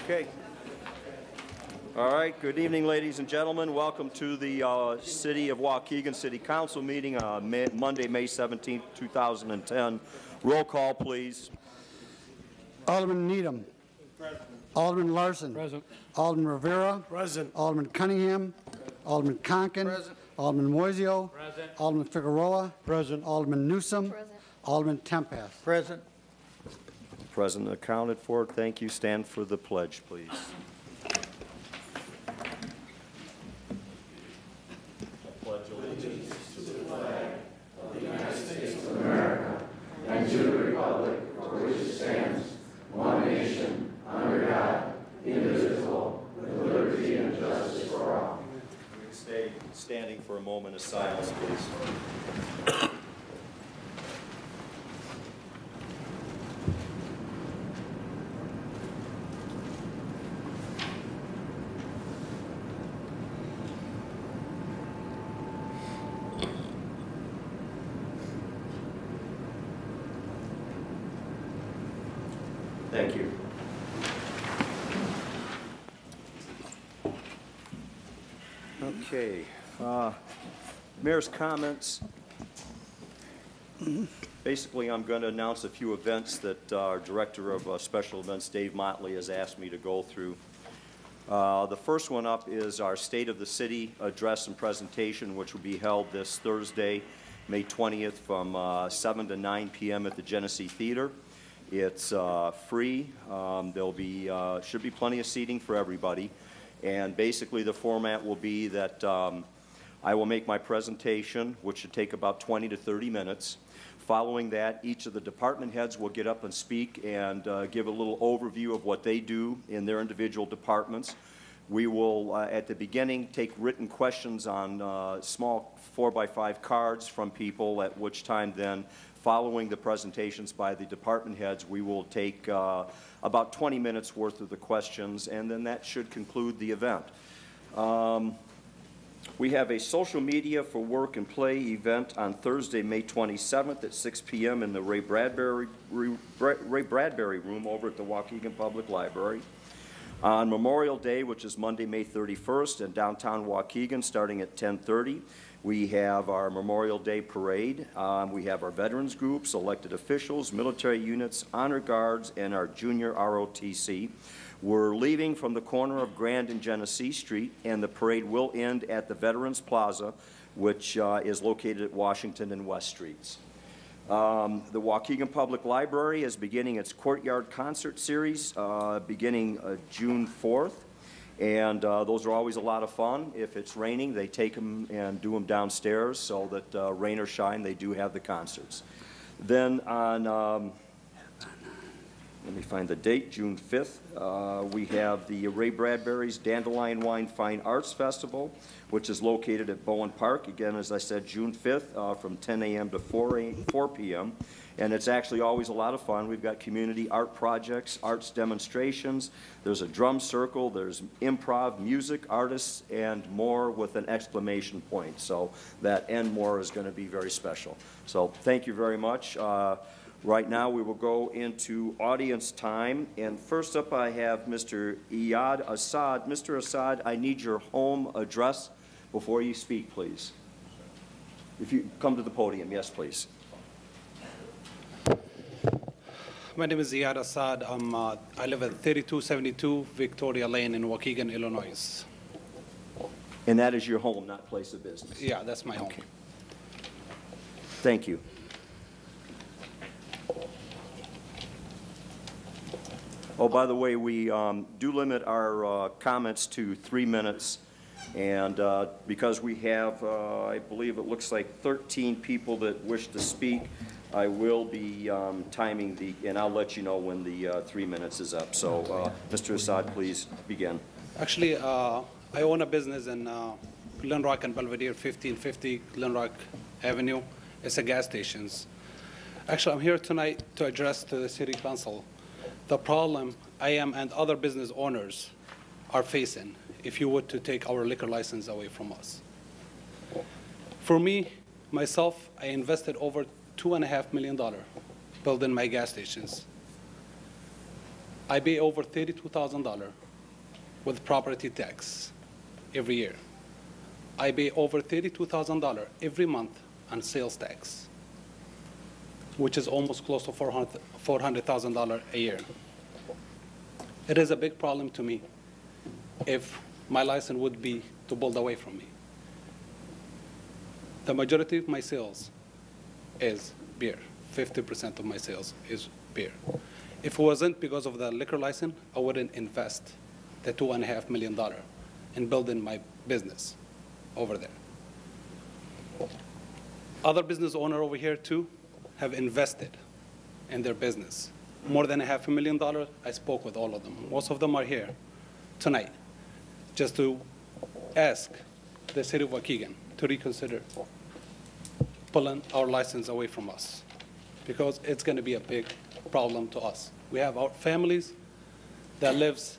Okay. All right. Good evening, ladies and gentlemen. Welcome to the City of Waukegan City Council meeting on Monday, May 17th, 2010. Roll call, please. Alderman Needham. Present. Alderman Larson. Present. Alderman Rivera. Present. Alderman Cunningham. Alderman Conkin. Present. Alderman Moiseo. Present. Alderman Figueroa. Present. Alderman Newsom. Present. Alderman Tempest. Present. Present accounted for. Thank you. Stand for the pledge, please. Pledge allegiance to the flag of the United States of America and to the republic for which it stands, one nation, under God, indivisible, with liberty and justice for all. We stay standing for a moment of silence, please. Thank you. Okay. Mayor's comments. Basically, I'm going to announce a few events that our Director of Special Events, Dave Motley, has asked me to go through. The first one up is our State of the City address and presentation, which will be held this Thursday, May 20th from 7 to 9 p.m. at the Genesee Theater. It's free. There'll be should be plenty of seating for everybody, and basically the format will be that I will make my presentation, which should take about 20 to 30 minutes. Following that, each of the department heads will get up and speak and give a little overview of what they do in their individual departments. We will, at the beginning, take written questions on small 4x5 cards from people, at which time then, following the presentations by the department heads, we will take about 20 minutes worth of the questions, and then that should conclude the event. We have a social media for work and play event on Thursday, May 27th at 6 p.m. in the Ray Bradbury room over at the Waukegan Public Library. On Memorial Day, which is Monday, May 31st, in downtown Waukegan, starting at 10:30, we have our Memorial Day Parade. We have our veterans groups, elected officials, military units, honor guards, and our junior ROTC. We're leaving from the corner of Grand and Genesee Street, and the parade will end at the Veterans Plaza, which is located at Washington and West Streets. The Waukegan Public Library is beginning its Courtyard Concert Series beginning June 4th. And those are always a lot of fun. If it's raining, they take them and do them downstairs so that rain or shine, they do have the concerts. Then on, let me find the date, June 5th, we have the Ray Bradbury's Dandelion Wine Fine Arts Festival, which is located at Bowen Park. Again, as I said, June 5th from 10 a.m. to 4 p.m. And it's actually always a lot of fun. We've got community art projects, arts demonstrations. There's a drum circle. There's improv, music, artists, and more with an exclamation point. So that and more is going to be very special. So thank you very much. Right now we will go into audience time. And first up I have Mr. Iyad Assad. Mr. Assad, I need your home address before you speak, please. If you come to the podium, yes, please. My name is Iyad Assad. I live at 3272 Victoria Lane in Waukegan, Illinois. And that is your home, not place of business? Yeah, that's my home. Okay. Thank you. Oh, by the way, we do limit our comments to 3 minutes. And because we have, I believe it looks like 13 people that wish to speak, I will be timing the, and I'll let you know when the 3 minutes is up. So, Mr. Assad, please begin. Actually, I own a business in Glen Rock and Belvedere, 1550 Glen Rock Avenue. It's a gas station. Actually, I'm here tonight to address to the City Council the problem I am and other business owners are facing if you were to take our liquor license away from us. For me, myself, I invested over $2.5 million building my gas stations. I pay over $32,000 with property tax every year. I pay over $32,000 every month on sales tax, which is almost close to $400,000 a year. It is a big problem to me if my license would be to build away from me. The majority of my sales is beer. 50% of my sales is beer. If it wasn't because of the liquor license, I wouldn't invest the $2.5 million in building my business over there. Other business owners over here too have invested in their business. More than $500,000, I spoke with all of them. Most of them are here tonight just to ask the city of Waukegan to reconsider pulling our license away from us, because it's going to be a big problem to us. We have our families that lives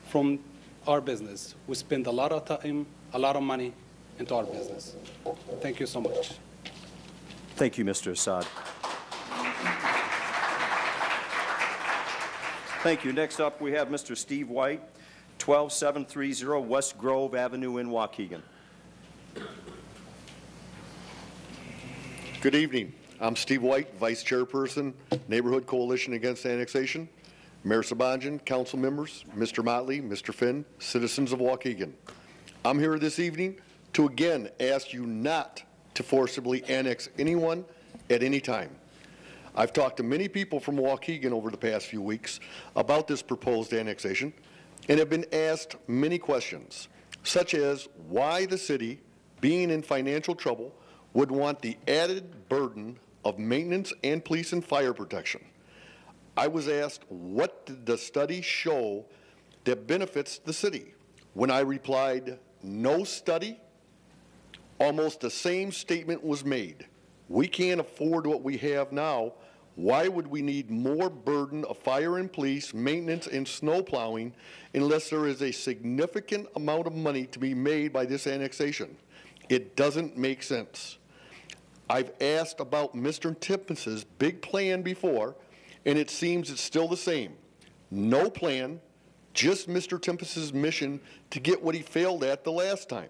from our business. We spend a lot of time, a lot of money into our business. Thank you so much. Thank you, Mr. Assad. Thank you. Next up, we have Mr. Steve White, 12730 West Grove Avenue in Waukegan. Good evening. I'm Steve White, Vice Chairperson, Neighborhood Coalition Against Annexation. Mayor Sabonjian, council members, Mr. Motley, Mr. Finn, citizens of Waukegan. I'm here this evening to again ask you not to forcibly annex anyone at any time. I've talked to many people from Waukegan over the past few weeks about this proposed annexation and have been asked many questions, such as why the city, being in financial trouble, would want the added burden of maintenance and police and fire protection. I was asked, what did the study show that benefits the city? When I replied, no study, almost the same statement was made. We can't afford what we have now. Why would we need more burden of fire and police, maintenance and snow plowing unless there is a significant amount of money to be made by this annexation? It doesn't make sense. I've asked about Mr. Timpus's big plan before, and it seems it's still the same. No plan, just Mr. Timpus's mission to get what he failed at the last time.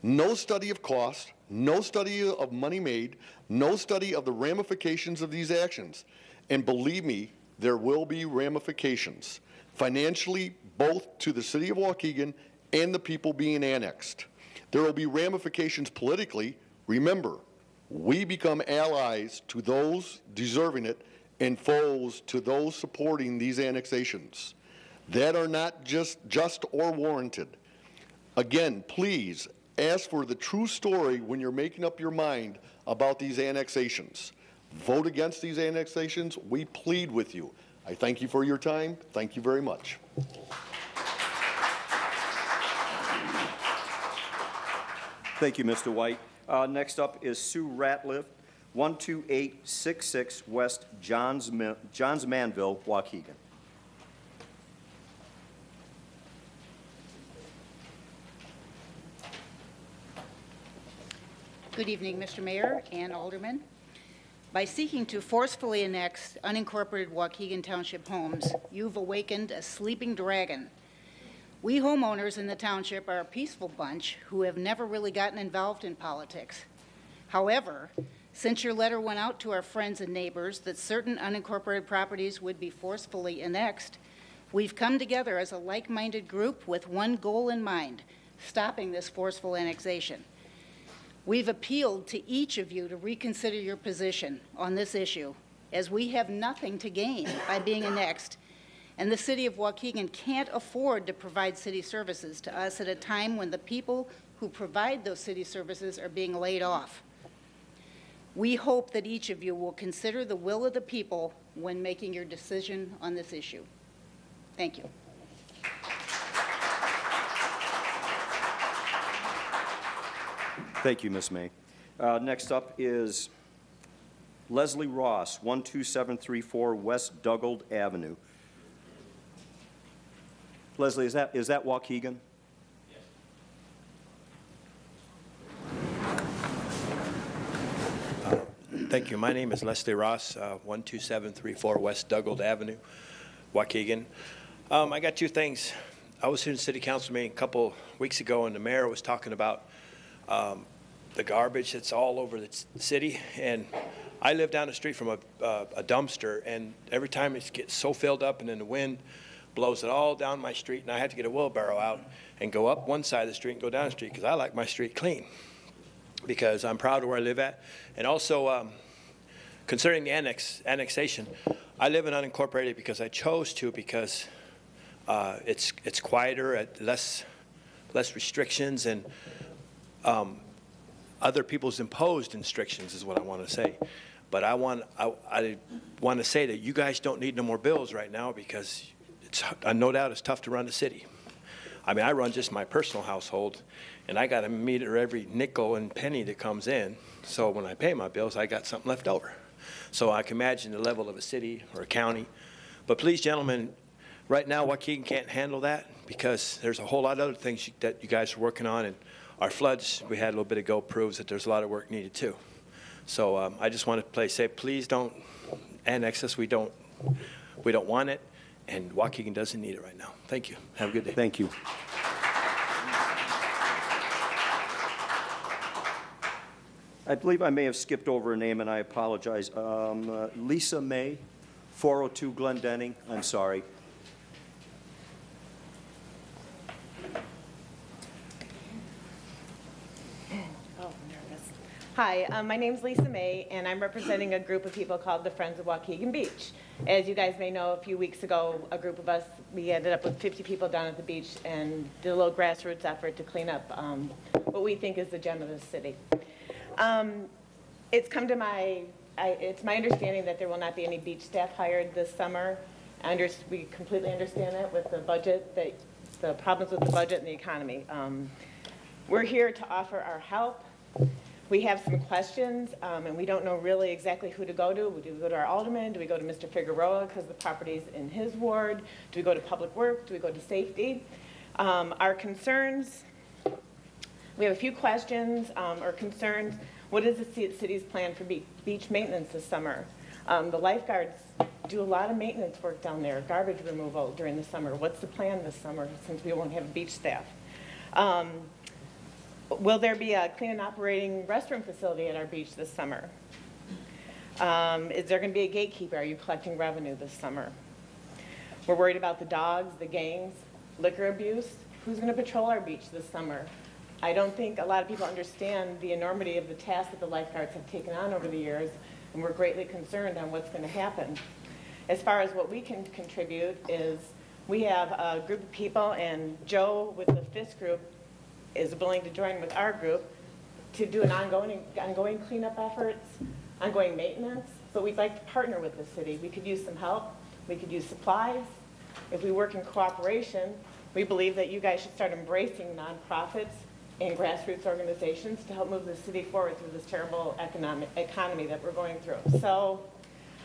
No study of cost, no study of money made, no study of the ramifications of these actions. And believe me, there will be ramifications, financially, both to the city of Waukegan and the people being annexed. There will be ramifications politically. Remember, we become allies to those deserving it and foes to those supporting these annexations that are not just or warranted. Again, please ask for the true story when you're making up your mind about these annexations. Vote against these annexations. We plead with you. I thank you for your time. Thank you very much. Thank you, Mr. White. Next up is Sue Ratliff, 12866 West Johns Manville, Waukegan. Good evening, Mr. Mayor and Alderman. By seeking to forcefully annex unincorporated Waukegan Township homes, you've awakened a sleeping dragon. We homeowners in the township are a peaceful bunch who have never really gotten involved in politics. However, since your letter went out to our friends and neighbors that certain unincorporated properties would be forcefully annexed, we've come together as a like-minded group with one goal in mind: stopping this forceful annexation. We've appealed to each of you to reconsider your position on this issue, as we have nothing to gain by being annexed, and the city of Waukegan can't afford to provide city services to us at a time when the people who provide those city services are being laid off. We hope that each of you will consider the will of the people when making your decision on this issue. Thank you. Thank you, Ms. May. Next up is Leslie Ross, 12734 West Dugald Avenue. Leslie, is that Waukegan? Thank you. My name is Leslie Ross, 12734 West Dugald Avenue, Waukegan. I got two things. I was in the city council meeting a couple weeks ago, and the mayor was talking about the garbage that's all over the city. And I live down the street from a dumpster, and every time it gets so filled up, and then the wind blows it all down my street, and I have to get a wheelbarrow out and go up one side of the street and go down the street because I like my street clean, because I'm proud of where I live at. And also, concerning the annexation, I live in unincorporated because I chose to, because it's quieter, less restrictions, and other people's imposed restrictions is what I want to say. But I want to say that you guys don't need no more bills right now, because no doubt it's tough to run the city. I mean, I run just my personal household, and I got to meter every nickel and penny that comes in. So when I pay my bills, I got something left over. So I can imagine the level of a city or a county. But please, gentlemen, right now Waukegan can't handle that, because there's a whole lot of other things that you guys are working on, and our floods we had a little bit ago proves that there's a lot of work needed too. So I just want to say, please don't annex us. We don't want it, and Waukegan doesn't need it right now. Thank you. Have a good day. Thank you. I believe I may have skipped over a name, and I apologize. Lisa May, 402 Glendenning. I'm sorry. Hi, my name's Lisa May, and I'm representing a group of people called the Friends of Waukegan Beach. As you guys may know, a few weeks ago, a group of us, we ended up with 50 people down at the beach and did a little grassroots effort to clean up what we think is the gem of the city. It's come to it's my understanding that there will not be any beach staff hired this summer. We completely understand that with the budget, the problems with the budget and the economy. We're here to offer our help. We have some questions, and we don't know really exactly who to go to. Do we go to our alderman? Do we go to Mr. Figueroa because the property's in his ward? Do we go to public works? Do we go to safety? Our concerns, we have a few questions or concerns. What is the city's plan for beach maintenance this summer? The lifeguards do a lot of maintenance work down there, garbage removal during the summer. What's the plan this summer since we won't have a beach staff? Will there be a clean and operating restroom facility at our beach this summer? Is there going to be a gatekeeper? Are you collecting revenue this summer? We're worried about the dogs, the gangs, liquor abuse. Who's going to patrol our beach this summer? I don't think a lot of people understand the enormity of the task that the lifeguards have taken on over the years, and we're greatly concerned on what's going to happen. As far as what we can contribute is, we have a group of people, and Joe with the FIST group is willing to join with our group to do an ongoing cleanup efforts, ongoing maintenance, but we'd like to partner with the city. We could use some help. We could use supplies. If we work in cooperation, we believe that you guys should start embracing nonprofits and grassroots organizations to help move the city forward through this terrible economy that we're going through. So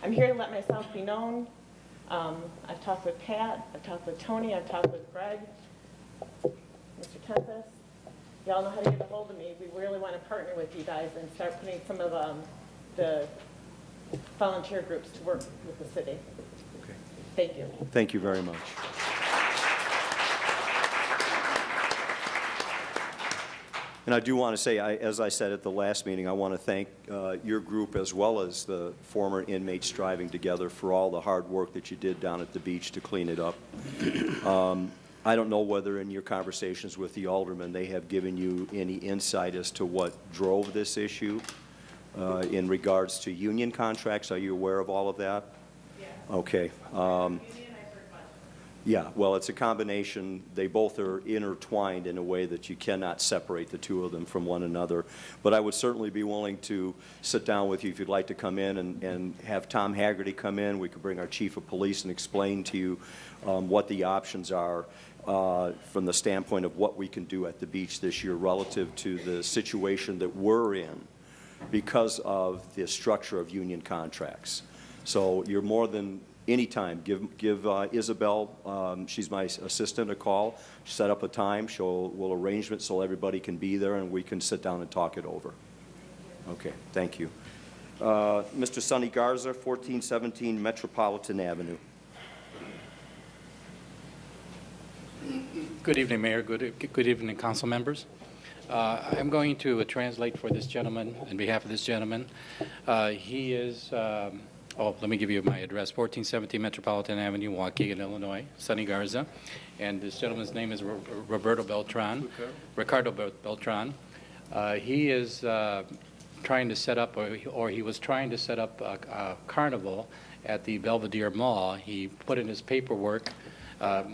I'm here to let myself be known. I've talked with Pat, I've talked with Tony, I've talked with Greg, Mr. Tempest. Y'all know how to get a hold of me. We really want to partner with you guys and start putting some of the volunteer groups to work with the city. Okay. Thank you. Thank you very much. And I do want to say, as I said at the last meeting, I want to thank your group as well as the former inmates striving together for all the hard work that you did down at the beach to clean it up. I don't know whether in your conversations with the alderman they have given you any insight as to what drove this issue in regards to union contracts. Are you aware of all of that? Yeah. Okay. Yeah, well, it's a combination. They both are intertwined in a way that you cannot separate the two of them from one another. But I would certainly be willing to sit down with you if you'd like to come in and have Tom Haggerty come in. We could bring our chief of police and explain to you what the options are from the standpoint of what we can do at the beach this year relative to the situation that we're in because of the structure of union contracts. So you're more than anytime. Give Isabel, she's my assistant, a call. Set up a time. We'll arrange it so everybody can be there and we can sit down and talk it over. Okay, thank you. Mr. Sonny Garza, 1417 Metropolitan Avenue. Good evening, Mayor. Good evening, council members. I'm going to translate for this gentleman, on behalf of this gentleman. He is, let me give you my address, 1417 Metropolitan Avenue, Waukegan, Illinois, Sonny Garza. And this gentleman's name is Ricardo Beltran. He is trying to set up, or he was trying to set up a carnival at the Belvedere Mall. He put in his paperwork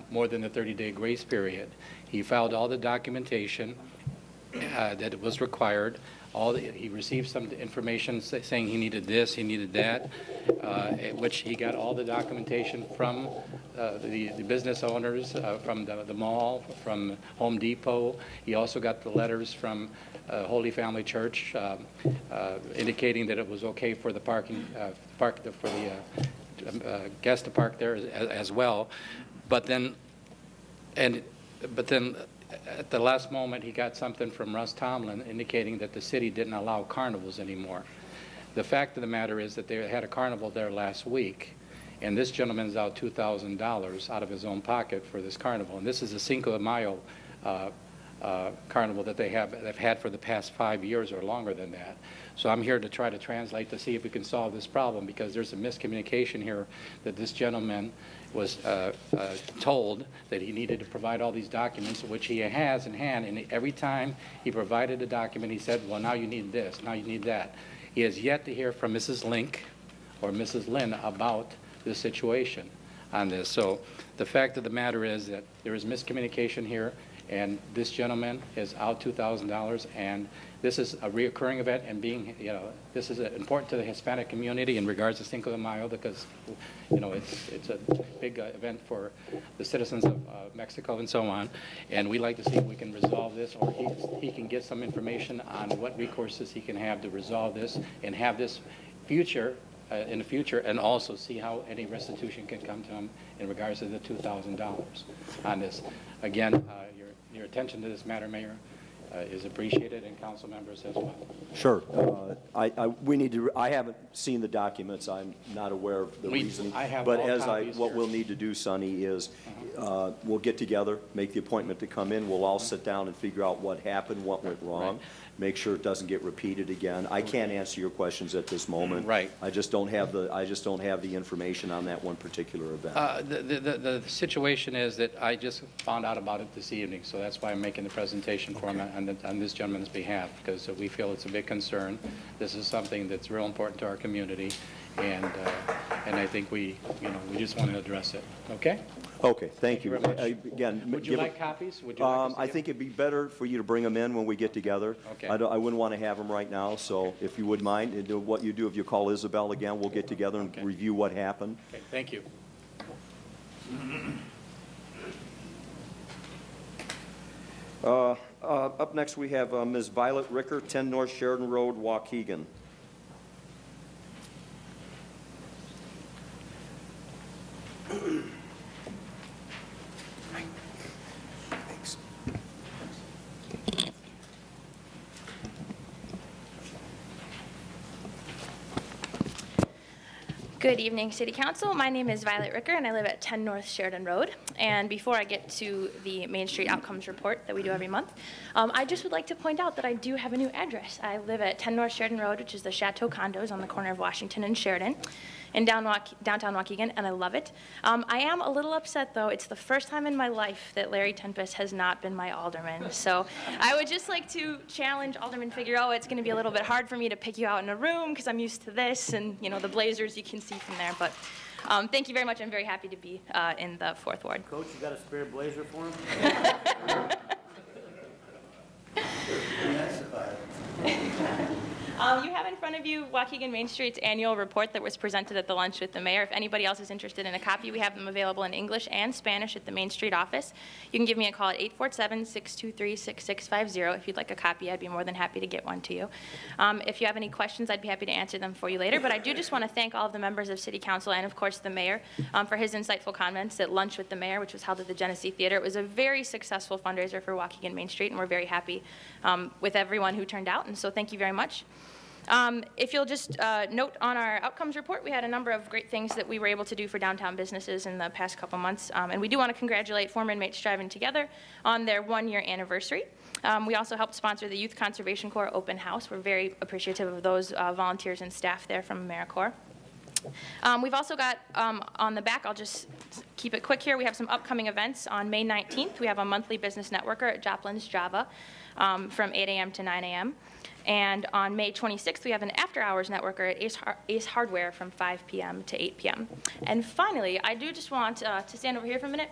more than the 30-day grace period. He filed all the documentation that was required. He received some information saying he needed this, he needed that, which he got all the documentation from the business owners, from the mall, from Home Depot. He also got the letters from Holy Family Church indicating that it was okay for the parking, for the guests to park there as well. But then at the last moment, he got something from Russ Tomlin indicating that the city didn't allow carnivals anymore. The fact of the matter is that they had a carnival there last week, and this gentleman's out $2,000 out of his own pocket for this carnival. And this is a Cinco de Mayo carnival that they've had for the past 5 years or longer than that. So I'm here to try to translate to see if we can solve this problem, because there's a miscommunication here that this gentleman was told that he needed to provide all these documents, which he has in hand, and every time he provided a document, he said, well, now you need this, now you need that. He has yet to hear from Mrs. Link or Mrs. Lynn about this situation on this. So the fact of the matter is that there is miscommunication here, and this gentleman is out $2,000, and this is a reoccurring event, and this is important to the Hispanic community in regards to Cinco de Mayo, because, it's a big event for the citizens of Mexico and so on, and we like to see if we can resolve this, or he can get some information on what recourses he can have to resolve this, and have this in the future, and also see how any restitution can come to him in regards to the $2,000 on this. Again, your attention to this matter, Mayor, is appreciated, and council members as well. Sure. I haven't seen the documents. I'm not aware of the reasoning. But what we'll need to do, Sonny, is we'll get together, make the appointment to come in. We'll all sit down and figure out what happened, what went wrong, make sure it doesn't get repeated again. I can't answer your questions at this moment. Right. I just don't have the information on that one particular event. The situation is that I just found out about it this evening, so that's why I'm making the presentation for him on this gentleman's behalf, because we feel it's a big concern. This is something that's real important to our community, and I think we just want to address it. Okay? Okay, thank you. Very much. Again, would you like copies? Would you like I think it'd be better for you to bring them in when we get together. Okay. I wouldn't want to have them right now, so if you would mind, what you do, if you call Isabel again, we'll get together and review what happened. Okay, thank you. Up next, we have Ms. Violet Ricker, 10 North Sheridan Road, Waukegan. Good evening, City Council. My name is Violet Ricker, and I live at 10 North Sheridan Road. And before I get to the Main Street Outcomes Report that we do every month, I just would like to point out that I do have a new address. I live at 10 North Sheridan Road, which is the Chateau Condos on the corner of Washington and Sheridan in downtown Waukegan, and I love it. I am a little upset, though. It's the first time in my life that Larry Tempest has not been my alderman. So I would just like to challenge Alderman Figueroa. It's going to be a little bit hard for me to pick you out in a room because I'm used to this, and the Blazers you can see from there. But thank you very much. I'm very happy to be in the 4th Ward. Coach, you got a spare blazer for him? You have in front of you Waukegan Main Street's annual report that was presented at the lunch with the mayor. If anybody else is interested in a copy, we have them available in English and Spanish at the Main Street office. You can give me a call at 847-623-6650. If you'd like a copy, I'd be more than happy to get one to you. If you have any questions, I'd be happy to answer them for you later. But I do just want to thank all of the members of City Council and, of course, the mayor for his insightful comments at lunch with the mayor, which was held at the Genesee Theater. It was a very successful fundraiser for Waukegan Main Street, and we're very happy with everyone who turned out. And so thank you very much. If you'll just note on our outcomes report, we had a number of great things that we were able to do for downtown businesses in the past couple months. And we do want to congratulate former inmates driving together on their 1-year anniversary. We also helped sponsor the Youth Conservation Corps open house. We're very appreciative of those volunteers and staff there from AmeriCorps. We've also got on the back, I'll just keep it quick here, we have some upcoming events. On May 19th, we have a monthly business networker at Joplin's Java from 8 a.m. to 9 a.m. And on May 26th, we have an after-hours networker at Ace Hardware from 5 p.m. to 8 p.m. And finally, I do just want to stand over here for a minute.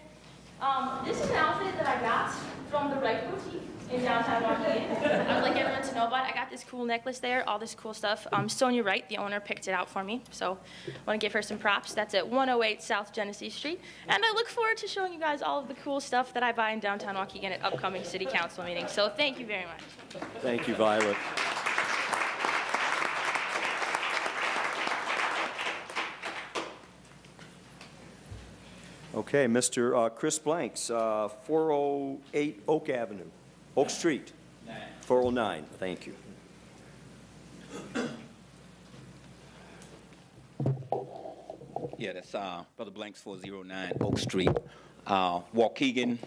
This is an outfit that I got from the Right Boutique in downtown Waukegan. I would like everyone to know about it. I got this cool necklace there, all this cool stuff. Sonia Wright, the owner, picked it out for me, so I want to give her some props. That's at 108 South Genesee Street. And I look forward to showing you guys all of the cool stuff that I buy in downtown Waukegan at upcoming city council meetings. So thank you very much. Thank you, Violet. Okay, Mr. Chris Blanks, 408 Oak Street. 409, thank you. Yeah, that's Brother Blanks, 409 Oak Street. Waukegan,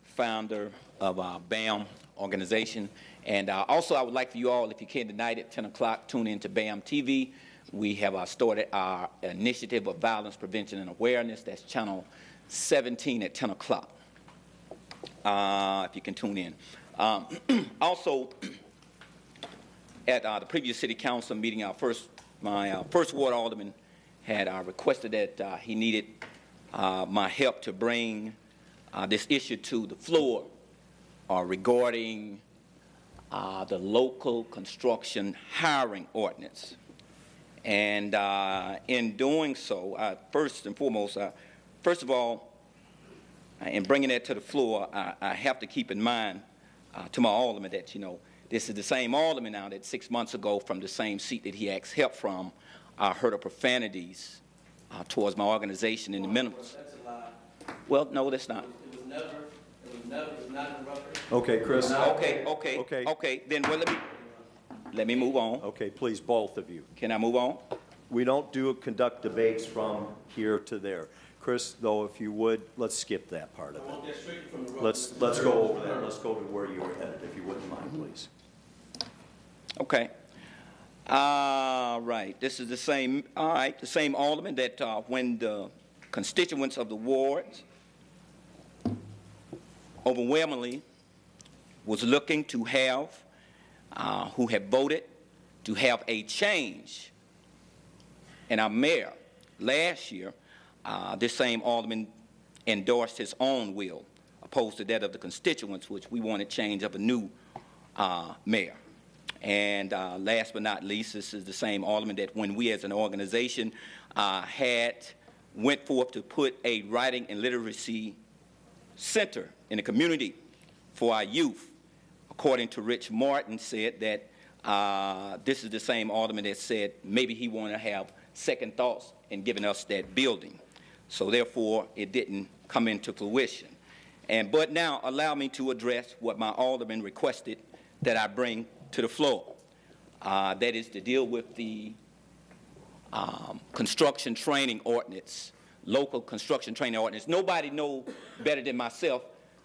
founder of BAM organization. And also, I would like for you all, if you can tonight at 10 o'clock, tune in to BAM TV. We have started our initiative of violence prevention and awareness. That's channel 17 at 10 o'clock, if you can tune in. Also, at the previous city council meeting, my first ward alderman had requested that he needed my help to bring this issue to the floor regarding the local construction hiring ordinance. And in doing so, first and foremost, first of all, in bringing that to the floor, I have to keep in mind to my alderman that, you know, this is the same alderman now that 6 months ago from the same seat that he asked help from heard of profanities towards my organization in the minimums. That's a lie. Well, no, that's not. It was not interrupted. Okay, Chris. Okay, then well, let me move on. Okay, please, both of you. Can I move on? We don't conduct debates from here to there. Chris, though, if you would, let's skip that part of it. Let's go over that. Let's go to where you were headed, if you wouldn't mind, please. Okay. Right. This is the same. All right. The same alderman that when the constituents of the wards overwhelmingly was looking to have, who have voted to have a change in our mayor last year, this same alderman endorsed his own will, opposed to that of the constituents, which we wanted change of a new mayor. And last but not least, this is the same alderman that when we as an organization went forth to put a writing and literacy center in the community for our youth, according to Rich Martin, said that this is the same alderman that said maybe he wanted to have second thoughts in giving us that building. So therefore, it didn't come into fruition. But now allow me to address what my alderman requested that I bring to the floor. That is to deal with the construction training ordinance, local construction training ordinance. Nobody knows better than myself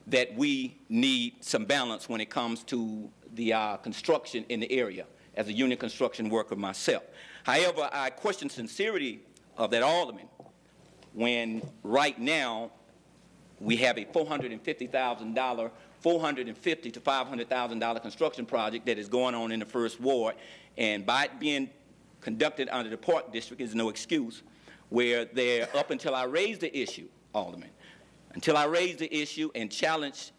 that we need some balance when it comes to the construction in the area as a union construction worker myself. However, I question sincerity of that alderman when right now we have a $450,000, $450,000 to $500,000 construction project that is going on in the first ward, and by it being conducted under the Park District is no excuse, where there, up until I raised the issue, Alderman, until I raised the issue and challenged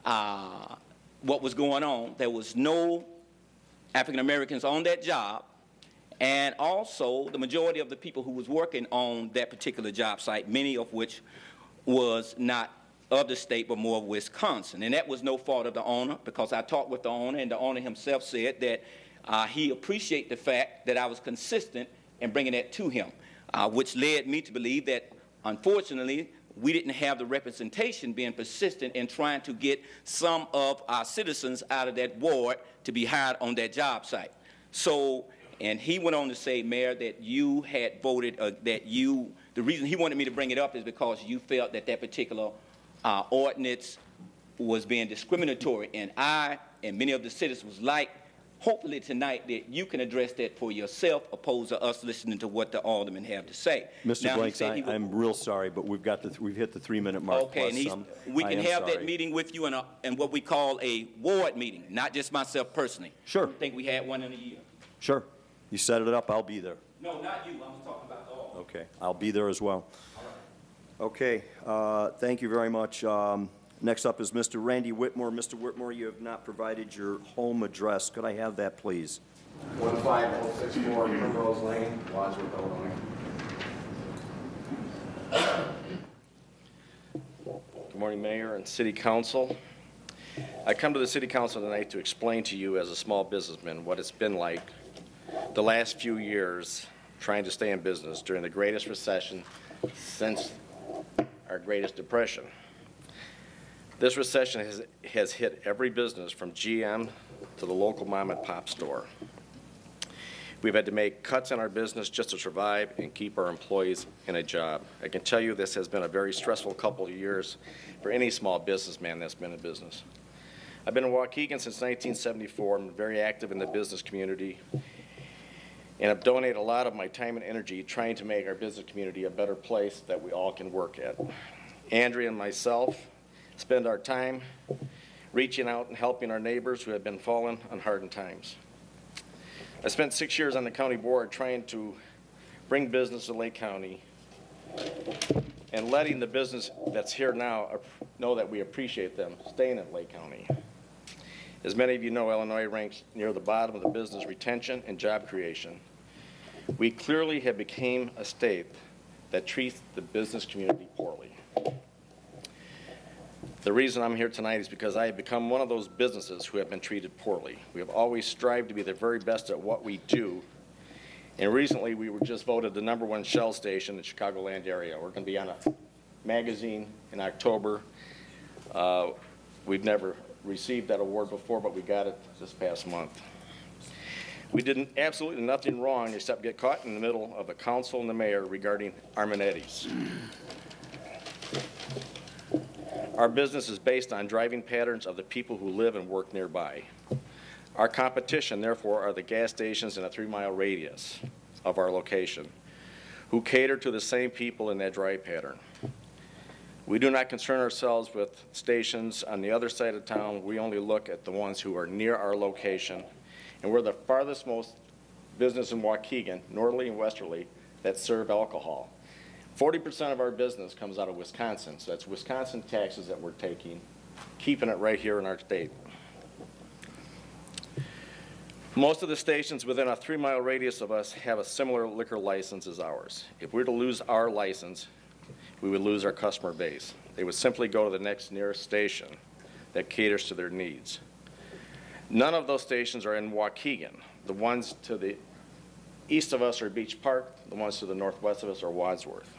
what was going on, there was no African Americans on that job, and also the majority of the people who was working on that particular job site, many of which was not of the state but more of Wisconsin. And that was no fault of the owner, because I talked with the owner, and the owner himself said that he appreciated the fact that I was consistent in bringing that to him, which led me to believe that, unfortunately, we didn't have the representation being persistent in trying to get some of our citizens out of that ward to be hired on that job site. So, and he went on to say, Mayor, that you had voted, the reason he wanted me to bring it up is because you felt that that particular ordinance was being discriminatory. And I and many of the citizens was like, hopefully tonight that you can address that for yourself, opposed to us listening to what the aldermen have to say. Mr. Blanks, I'm real sorry, but we've hit the 3-minute mark. Okay, plus and we can have that meeting with you in what we call a ward meeting, not just myself personally. Sure. I think we had one in a year. Sure. You set it up, I'll be there. No, not you. I'm talking about the aldermen. Okay, I'll be there as well. Okay, thank you very much. Next up is Mr. Randy Whitmore. Mr. Whitmore, you have not provided your home address. Could I have that, please? 15064 Primrose Lane, Wadsworth, Illinois. Good morning, Mayor and City Council. I come to the City Council tonight to explain to you as a small businessman what it's been like the last few years trying to stay in business during the greatest recession since our greatest depression. This recession has hit every business from GM to the local mom and pop store. We've had to make cuts in our business just to survive and keep our employees in a job. I can tell you this has been a very stressful couple of years for any small businessman that's been in business. I've been in Waukegan since 1974. I'm very active in the business community, and I've donated a lot of my time and energy trying to make our business community a better place that we all can work at. Andrea and myself spend our time reaching out and helping our neighbors who have been fallen on hardened times. I spent 6 years on the county board trying to bring business to Lake County and letting the business that's here now know that we appreciate them staying in Lake County. As many of you know, Illinois ranks near the bottom of the business retention and job creation. We clearly have become a state that treats the business community poorly. The reason I'm here tonight is because I have become one of those businesses who have been treated poorly. We have always strived to be the very best at what we do, and recently we were just voted the #1 Shell station in the Chicagoland area. We're going to be on a magazine in October. We've never received that award before, but we got it this past month. We did absolutely nothing wrong except get caught in the middle of the council and the mayor regarding Armanetti's. Our business is based on driving patterns of the people who live and work nearby. Our competition, therefore, are the gas stations in a 3-mile radius of our location, who cater to the same people in that drive pattern. We do not concern ourselves with stations on the other side of town. We only look at the ones who are near our location, and we're the farthest most business in Waukegan, northerly and westerly, that serve alcohol. 40% of our business comes out of Wisconsin, so that's Wisconsin taxes that we're taking, keeping it right here in our state. Most of the stations within a 3-mile radius of us have a similar liquor license as ours. If we were to lose our license, we would lose our customer base. They would simply go to the next nearest station that caters to their needs. None of those stations are in Waukegan. The ones to the east of us are Beach Park. The ones to the northwest of us are Wadsworth.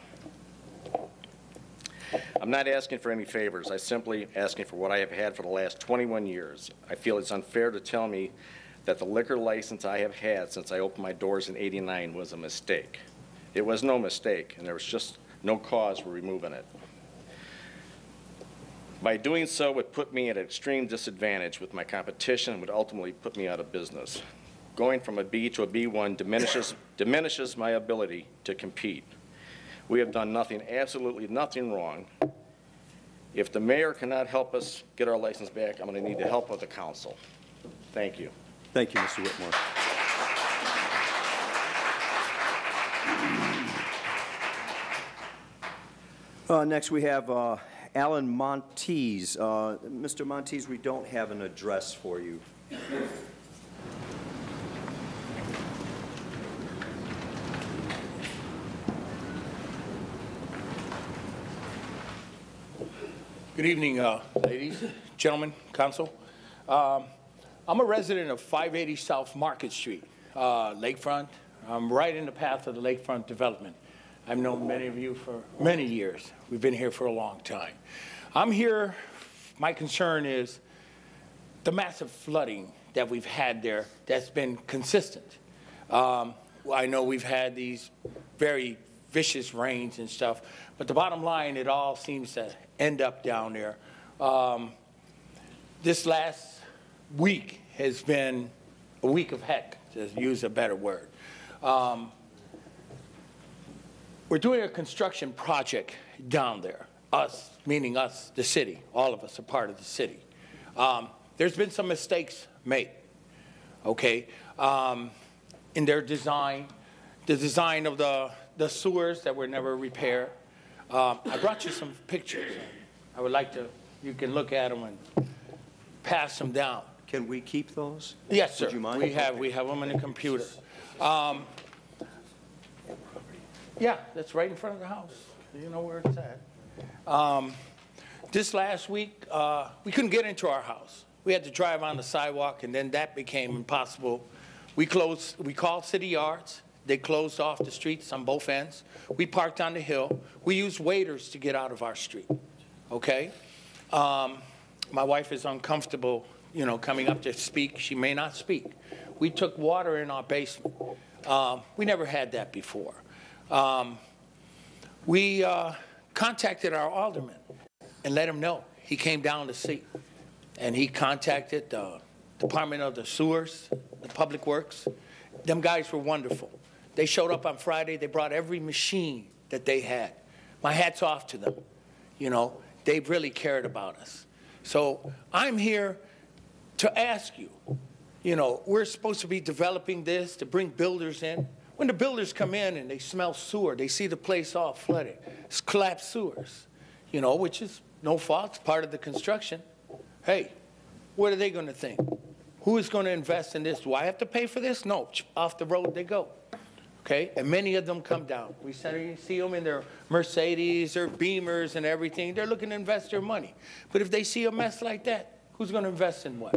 I'm not asking for any favors. I'm simply asking for what I have had for the last 21 years. I feel it's unfair to tell me that the liquor license I have had since I opened my doors in '89 was a mistake. It was no mistake, and there was just no cause for removing it. By doing so, it would put me at an extreme disadvantage with my competition and would ultimately put me out of business. Going from a B to a B1 diminishes my ability to compete. We have done nothing, absolutely nothing wrong. If the mayor cannot help us get our license back, I'm going to need the help of the council. Thank you. Thank you, Mr. Whitmore. Next, we have Alan Montees. Mr. Montees, we don't have an address for you. Good evening, ladies, gentlemen, council. I'm a resident of 580 South Market Street, Lakefront. I'm right in the path of the Lakefront development. I've known many of you for many years. We've been here for a long time. I'm here, my concern is the massive flooding that we've had there that's been consistent. I know we've had these very vicious rains and stuff, but the bottom line, it all seems to end up down there. This last week has been a week of heck, to use a better word. We're doing a construction project down there. Us, meaning us, the city. All of us are part of the city. There's been some mistakes made, okay, in their design, the design of the sewers that were never repaired. I brought you some pictures. I would like to, you can look at them and pass them down. Can we keep those? Yes, sir. Would you mind? We have them in the computer. Yeah, that's right in front of the house. You know where it's at. This last week, we couldn't get into our house. We had to drive on the sidewalk, and then that became impossible. We called city yards. They closed off the streets on both ends. We parked on the hill. We used waiters to get out of our street, okay? My wife is uncomfortable, you know, coming up to speak. She may not speak. We took water in our basement. We never had that before. We contacted our alderman and let him know. He came down to see. And he contacted the Department of the Sewers, the Public Works. Them guys were wonderful. They showed up on Friday. They brought every machine that they had. My hat's off to them. You know, they really cared about us. So I'm here to ask you, you know, we're supposed to be developing this to bring builders in. When the builders come in and they smell sewer, they see the place all flooded. It's collapsed sewers, you know, which is no fault. It's part of the construction. Hey, what are they going to think? Who is going to invest in this? Do I have to pay for this? No, off the road they go. Okay, and many of them come down. We see them in their Mercedes, their Beamers and everything. They're looking to invest their money. But if they see a mess like that, who's going to invest in what?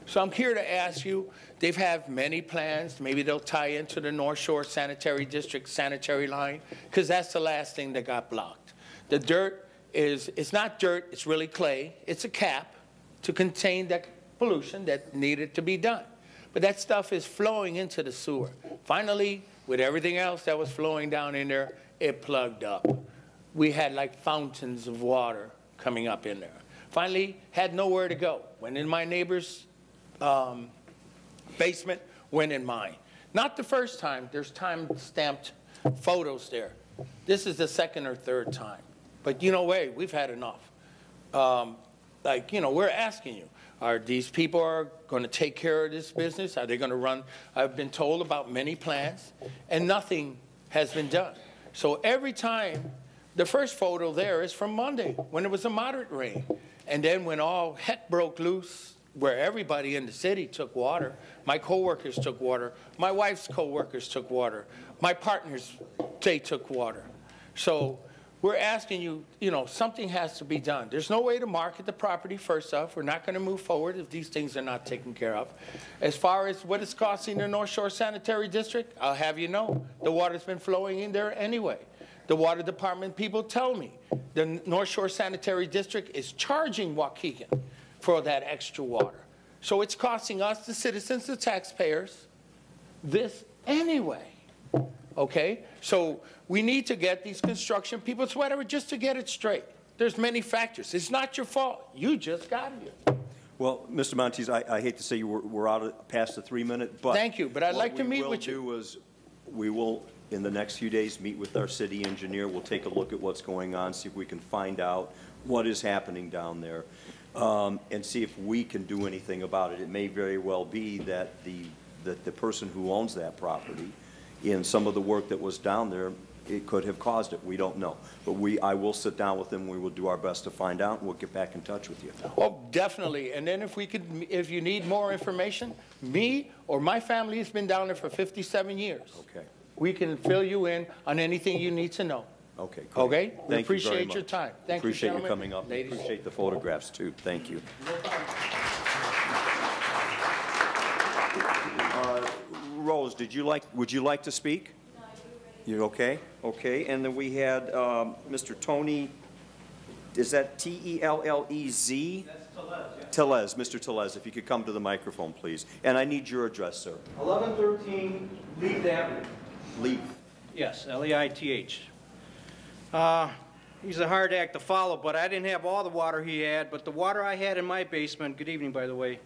So I'm here to ask you, they've had many plans. Maybe they'll tie into the North Shore Sanitary District sanitary line, because that's the last thing that got blocked. The dirt is, it's not dirt, it's really clay. It's a cap to contain that pollution that needed to be done. But that stuff is flowing into the sewer. Finally, with everything else that was flowing down in there, it plugged up. We had like fountains of water coming up in there. Finally, had nowhere to go. Went in my neighbor's basement, went in mine. Not the first time. There's time-stamped photos there. This is the second or third time. But you know, hey, we've had enough. Like, you know, we're asking you, are these people are going to take care of this business? Are they going to run? I've been told about many plans, and nothing has been done. So every time, the first photo there is from Monday, when it was a moderate rain. And then when all heck broke loose, where everybody in the city took water, my coworkers took water, my wife's coworkers took water, my partners, they took water. So we're asking you, you know, something has to be done. There's no way to market the property, first off. We're not going to move forward if these things are not taken care of. As far as what it's costing the North Shore Sanitary District, I'll have you know, the water's been flowing in there anyway. The water department people tell me the North Shore Sanitary District is charging Waukegan for that extra water. So it's costing us, the citizens, the taxpayers, this anyway. Okay? So we need to get these construction people, it's whatever, just to get it straight. There's many factors. It's not your fault. You just got here. Well, Mr. Montes, I hate to say we're out past the 3-minute, but thank you, but I'd like to meet with you. What we will do is we will, in the next few days, meet with our city engineer. We'll take a look at what's going on, see if we can find out what is happening down there, and see if we can do anything about it. It may very well be that the person who owns that property, in some of the work that was down there, it could have caused it. We don't know. But I will sit down with them. We will do our best to find out, and we'll get back in touch with you. Oh, definitely. And then if you need more information, me or my family has been down there for 57 years. Okay. We can fill you in on anything you need to know. Okay, great. Okay? We Thank you very appreciate much. your time. Thank you, appreciate gentlemen. you coming up. Ladies. Appreciate the photographs, too. Thank you. Rose, would you like to speak? No, I do. You okay? Okay. And then we had Mr. Tony, is that Tellez? That's Tellez, Mr. Tellez, if you could come to the microphone, please. And I need your address, sir. 1113 Leith Avenue. Leith. Yes, Leith. He's a hard act to follow, but I didn't have all the water he had. But the water I had in my basement, good evening, by the way,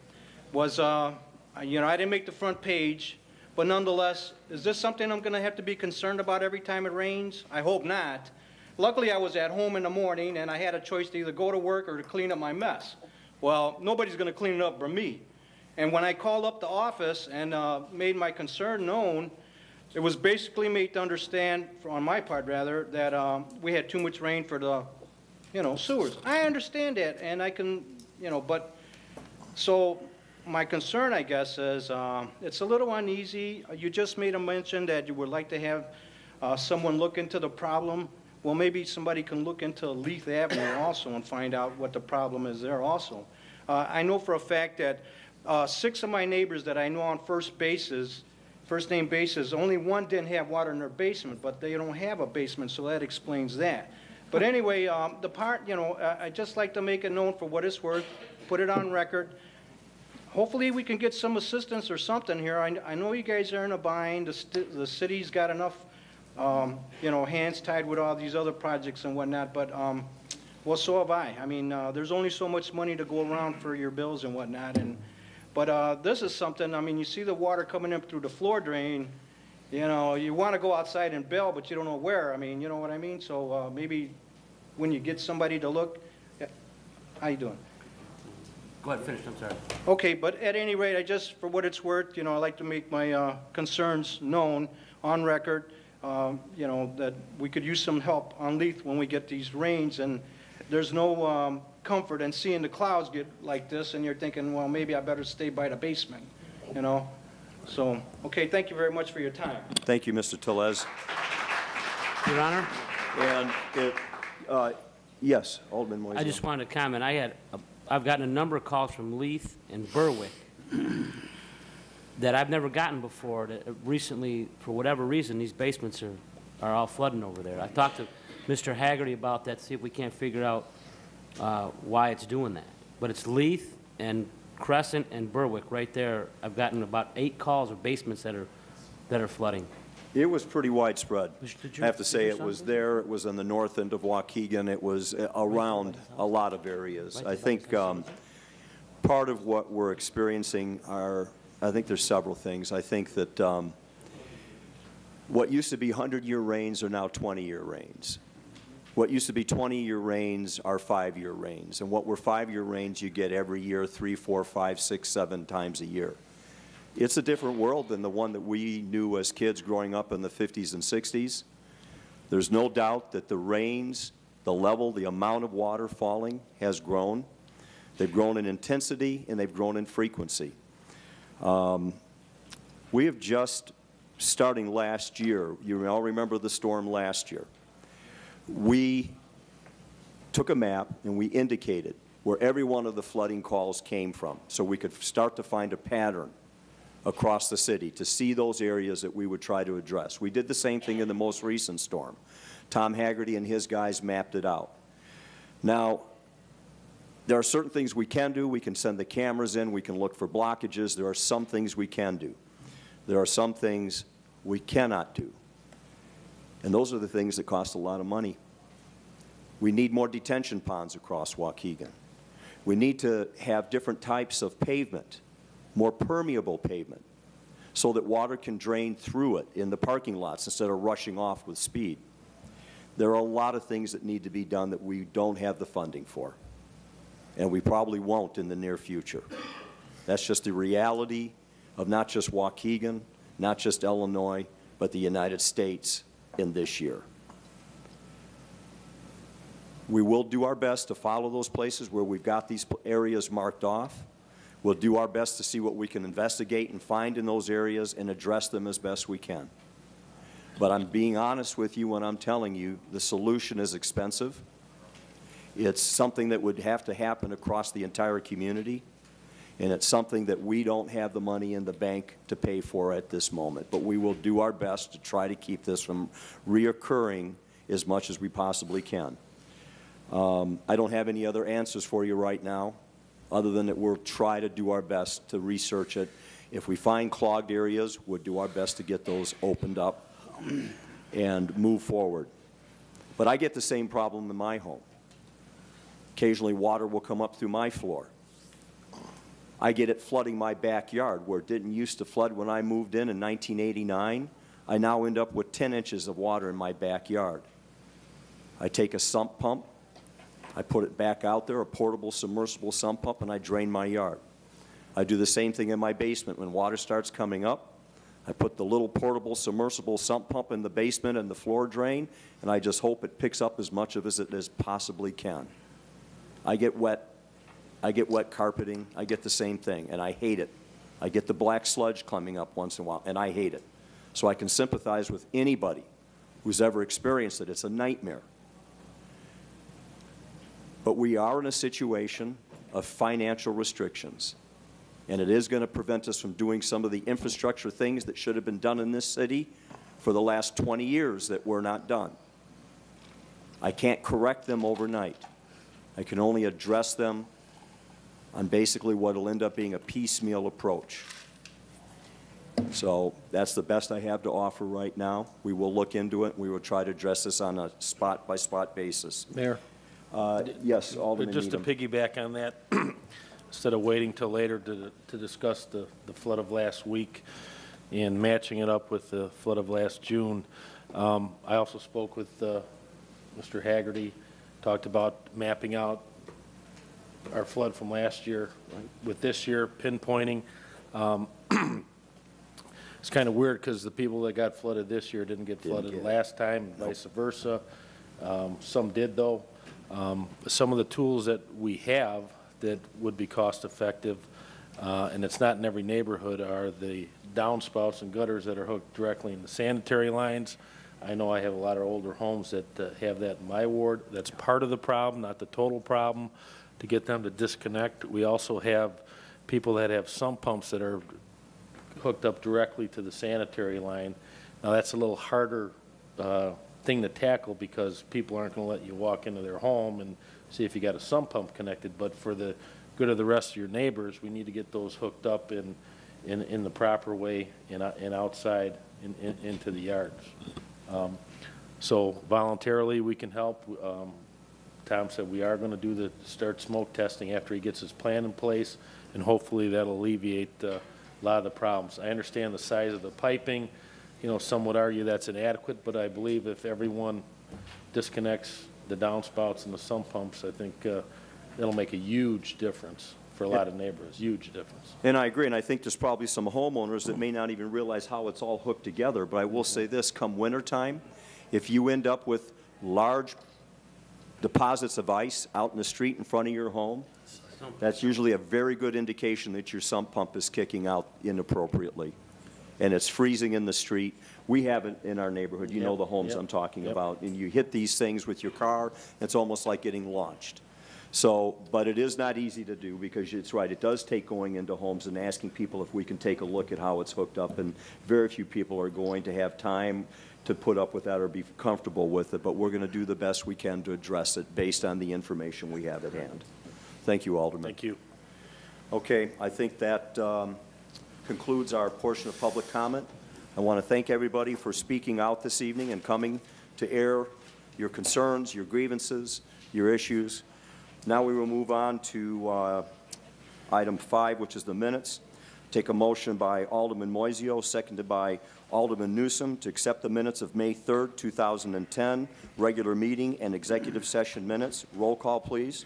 was, you know, I didn't make the front page. But nonetheless, is this something I'm going to have to be concerned about every time it rains? I hope not. Luckily, I was at home in the morning, and I had a choice to either go to work or to clean up my mess. Well, nobody's going to clean it up but me. And when I called up the office and made my concern known, it was basically made to understand, on my part rather, that we had too much rain for the, you know, sewers. I understand that, and I can, you know, but so my concern, I guess, is it's a little uneasy. You just made a mention that you would like to have someone look into the problem. Well, maybe somebody can look into Leith Avenue also and find out what the problem is there also. I know for a fact that 6 of my neighbors that I know on first name basis, only one didn't have water in their basement, but they don't have a basement, so that explains that. But anyway, the part, you know, I just like to make it known for what it's worth, put it on record. Hopefully we can get some assistance or something here. I know you guys are in a bind. The city's got enough, you know, hands tied with all these other projects and whatnot, but, well, so have I. I mean, there's only so much money to go around for your bills and whatnot, but this is something, I mean, you see the water coming in through the floor drain, you know, you want to go outside and bail, but you don't know where. I mean, you know what I mean? So maybe when you get somebody to look, how you doing? Go ahead, finish, I'm sorry. Okay, but at any rate, I just, for what it's worth, you know, I like to make my concerns known on record, you know, that we could use some help on Leith when we get these rains, and there's no comfort in seeing the clouds get like this, and you're thinking, well, maybe I better stay by the basement, you know? So, okay, thank you very much for your time. Thank you, Mr. Tellez. Your Honor? And, yes, Alderman Moisey. I just wanted to comment. I've gotten a number of calls from Leith and Berwick that I've never gotten before. That recently, for whatever reason, these basements are all flooding over there. I talked to Mr. Haggerty about that, see if we can't figure out why it's doing that. But it's Leith and Crescent and Berwick right there. I've gotten about 8 calls of basements that are flooding. It was pretty widespread. I have to say, it was there, it was on the north end of Waukegan, it was around a lot of areas. I think part of what we're experiencing I think there's several things. I think that what used to be 100-year rains are now 20-year rains. What used to be 20-year rains are 5-year rains. And what were 5-year rains you get every year, 3, 4, 5, 6, 7 times a year. It's a different world than the one that we knew as kids growing up in the 50s and 60s. There's no doubt that the rains, the level, the amount of water falling has grown. They've grown in intensity and they've grown in frequency. We have just, starting last year, you all remember the storm last year, we took a map and we indicated where every one of the flooding calls came from so we could start to find a pattern across the city to see those areas that we would try to address. We did the same thing in the most recent storm. Tom Haggerty and his guys mapped it out. Now, there are certain things we can do. We can send the cameras in. We can look for blockages. There are some things we can do. There are some things we cannot do. And those are the things that cost a lot of money. We need more detention ponds across Waukegan. We need to have different types of pavement, more permeable pavement, so that water can drain through it in the parking lots instead of rushing off with speed. There are a lot of things that need to be done that we don't have the funding for, and we probably won't in the near future. That's just the reality of not just Waukegan, not just Illinois, but the United States in this year. We will do our best to follow those places where we've got these areas marked off. We'll do our best to see what we can investigate and find in those areas and address them as best we can. But I'm being honest with you when I'm telling you the solution is expensive. It's something that would have to happen across the entire community, and it's something that we don't have the money in the bank to pay for at this moment. But we will do our best to try to keep this from reoccurring as much as we possibly can. I don't have any other answers for you right now. other than that we'll try to do our best to research it. If we find clogged areas, we'll do our best to get those opened up and move forward. But I get the same problem in my home. Occasionally water will come up through my floor. I get it flooding my backyard where it didn't used to flood when I moved in 1989. I now end up with 10 inches of water in my backyard. I take a sump pump, I put it back out there, a portable submersible sump pump, and I drain my yard. I do the same thing in my basement. When water starts coming up, I put the little portable submersible sump pump in the basement and the floor drain, and I just hope it picks up as much of it as possibly can. I get wet carpeting, I get the same thing, and I hate it. I get the black sludge coming up once in a while, and I hate it. So I can sympathize with anybody who's ever experienced it. It's a nightmare. But we are in a situation of financial restrictions, and it is going to prevent us from doing some of the infrastructure things that should have been done in this city for the last 20 years that were not done. I can't correct them overnight. I can only address them on basically what will end up being a piecemeal approach. So that's the best I have to offer right now. We will look into it. We will try to address this on a spot-by-spot basis. Mayor? Yes, Alderman Just to Needham. piggyback on that, instead of waiting till later to discuss the flood of last week and matching it up with the flood of last June, I also spoke with Mr. Haggerty, talked about mapping out our flood from last year with this year, pinpointing. It's kind of weird because the people that got flooded this year didn't get flooded last time, vice versa. Some did, though. Some of the tools that we have that would be cost effective, and it's not in every neighborhood, are the downspouts and gutters that are hooked directly in the sanitary lines. I know I have a lot of older homes that have that in my ward. That's part of the problem, not the total problem, to get them to disconnect. We also have people that have sump pumps that are hooked up directly to the sanitary line. Now that's a little harder thing to tackle because people aren't going to let you walk into their home and see if you got a sump pump connected. But for the good of the rest of your neighbors, we need to get those hooked up in the proper way and outside into the yards. So voluntarily we can help. Tom said we are going to start smoke testing after he gets his plan in place, and hopefully that'll alleviate a lot of the problems. I understand the size of the piping. You know, some would argue that's inadequate, but I believe if everyone disconnects the downspouts and the sump pumps, I think it'll make a huge difference for a lot of neighborhoods, huge difference. And I agree, and I think there's probably some homeowners that may not even realize how it's all hooked together, but I will say this, come wintertime, if you end up with large deposits of ice out in the street in front of your home, that's usually a very good indication that your sump pump is kicking out inappropriately. And it's freezing in the street. We have it in our neighborhood. You know the homes I'm talking about. And you hit these things with your car, it's almost like getting launched. So, but it is not easy to do because it's right. It does take going into homes and asking people if we can take a look at how it's hooked up. And very few people are going to have time to put up with that or be comfortable with it. But we're going to do the best we can to address it based on the information we have at hand. Thank you, Alderman. Thank you. Okay, I think that concludes our portion of public comment. I want to thank everybody for speaking out this evening and coming to air your concerns, your grievances, your issues. Now we will move on to item 5, which is the minutes. Take a motion by Alderman Moiseo, seconded by Alderman Newsom, to accept the minutes of May 3rd, 2010, regular meeting and executive session minutes. Roll call, please.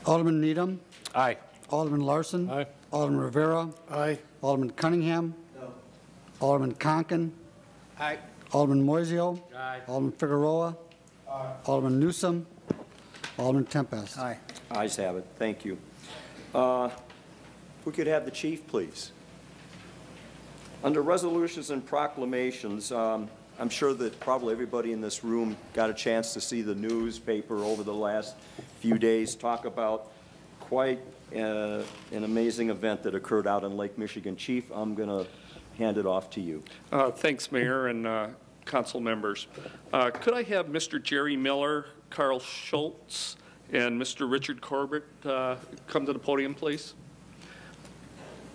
Alderman Needham. Aye. Alderman Larson. Aye. Alderman Rivera. Aye. Alderman Cunningham. No. Alderman Conken. Aye. Alderman Moiseo. Aye. Alderman Figueroa. Aye. Alderman Newsom. Alderman Tempest. Aye. Ayes have it. Thank you. If we could have the chief, please. Under resolutions and proclamations, I'm sure that probably everybody in this room got a chance to see the newspaper over the last few days talk about quite an amazing event that occurred out in Lake Michigan. Chief, I'm going to hand it off to you. Thanks, Mayor, and council members. Could I have Mr. Jerry Miller, Carl Schultz, and Mr. Richard Corbett come to the podium, please?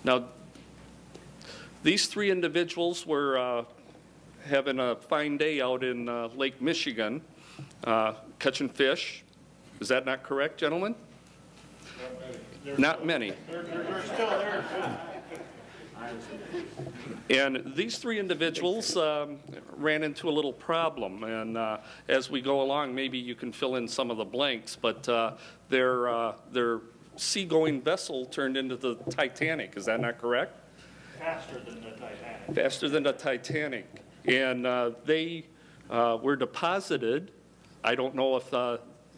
Now, these three individuals were having a fine day out in Lake Michigan, catching fish. Is that not correct, gentlemen? Not many. They're still there, too. And these three individuals ran into a little problem, and as we go along, maybe you can fill in some of the blanks, but their seagoing vessel turned into the Titanic. Is that not correct? Faster than the Titanic. Faster than the Titanic. And they were deposited. I don't know if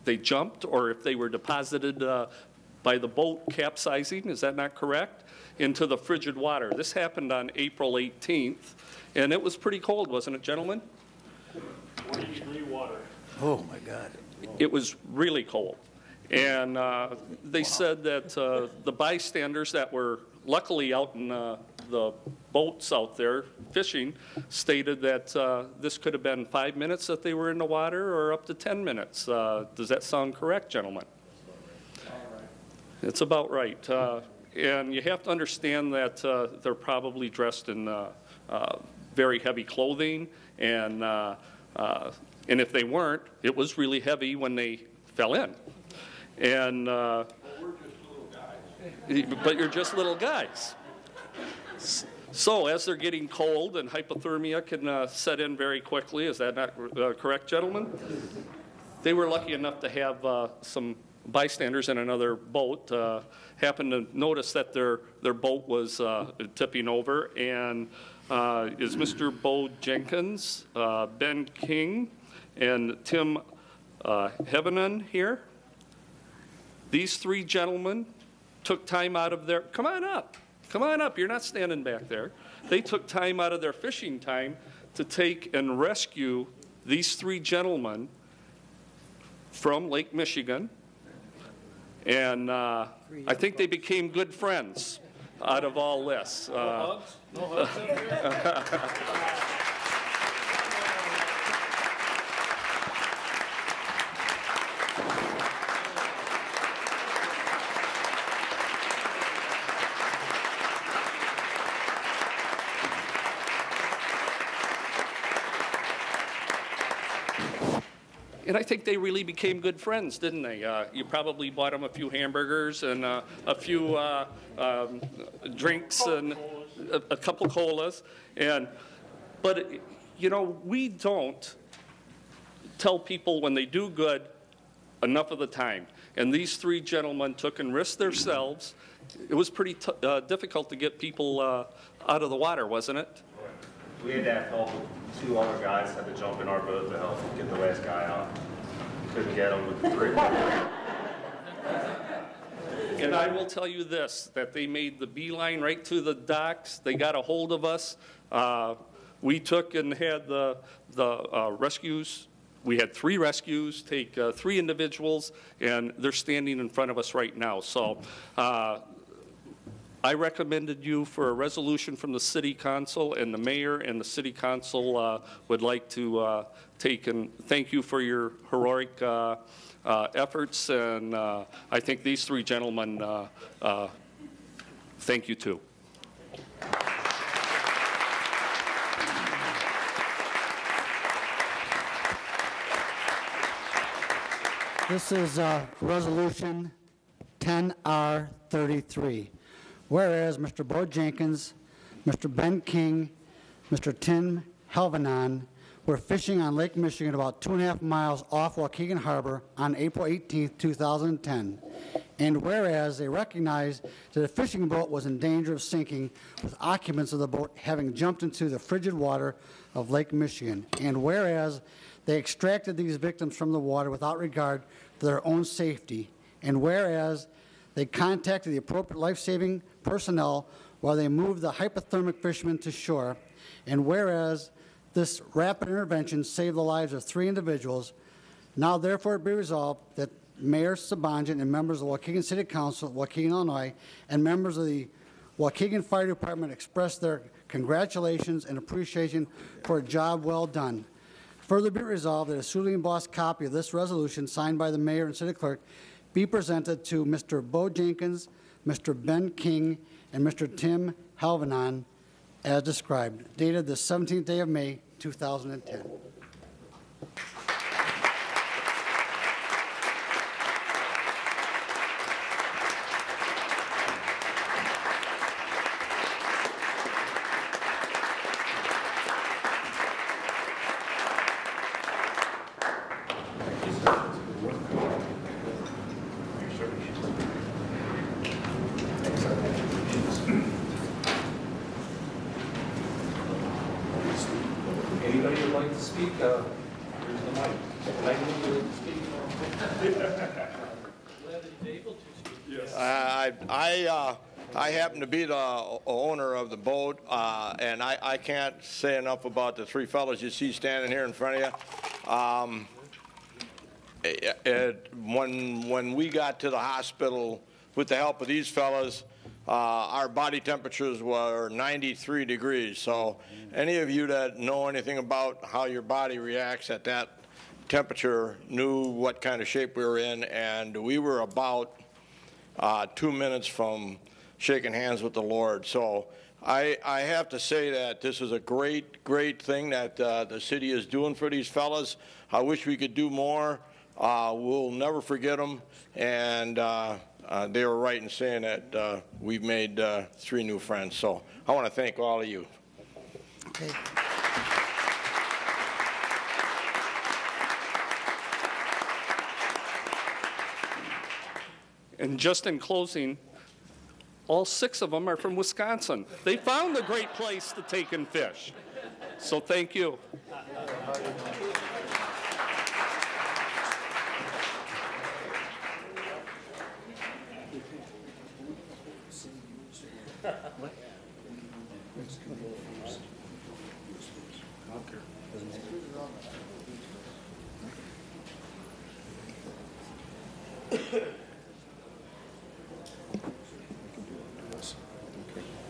they jumped or if they were deposited by the boat capsizing. Is that not correct? Into the frigid water. This happened on April 18th, and it was pretty cold, wasn't it, gentlemen? 40-degree water. Oh, my God. It was really cold. And they said that the bystanders that were luckily out in the boats out there fishing stated that this could have been 5 minutes that they were in the water or up to 10 minutes. Does that sound correct, gentlemen? It's about right. And you have to understand that they're probably dressed in very heavy clothing, and if they weren't, it was really heavy when they fell in. And We're just little guys. but you're just little guys. So as they're getting cold and hypothermia can set in very quickly, is that not correct, gentlemen? They were lucky enough to have some bystanders in another boat happened to notice that their boat was tipping over, and is Mr. Bo Jenkins, Ben King, and Tim Hevenon here? These three gentlemen took time out of their, come on up, you're not standing back there. They took time out of their fishing time to take and rescue these three gentlemen from Lake Michigan. And I think they became good friends out of all this. No hugs? And I think they really became good friends, didn't they? You probably bought them a few hamburgers and a few drinks and a couple colas. But you know, we don't tell people when they do good enough of the time. And these three gentlemen took and risked themselves. It was pretty difficult to get people out of the water, wasn't it? We had to have help. Two other guys had to jump in our boat to help get the last guy out. Couldn't get him with the three. And I will tell you this, that they made the beeline right to the docks. They got a hold of us. We took and had the rescues. We had 3 rescues, take 3 individuals, and they're standing in front of us right now. So I recommended you for a resolution from the City Council, and the Mayor and the City Council would like to take and thank you for your heroic efforts, and I think these 3 gentlemen thank you too. This is Resolution 10R33. Whereas Mr. Bo Jenkins, Mr. Ben King, Mr. Tim Helvanon were fishing on Lake Michigan about 2.5 miles off Waukegan Harbor on April 18, 2010. And whereas they recognized that the fishing boat was in danger of sinking with occupants of the boat having jumped into the frigid water of Lake Michigan. And whereas they extracted these victims from the water without regard to their own safety. And whereas they contacted the appropriate life-saving personnel while they moved the hypothermic fishermen to shore. And whereas this rapid intervention saved the lives of 3 individuals, now therefore be resolved that Mayor Sabonjian and members of the Waukegan City Council, Waukegan, Illinois, and members of the Waukegan Fire Department expressed their congratulations and appreciation for a job well done. Further be resolved that a suitably embossed copy of this resolution signed by the mayor and city clerk be presented to Mr. Bo Jenkins, Mr. Ben King, and Mr. Tim Halvanon as described, dated the 17th day of May, 2010. Anybody would like to speak? Here's the mic. I happen to be the owner of the boat, and I can't say enough about the three fellows you see standing here in front of you. When we got to the hospital with the help of these fellows, our body temperatures were 93 degrees. So any of you that know anything about how your body reacts at that temperature knew what kind of shape we were in, and we were about 2 minutes from shaking hands with the Lord. So I have to say that this is a great thing that the city is doing for these fellas. I wish we could do more. We'll never forget them, and they were right in saying that we've made 3 new friends. So I want to thank all of you. Okay. And just in closing, all 6 of them are from Wisconsin. They found a great place to take and fish. So thank you.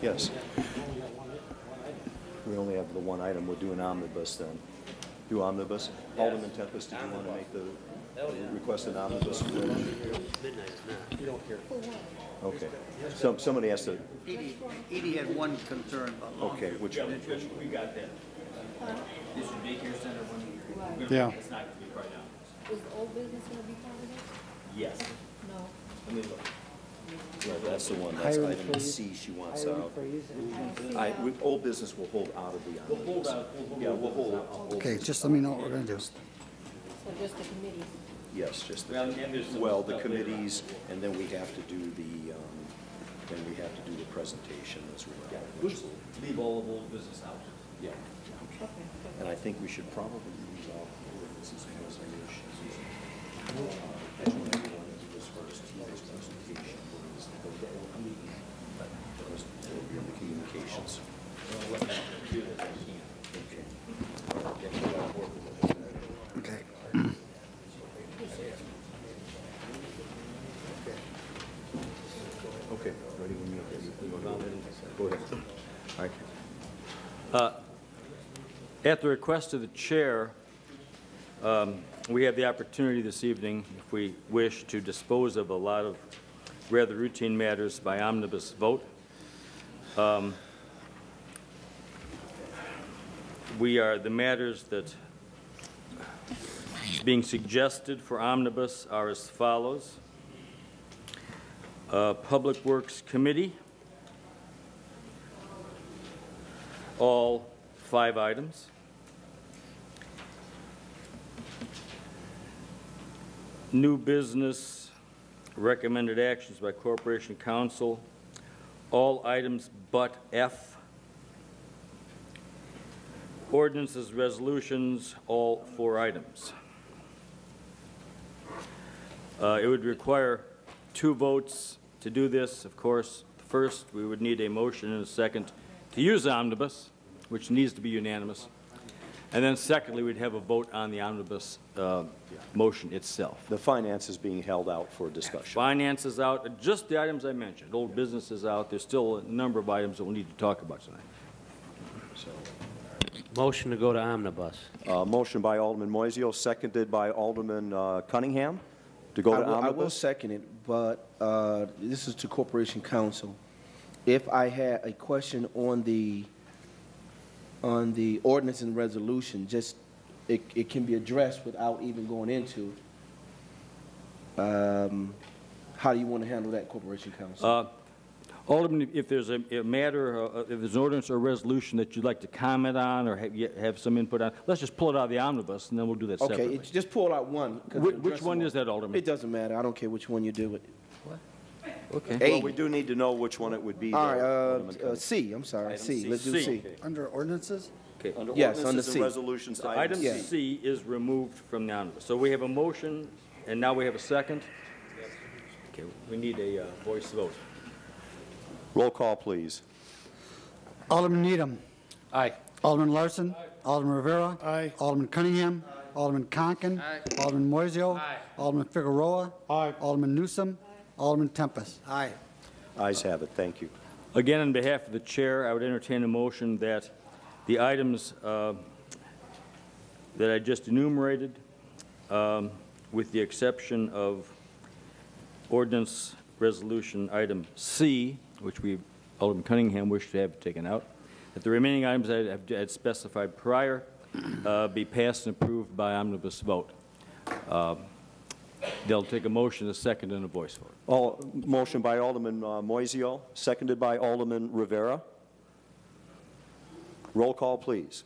Yes. We only have the one item. We'll do an omnibus then. Do omnibus. Alderman Tempest, did you want to make the request an omnibus? Midnight is not. You don't care. Okay. Somebody has to. Edie had one concern about long. Okay, which? We got that. This is daycare center one. Yeah. It's not going to be right now. Is the old business going to be part of it? Yes. No. Let me look. Yeah, that's the one. That's item C she wants out. Old business will hold out of the omnibus. We'll hold out. Yeah, we'll hold out. Okay, just let me know what we're going to do. So just the committee? Yes, just the committees, and then we have to do the presentation as well. Leave all of old business out. Yeah. Okay. And I think we should probably use all old business resolutions. I just want to do this first. Today's presentation is the communications. Okay. Okay, ready when you're ready. Go ahead. All right. At the request of the chair, we have the opportunity this evening, if we wish, to dispose of a lot of rather routine matters by omnibus vote. The matters that being suggested for omnibus are as follows. Public Works Committee, all 5 items. New business, recommended actions by Corporation Counsel, all items but F. Ordinances, resolutions, all 4 items. It would require 2 votes to do this. Of course, first we would need a motion and a second to use omnibus, which needs to be unanimous. And then secondly, we'd have a vote on the omnibus motion itself. The finance is being held out for discussion. Finance is out, just the items I mentioned. Old business is out. There's still a number of items that we'll need to talk about tonight. Motion to go to omnibus. Motion by Alderman Moiseo, seconded by Alderman Cunningham to go to omnibus. I will second it, but this is to Corporation Counsel. If I had a question on the ordinance and resolution, just it can be addressed without even going into how do you want to handle that, Corporation Counsel? Alderman, if there's a matter, if there's an ordinance or resolution that you'd like to comment on or have some input on, let's just pull it out of the omnibus, and then we'll do that separately. Okay, just pull out one. Which one is that, Alderman? It doesn't matter. I don't care which one you do it. Okay. Well, we do need to know which one it would be. All right, C, I'm sorry, C. Let's do C. Okay. Under ordinances? Okay. Under Yes, ordinances under and C. resolutions, Item Yeah. C is removed from the omnibus. So we have a motion, and now we have a second. Okay, we need a voice vote. Roll call, please. Alderman Needham. Aye. Alderman Larson. Aye. Alderman Rivera. Aye. Alderman Cunningham. Aye. Alderman Conken. Aye. Alderman Moiseo. Aye. Alderman Figueroa. Aye. Alderman Newsom. Alderman Tempest. Aye. Ayes have it. Thank you. Again, on behalf of the chair, I would entertain a motion that the items that I just enumerated, with the exception of ordinance resolution item C, which Alderman Cunningham wished to have taken out, that the remaining items I had specified prior be passed and approved by omnibus vote. They'll take a motion, a second, and a voice vote. Motion by Alderman Moiseo, seconded by Alderman Rivera. Roll call, please.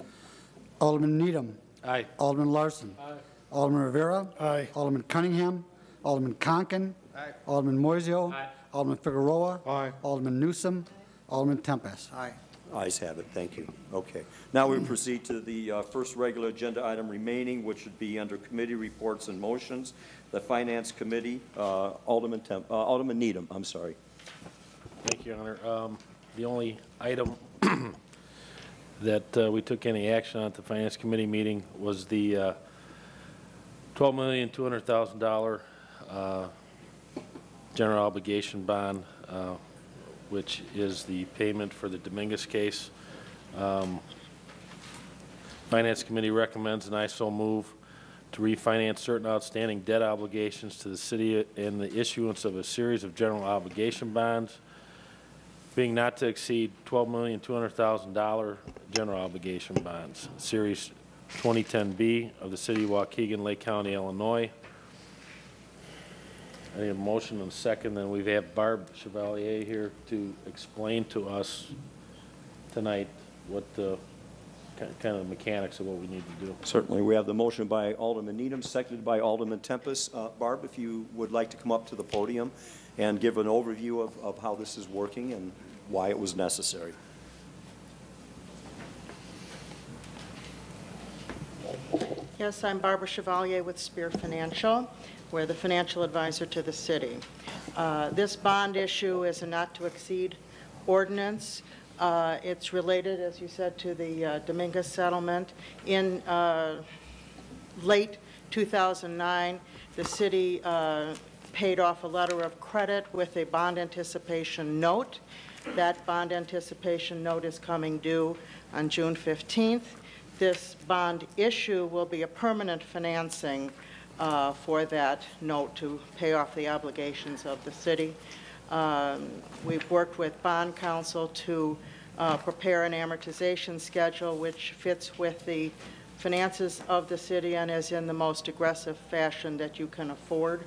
Alderman Needham. Aye. Alderman Larson. Aye. Alderman Rivera. Aye. Alderman Cunningham. Alderman Conken. Aye. Alderman Moiseo. Aye. Alderman Figueroa. Aye. Alderman Newsom. Alderman Tempest. Aye. Ayes have it. Thank you. Okay. Now we proceed to the first regular agenda item remaining, which would be under committee reports and motions. The Finance Committee, Alderman Needham. I'm sorry. Thank you, Your Honor. The only item that we took any action on at the Finance Committee meeting was the $12,200,000 general obligation bond, which is the payment for the Dominguez case. Finance Committee recommends, and I so move, to refinance certain outstanding debt obligations to the city and the issuance of a series of general obligation bonds, being not to exceed $12,200,000 general obligation bonds, Series 2010B of the City of Waukegan, Lake County, Illinois. I need a motion and a second. Then we have Barb Chevalier here to explain to us tonight what the kind of mechanics of what we need to do. Certainly. We have the motion by Alderman Needham, seconded by Alderman Tempest. Barb, if you would like to come up to the podium and give an overview of how this is working and why it was necessary. Yes, I'm Barbara Chevalier with Spear Financial. We're the financial advisor to the city. This bond issue is a not-to-exceed ordinance. It's related, as you said, to the Dominguez settlement. In late 2009, the city paid off a letter of credit with a bond anticipation note. That bond anticipation note is coming due on June 15th. This bond issue will be a permanent financing for that note to pay off the obligations of the city. We've worked with bond counsel to prepare an amortization schedule which fits with the finances of the city and is in the most aggressive fashion that you can afford.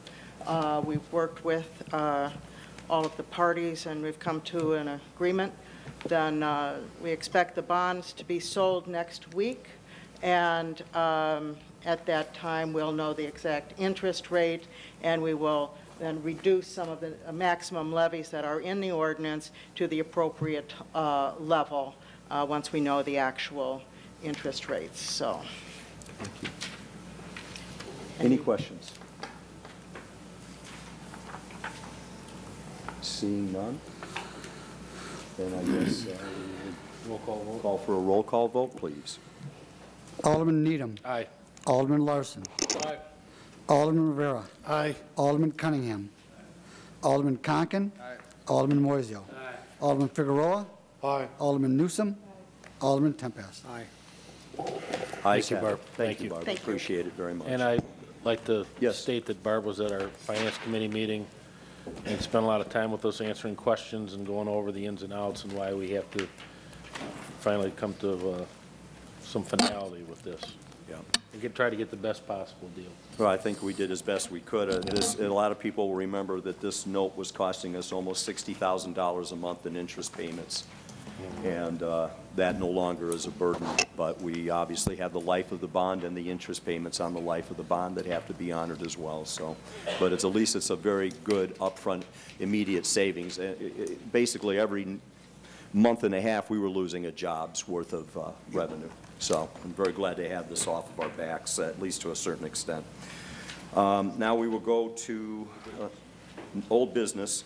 We've worked with all of the parties and we've come to an agreement. Then we expect the bonds to be sold next week, and at that time we'll know the exact interest rate, and we will then reduce some of the maximum levies that are in the ordinance to the appropriate level once we know the actual interest rates. So, thank you. Any questions? Seeing none, then I guess roll call vote. Call for a roll call vote, please. Alderman Needham. Aye. Alderman Larson. Aye. Alderman Rivera. Aye. Alderman Cunningham. Alderman Conken. Aye. Alderman Moiseo. Aye. Alderman Figueroa. Aye. Alderman Newsom. Alderman Tempest. Aye. Ayes Thank you, have it. Barb. Thank you, Barb. Appreciate it very much. And I'd like to state that Barb was at our Finance Committee meeting and spent a lot of time with us answering questions and going over the ins and outs and why we have to finally come to some finality with this. Yeah. And try to get the best possible deal. Well, I think we did as best we could. A lot of people will remember that this note was costing us almost $60,000 a month in interest payments. And that no longer is a burden, but we obviously have the life of the bond and the interest payments on the life of the bond that have to be honored as well. So, but at least it's a very good upfront immediate savings. Basically every month and a half we were losing a job's worth of revenue. So I'm very glad to have this off of our backs, at least to a certain extent. Now we will go to old business.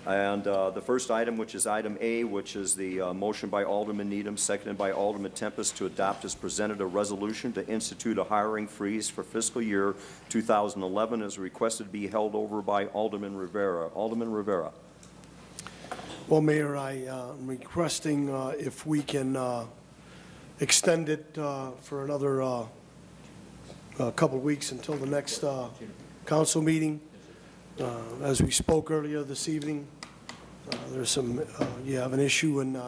And the first item, which is item A, which is the motion by Alderman Needham, seconded by Alderman Tempest, to adopt as presented a resolution to institute a hiring freeze for fiscal year 2011, as requested to be held over by Alderman Rivera. Alderman Rivera. Well, Mayor, I'm requesting if we can extend it for another couple of weeks until the next council meeting. As we spoke earlier this evening, there's some, you have an issue in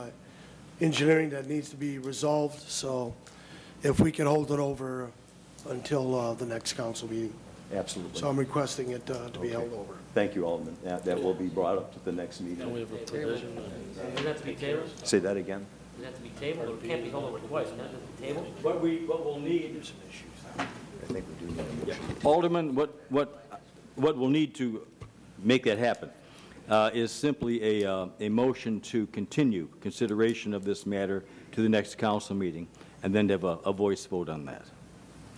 engineering that needs to be resolved, so if we can hold it over until the next council meeting. Absolutely. So I'm requesting it to be held over. Thank you, Alderman. That will be brought up to the next meeting. We have a provision. Does that to be tabled? Say that again. Does that to be tabled, or it can't be held over twice? Does that to be tabled? What we'll need. I think we do need a motion. Alderman, what we'll need to make that happen is simply a motion to continue consideration of this matter to the next council meeting, and then to have a voice vote on that.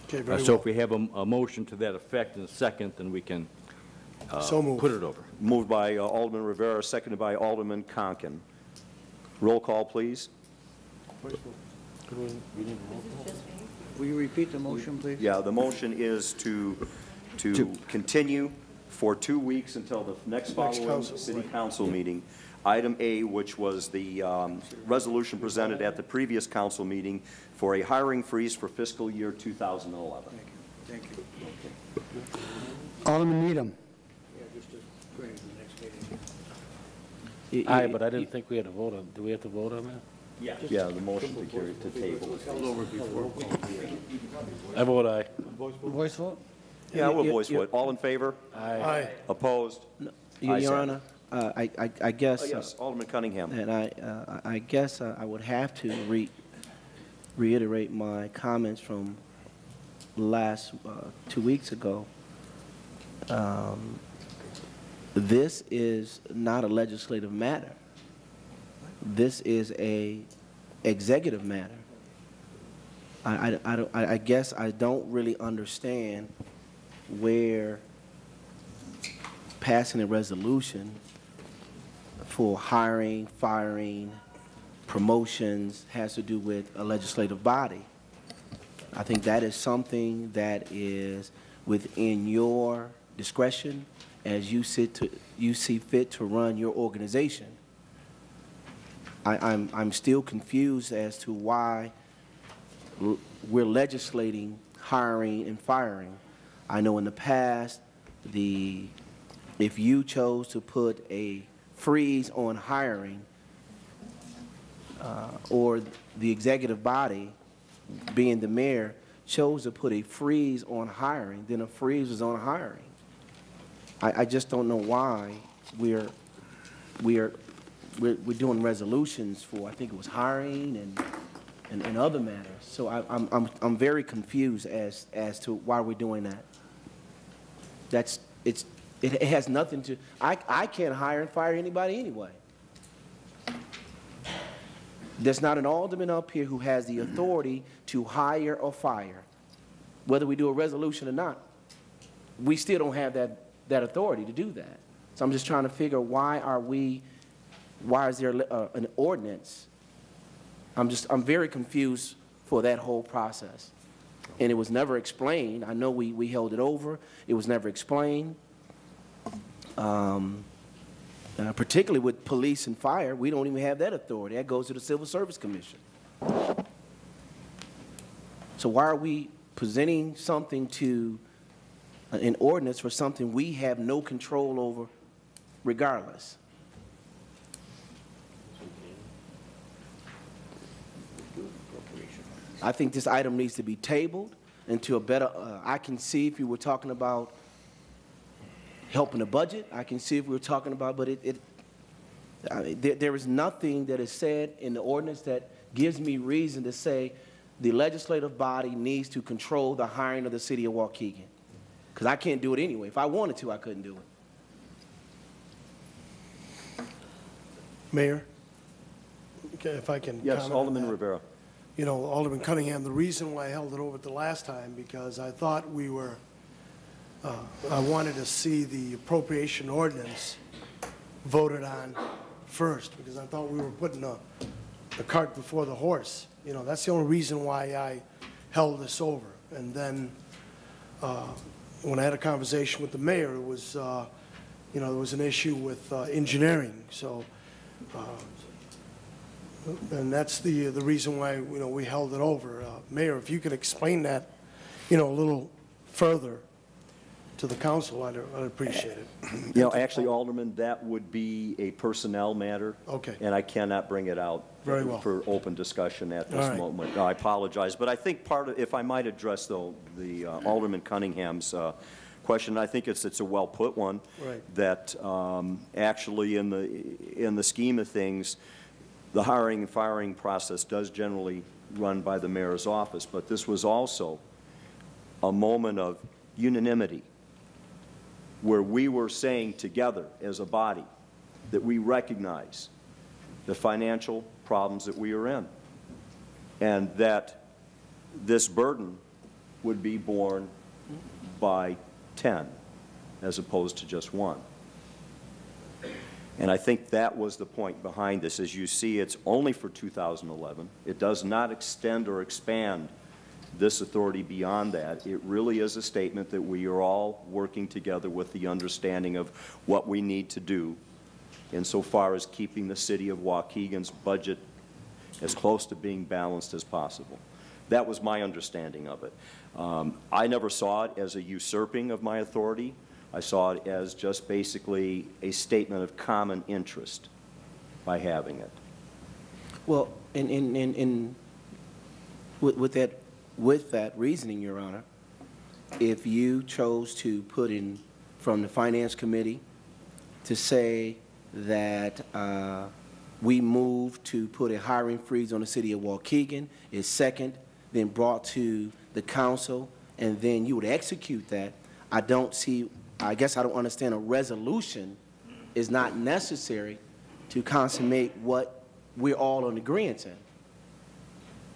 Okay, very So well. if we have a motion to that effect in a second, then we can So moved. put it over. Moved by Alderman Rivera, seconded by Alderman Conken. Roll call, please. Will you repeat the motion, please? Yeah, the motion is to continue for 2 weeks until the next following city council meeting. Item A, which was the resolution presented at the previous council meeting for a hiring freeze for fiscal year 2011. Thank you. Alderman Needham. Aye, but I didn't think we had to vote on, do we have to vote on that? Yeah. Yeah, the motion to carry to table. I vote aye. Voice vote? Yeah, we'll voice vote. All in favor? Aye. Opposed? Your Ayes have Honor, I guess. it. Yes, Alderman Cunningham. And I guess I would have to reiterate my comments from last 2 weeks ago. This is not a legislative matter. This is a executive matter. I guess I don't really understand where passing a resolution for hiring, firing, promotions has to do with a legislative body. I think that is something that is within your discretion as you see fit to run your organization. I'm still confused as to why we're legislating hiring and firing. I know in the past, if you chose to put a freeze on hiring, or the executive body, being the mayor, chose to put a freeze on hiring, then a freeze was on hiring. I just don't know why we're doing resolutions for, I think it was hiring and other matters. So I'm very confused as to why we're doing that. It has nothing to, I can't hire and fire anybody anyway. There's not an alderman up here who has the authority to hire or fire. Whether we do a resolution or not, we still don't have that authority to do that. So I'm just trying to figure why is there an ordinance? I'm very confused for that whole process. and it was never explained. I know we held it over. It was never explained. Particularly with police and fire, we don't even have that authority. That goes to the Civil Service Commission. So why are we presenting something to an ordinance for something we have no control over regardless? I think this item needs to be tabled into a better, I can see if you were talking about helping the budget, I can see if we were talking about, but there is nothing that is said in the ordinance that gives me reason to say the legislative body needs to control the hiring of the city of Waukegan. Because I can't do it anyway. If I wanted to, I couldn't do it. Mayor, okay, if I can Yes, comment on Alderman that. Rivera. You know, Alderman Cunningham, the reason why I held it over the last time, because I thought we were, I wanted to see the appropriation ordinance voted on first, because I thought we were putting the cart before the horse. You know, that's the only reason why I held this over. And then when I had a conversation with the mayor, it was, you know, there was an issue with engineering. So, and that's the reason why, you know, we held it over. Mayor, if you could explain that, you know, a little further to the council, I'd appreciate it. You know, actually, Alderman, that would be a personnel matter. Okay. And I cannot bring it out Very well. for open discussion at this All right. moment. I apologize. But I think part of, if I might address, though, the Alderman Cunningham's question, I think it's a well-put one. Right. That actually, in the scheme of things, the hiring and firing process does generally run by the mayor's office. But this was also a moment of unanimity, where we were saying together as a body that we recognize the financial problems that we are in, and that this burden would be borne by 10 as opposed to just 1. And I think that was the point behind this. As you see, it's only for 2011. It does not extend or expand this authority beyond that. It really is a statement that we are all working together with the understanding of what we need to do insofar as keeping the city of Waukegan's budget as close to being balanced as possible. That was my understanding of it. I never saw it as a usurping of my authority. I saw it as just basically a statement of common interest by having it. Well, with that reasoning, Your Honor, if you chose to put in from the Finance Committee to say that we move to put a hiring freeze on the city of Waukegan, is second, then brought to the council, and then you would execute that, I guess I don't understand a resolution is not necessary to consummate what we're all in agreement in.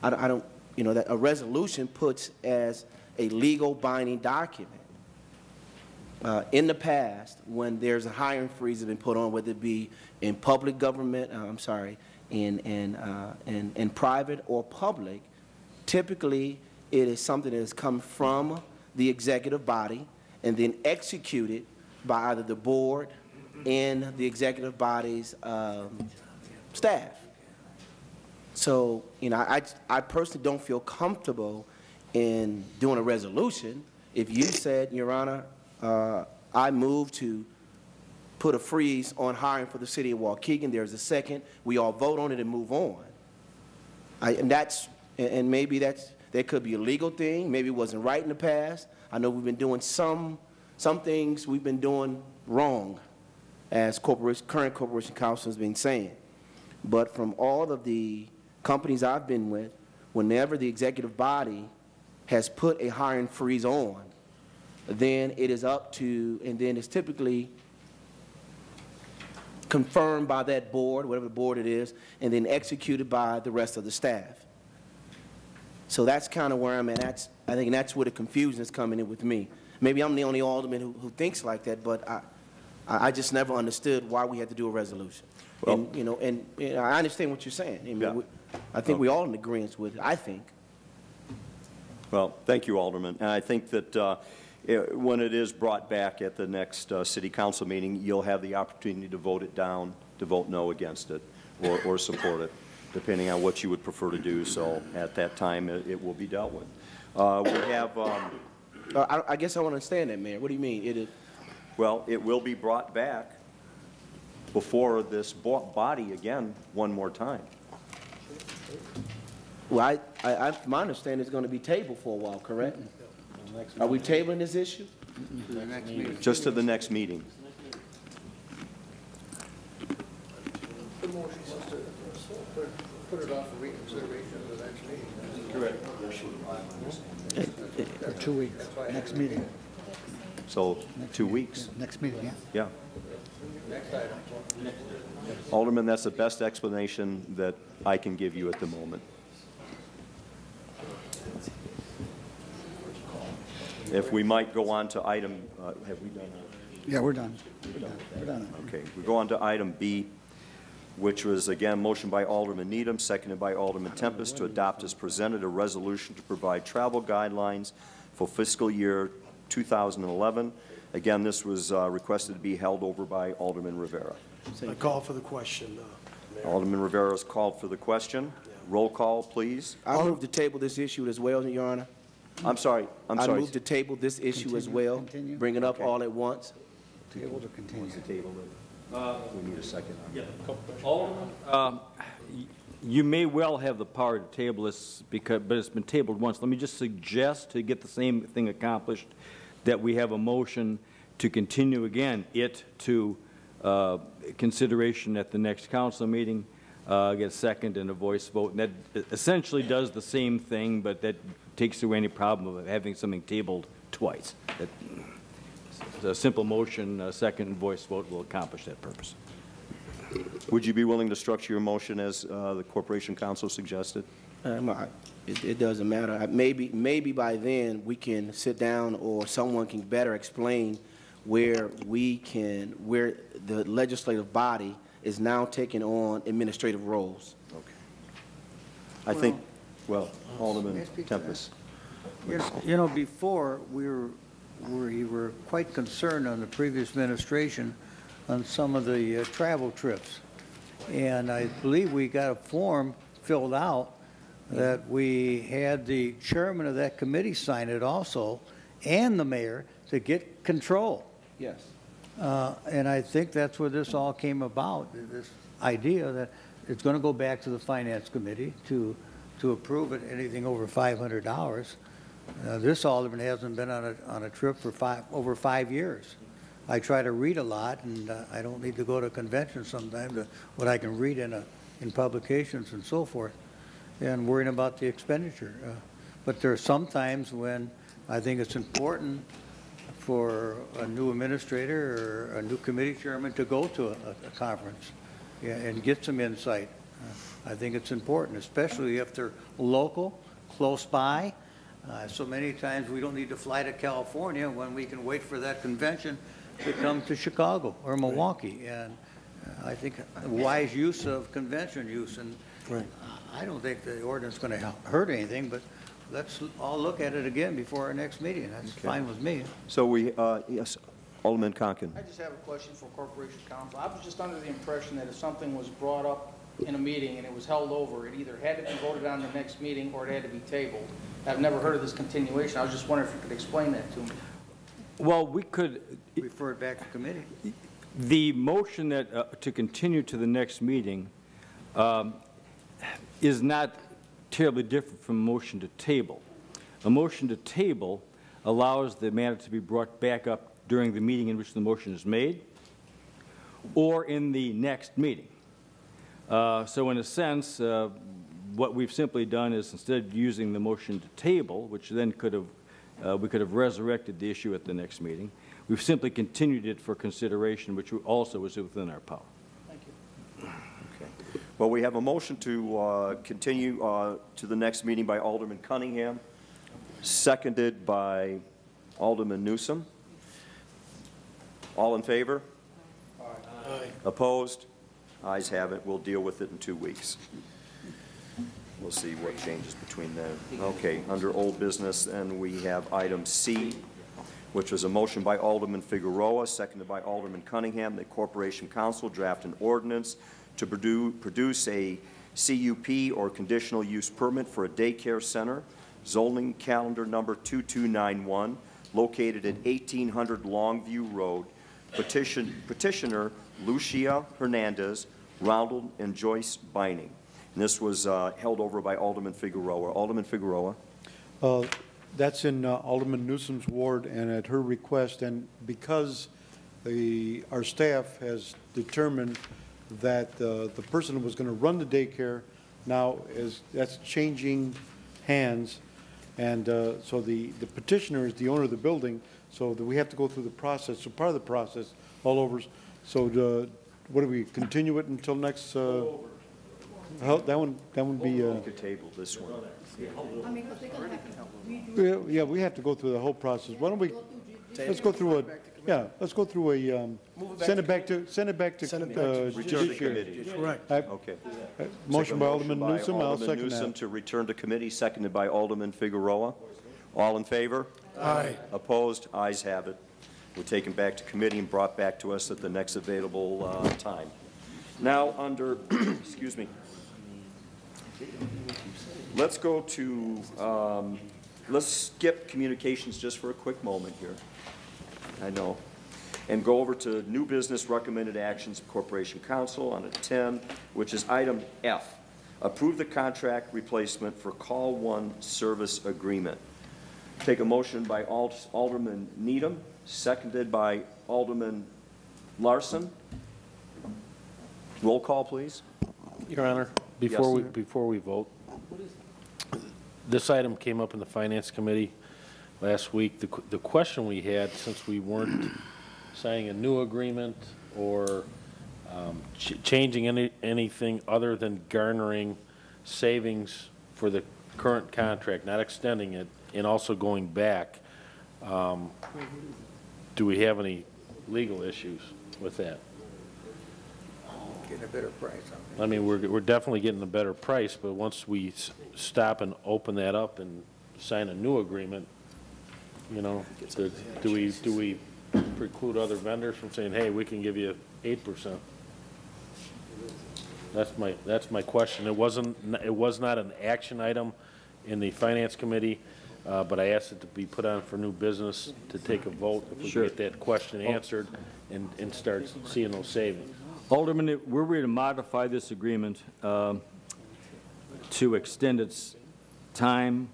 I don't, you know, that a resolution puts as a legal binding document. In the past, when there's a hiring freeze that's been put on, whether it be in public government, in private or public, typically it is something that has come from the executive body and then executed by either the board and the executive body's staff. So, you know, I personally don't feel comfortable in doing a resolution. If you said, Your Honor, I move to put a freeze on hiring for the city of Waukegan, there's a second, we all vote on it and move on. And maybe that could be a legal thing, maybe it wasn't right in the past. I know we've been doing some things we've been doing wrong, as current corporation counsel has been saying. But from all of the companies I've been with, whenever the executive body has put a hiring freeze on, then it is up to, and then it's typically confirmed by that board, whatever board it is, and then executed by the rest of the staff. So that's kind of where I'm at. I think that's where the confusion is coming in with me. Maybe I'm the only alderman who thinks like that, but I just never understood why we had to do a resolution. Well, and I understand what you're saying. I think we're all in agreement with it, I think. Well, thank you, Alderman. And I think that when it is brought back at the next city council meeting, you'll have the opportunity to vote it down, to vote no against it, or support it, depending on what you would prefer to do. So at that time, it will be dealt with. We have... I guess I want to understand that, Mayor. What do you mean? Well, it will be brought back before this body again one more time. Well, my understanding is going to be tabled for a while, correct? Are we tabling this issue? Just to the next meeting. The motion was to put it off for reconsideration of the next meeting. Correct. For 2 weeks, next meeting. So 2 weeks. Next meeting, yeah. Yeah. Next item. Alderman, that's the best explanation that I can give you at the moment. If we might go on to item, have we done that? Yeah, we're done. We're done. Okay, we go on to item B, which was, again, motion by Alderman Needham, seconded by Alderman Tempest, to adopt as presented a resolution to provide travel guidelines for fiscal year 2011. Again, this was requested to be held over by Alderman Rivera. I call for the question, Mayor. Alderman Rivera has called for the question. Roll call, please. I move to table this issue as well, Your Honor. I'm sorry. I move to table this issue as well. Bring it up all at once. Table to continue. Table it. We need a second. Yeah. Alderman, you may well have the power to table this, but it's been tabled once. Let me just suggest, to get the same thing accomplished, that we have a motion to continue again it to consideration at the next council meeting, get a second and a voice vote. And that essentially does the same thing, but that takes away any problem of having something tabled twice. A simple motion, a second and voice vote will accomplish that purpose. Would you be willing to structure your motion as the Corporation Counsel suggested? It doesn't matter. Maybe by then we can sit down, or someone can better explain where the legislative body is now taking on administrative roles. Okay. I think, well, Alderman Tempest. You know, before we were quite concerned on the previous administration on some of the travel trips. And I believe we got a form filled out that we had the chairman of that committee sign it also, and the mayor, to get control. Yes. And I think that's where this all came about, this idea that it's going to go back to the finance committee to approve it, anything over $500. This alderman hasn't been on a trip for over 5 years. I try to read a lot, and I don't need to go to conventions sometimes, what I can read in publications and so forth, and worrying about the expenditure. But there are some times when I think it's important for a new administrator or a new committee chairman to go to a conference, yeah, and get some insight. I think it's important, especially if they're local, close by. So many times we don't need to fly to California when we can wait for that convention to come to Chicago or Milwaukee. And I think a wise use of convention use. And I don't think the ordinance is going to hurt anything, but let's all look at it again before our next meeting. That's fine with me. So we, yes, Alderman Conkin. I just have a question for Corporation Counsel. I was just under the impression that if something was brought up in a meeting and it was held over, it either had to be voted on the next meeting or it had to be tabled. I've never heard of this continuation. I was just wondering if you could explain that to me. Well, we could refer it back to committee. The motion that to continue to the next meeting is not terribly different from a motion to table. A motion to table allows the matter to be brought back up during the meeting in which the motion is made, or in the next meeting. So in a sense, what we've simply done is, instead of using the motion to table, which then we could have resurrected the issue at the next meeting, we've simply continued it for consideration, which also is within our power. Thank you. Okay. Well, we have a motion to continue to the next meeting by Alderman Cunningham, seconded by Alderman Newsom. All in favor? Aye. Opposed? Ayes have it. We'll deal with it in 2 weeks. we'll see what changes between then. Okay, under old business, then we have item C, which was a motion by Alderman Figueroa, seconded by Alderman Cunningham, that Corporation Counsel draft an ordinance to produce a CUP or conditional use permit for a daycare center, zoning calendar number 2291, located at 1800 Longview Road. Petitioner Lucia Hernandez, Ronald and Joyce Binding. And this was held over by Alderman Figueroa. Alderman Figueroa. That's in Alderman Newsom's ward, and at her request, and because our staff has determined that the person who was going to run the daycare now that's changing hands, and so the petitioner is the owner of the building, so that we have to go through the process. So part of the process all over. So what do we continue it until next? That would be. You could table this one. I mean, because they're going to have to redo. Yeah, we have to go through the whole process. Why don't we? Let's go through a. Yeah, let's go through a. Send it back to judiciary. Correct. Okay. Motion by Alderman Newsom. I'll second Newsom that. to return to committee, seconded by Alderman Figueroa. All in favor? Aye. Opposed? Ayes have it. We're taken back to committee and brought back to us at the next available time. Now, under, excuse me, let's go to, let's skip communications just for a quick moment here. I know. And go over to new business recommended actions of Corporation Counsel on a 10, which is item F. Approve the contract replacement for Call 1 service agreement. Take a motion by Alderman Needham, seconded by Alderman Larson. Roll call, please. Your Honor, before we vote, this item came up in the Finance Committee last week. The question we had, since we weren't signing a new agreement or changing anything other than garnering savings for the current contract, not extending it, and also going back, do we have any legal issues with that? Getting a better price on it. I mean, we're definitely getting a better price, but once we stop and open that up and sign a new agreement, you know, do we preclude other vendors from saying, hey, we can give you 8%? That's my question. It was not an action item in the Finance Committee, but I asked it to be put on for new business to take a vote if we get that question answered and start seeing those savings. Alderman, were we to modify this agreement to extend its time,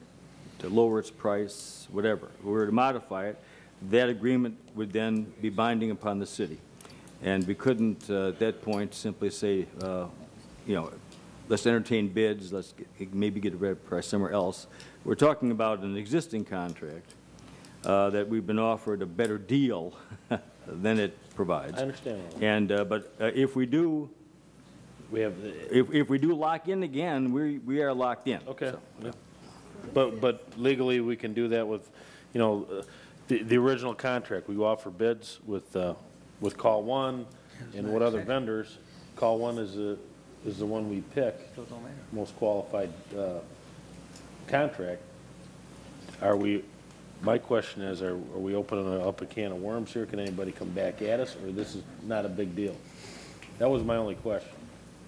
to lower its price, whatever, if we were to modify it, that agreement would then be binding upon the city. And we couldn't, at that point, simply say, you know, let's entertain bids, let's maybe get a better price somewhere else. We're talking about an existing contract that we've been offered a better deal than it provides. I understand. And but if we do, if we do lock in again, we are locked in. Okay. So, yeah. But legally, we can do that with, you know, the original contract. We offer bids with Call 1 and what other vendors. Call 1 is the one we pick, most qualified contract. My question is, are we opening up a can of worms here? Can anybody come back at us, or this is not a big deal? That was my only question,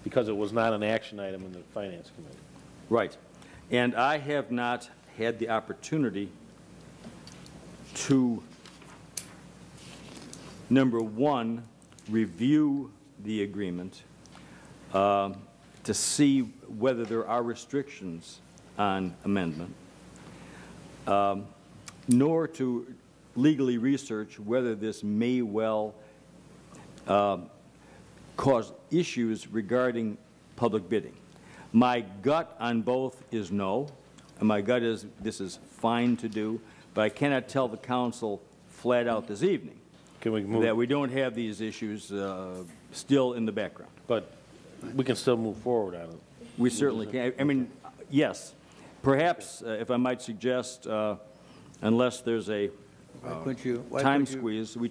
because it was not an action item in the Finance Committee. Right. And I have not had the opportunity to, number one, review the agreement to see whether there are restrictions on amendment, nor to legally research whether this may well cause issues regarding public bidding. My gut on both is no, and my gut is this is fine to do, but I cannot tell the council flat out this evening that we don't have these issues still in the background. But we can still move forward on it. We certainly can. I mean, yes. Perhaps, if I might suggest, unless there's a time squeeze, we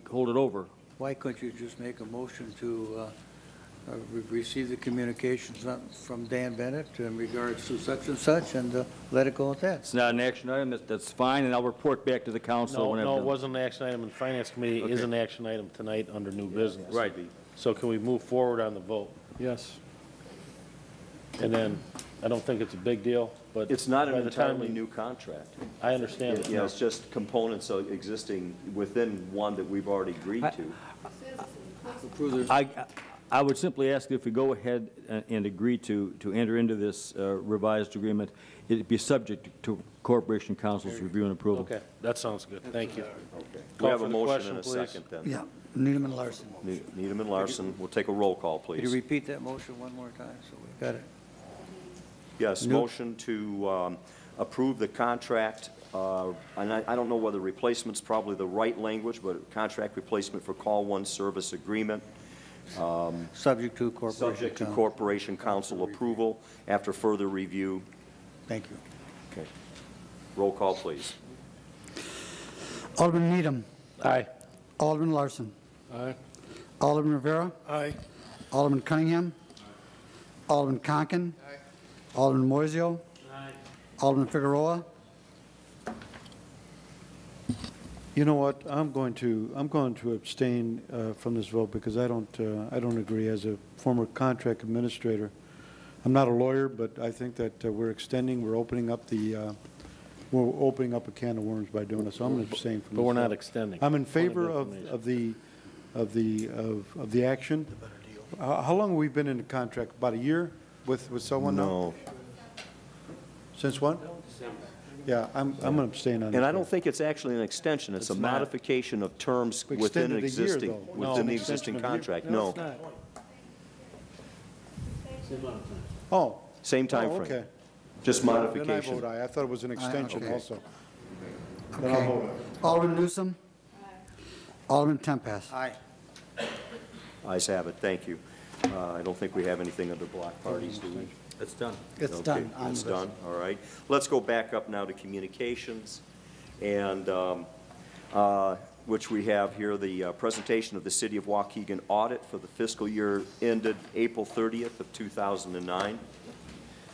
hold it over. Why couldn't you just make a motion to we've received the communications from Dan Bennett in regards to such and such, and let it go at that. It's not an action item, that's fine, and I'll report back to the council No, whenever. no, it wasn't an action item in Finance Committee. It is Okay. an action item tonight under new business. Right. So can we move forward on the vote? Yes. And then, I don't think it's a big deal, but. It's not by an the time entirely we- new contract. I understand it. Yeah, it's just components of existing within one that we've already agreed to. I would simply ask if we go ahead and agree to enter into this revised agreement, it'd be subject to Corporation Council's review and approval. Okay, that sounds good. Thank you. Okay. We Call have for a the motion question, and a please. second then. Yeah, Needham and Larson. Needham and Larson, we'll take a roll call, Could you please. repeat that motion one more time, so we got it? Yes, New- motion to approve the contract, and I don't know whether replacement's probably the right language, but contract replacement for Call One Service Agreement. Subject to Corporation Subject to Council. Corporation Council approval after further review. Thank you. Okay. Roll call, please. Alderman Needham. Aye. Alderman Larson. Aye. Alderman Rivera. Aye. Alderman Cunningham. Alderman Conken. Alderman Moiseo. Alderman Figueroa. You know what, I'm going to abstain from this vote because I don't agree. As a former contract administrator, I'm not a lawyer, but I think that we're opening up a can of worms by doing this, so I'm going to abstain from this. But we're not vote. extending. I'm in Point of favor of the action. How long have we been in the contract? About a year with someone now? No. Since when? Yeah, I'm going to abstain on this. And I don't vote. think it's actually an extension, it's a It's not. modification of terms We within an extended a year, existing, though. No, within the an existing extension of a year. contract, No, no. it's not. Oh. Same Oh, timeframe. okay. Just Then I modification. vote aye. I thought it was an extension okay. also. Then I'll vote aye. Alderman Newsom. Alderman Tempest. Aye. Ayes have it, thank you. I don't think we have anything under block parties, do we? It's done. It's Okay, done. On it's the- done, all right. Let's go back up now to communications, and, which we have here, the presentation of the City of Waukegan audit for the fiscal year ended April 30th of 2009.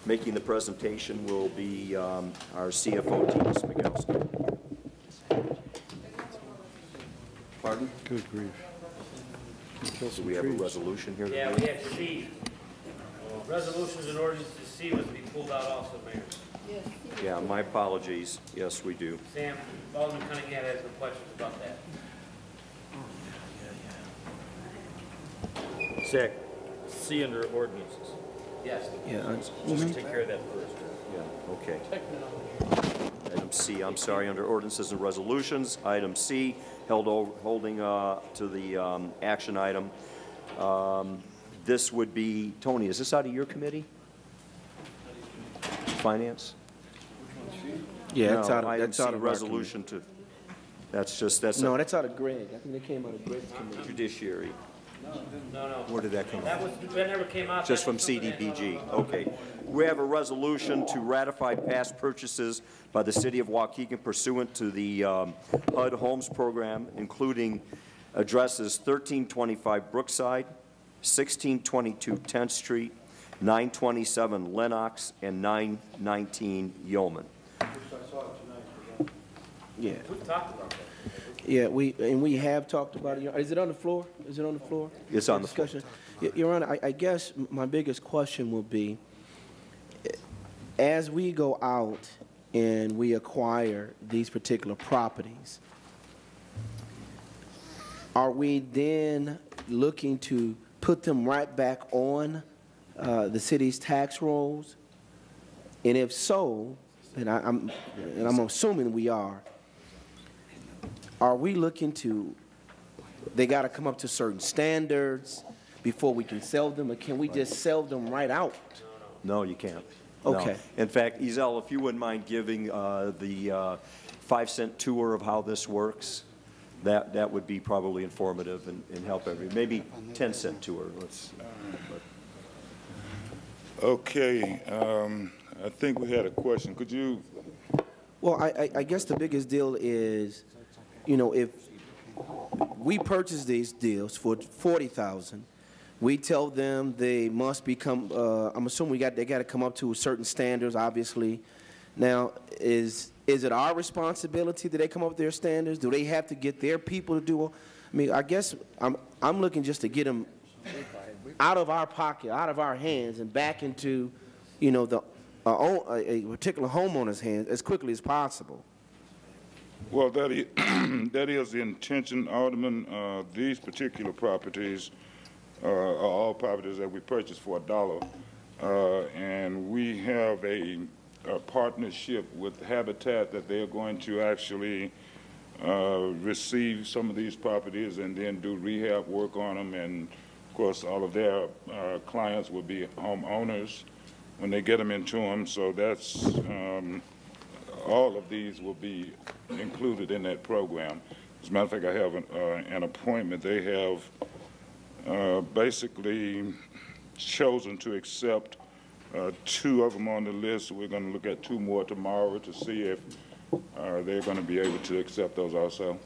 Making the presentation will be our CFO, Tina Smigowski. Pardon? Good grief. Do we have a resolution here? Yeah, we have C. Resolutions and ordinances C was to be pulled out also, Mayor. Yeah, my apologies. Yes, we do. Sam, Alderman Cunningham has some questions about that. Zach, C under ordinances. Yes. Yeah, Just take care of that first. Yeah, okay. Item C, I'm sorry, under ordinances and resolutions. Item C, holding to the action item. This would be, Tony, is this out of your committee? Finance? Yeah, that's No, out of, item that's out C, of our resolution to, that's No, that's out of Greg. I think it came out of Greg's committee. judiciary. No, no. Where did that come That from? was, that never came out. Just That from was something that- CDBG, okay. We have a resolution to ratify past purchases by the City of Waukegan pursuant to the HUD Homes Program, including addresses 1325 Brookside, 1622 10th Street, 927 Lenox, and 919 Yeoman. Yeah. We've talked about that. Yeah, we have talked about it. Is it on the floor? Is it on the floor? It's on the floor. Discussion. Your Honor, I guess my biggest question will be, as we go out and we acquire these particular properties, are we then looking to put them right back on the city's tax rolls? And if so, and I'm assuming we are we looking to, they got to come up to certain standards before we can sell them, or can we just sell them right out? No, you can't. No. Okay. In fact, Ezell, if you wouldn't mind giving the 5-cent tour of how this works, that would be probably informative and help everybody. Maybe 10-cent tour. Okay, I think we had a question. Could you? Well, I guess the biggest deal is, you know, if we purchase these deals for $40,000, We tell them they must become, I'm assuming they got to come up to certain standards, obviously. Now, is it our responsibility that they come up with their standards? Do they have to get their people to do? I mean, I guess I'm looking just to get them out of our pocket, out of our hands, and back into, you know, a particular homeowner's hands as quickly as possible. Well, that is, that is the intention, Alderman. These particular properties are all properties that we purchased for $1, and we have a partnership with Habitat that they're going to actually receive some of these properties and then do rehab work on them, and of course all of their clients will be homeowners when they get them into them. So that's all of these will be included in that program. As a matter of fact, I have an appointment. They have basically chosen to accept 2 of them on the list. We're going to look at 2 more tomorrow to see if they're going to be able to accept those also.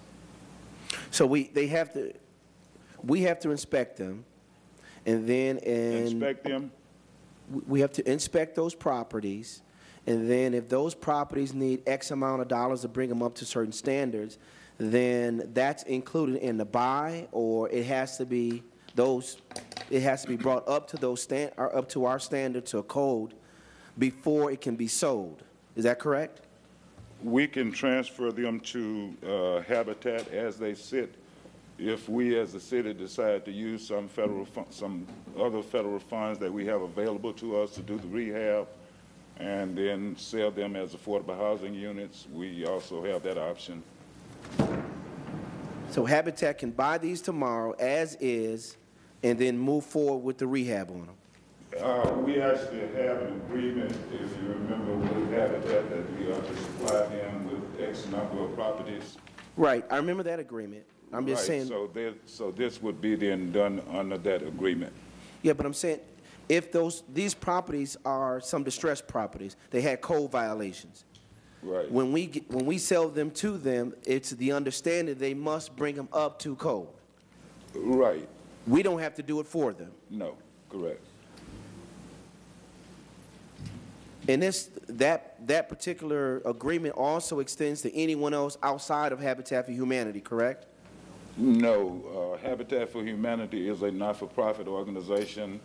So we have to inspect them, and then inspect them. We have to inspect those properties, and then if those properties need X amount of dollars to bring them up to certain standards, then that's included in the buy, or it has to be brought up to up to our standard, to a code, before it can be sold. Is that correct? We can transfer them to Habitat as they sit. If we as a city decide to use some other federal funds that we have available to us to do the rehab and then sell them as affordable housing units, we also have that option. So Habitat can buy these tomorrow as is and then move forward with the rehab on them? We actually have an agreement, if you remember, with Habitat that we are to supply them with X number of properties. Right, I remember that agreement. I'm just saying. So this would be then done under that agreement. Yeah, but I'm saying, if these properties are some distressed properties, they had code violations. Right. When we sell them to them, it's the understanding they must bring them up to code. Right. We don't have to do it for them. No, correct. And that particular agreement also extends to anyone else outside of Habitat for Humanity, correct? No, Habitat for Humanity is a not-for-profit organization,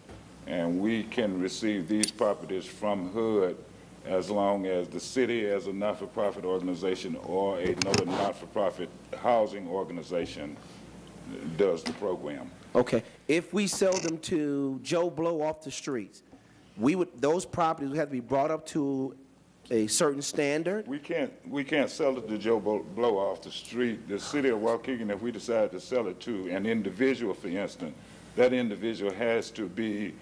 and we can receive these properties from HUD as long as the city as a not-for-profit organization or another not-for-profit housing organization does the program. Okay. If we sell them to Joe Blow off the streets, those properties would have to be brought up to a certain standard? We can't sell it to Joe Blow off the street. The city of Waukegan, if we decide to sell it to an individual, for instance, that individual has to be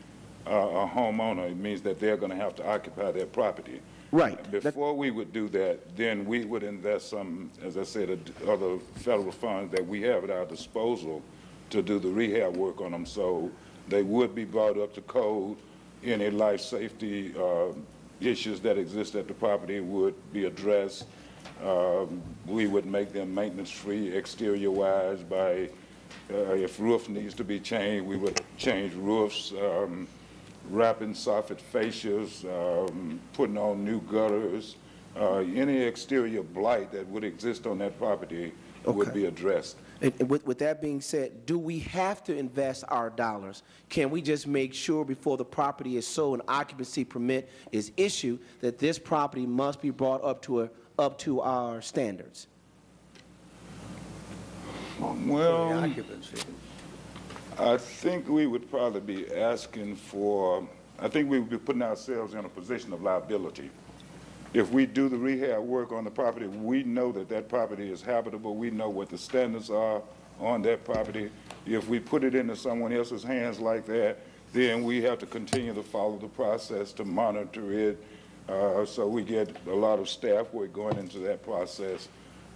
a homeowner. It means that they're going to have to occupy their property. Right. Before we would do that, then we would invest some, as I said, other federal funds that we have at our disposal to do the rehab work on them. So they would be brought up to code. Any life safety issues that exist at the property would be addressed. We would make them maintenance-free exterior-wise by, if roof needs to be changed, we would change roofs, wrapping soffit fascias, putting on new gutters. Any exterior blight that would exist on that property would be addressed. And with that being said, do we have to invest our dollars? Can we just make sure before the property is sold and occupancy permit is issued that this property must be brought up to our standards? Well, I think we would probably be asking for, I think we would be putting ourselves in a position of liability. If we do the rehab work on the property, we know that that property is habitable. We know what the standards are on that property. If we put it into someone else's hands like that, then we have to continue to follow the process to monitor it. So we get a lot of staff work going into that process.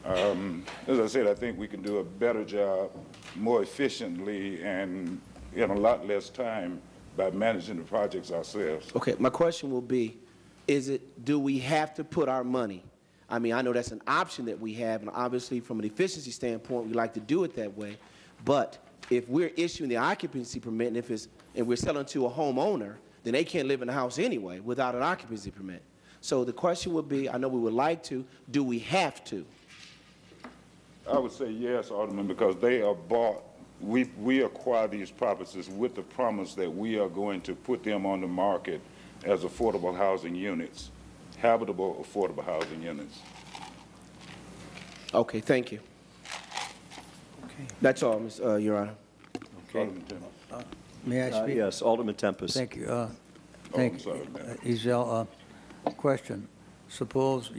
As I said, I think we can do a better job, more efficiently, and in a lot less time by managing the projects ourselves. Okay, my question will be, do we have to put our money? I mean, I know that's an option that we have, and obviously from an efficiency standpoint, we like to do it that way. But if we're issuing the occupancy permit, and we're selling to a homeowner, then they can't live in the house anyway without an occupancy permit. So the question would be, I know we would like to, do we have to? I would say yes, Alderman, because they are bought, we acquire these properties with the promise that we are going to put them on the market as affordable housing units, habitable affordable housing units. Okay, thank you. Okay. That's all, Your Honor. Okay. May I speak? Yes, Alderman Tempest. Thank you. Thank you. Ezel, question. Suppose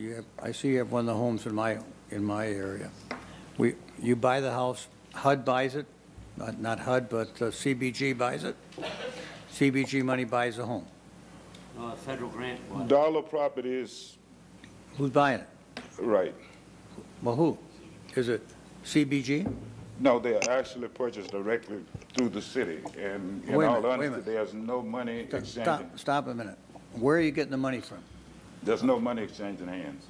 I see you have one of the homes in my area. You buy the house, HUD buys it, not HUD, but CBG buys it. CBG money buys the home. Federal grant. Dollar properties. Who's buying it? Right. Well, who? Is it CBG? No, they are actually purchased directly through the city, and in all honesty, there's no money exchanging. Stop a minute. Where are you getting the money from? There's no money exchanging hands.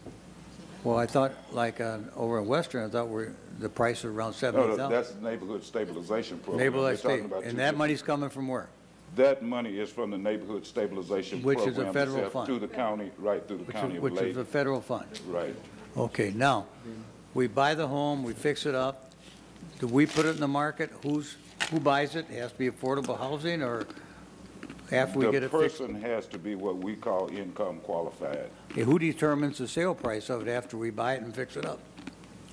Well, I thought, like over in Western, I thought the price was around $70,000. No, that's the neighborhood stabilization program. Neighborhood stabilization, and that money's coming from where? That money is from the neighborhood stabilization program. Which is a federal fund. To the county, right through the county of Lake. Which is a federal fund. Right. Okay, now, we buy the home, we fix it up. Do we put it in the market? Who buys it? It has to be affordable housing, or after we get it fixed? The person has to be what we call income qualified. Okay, who determines the sale price of it after we buy it and fix it up?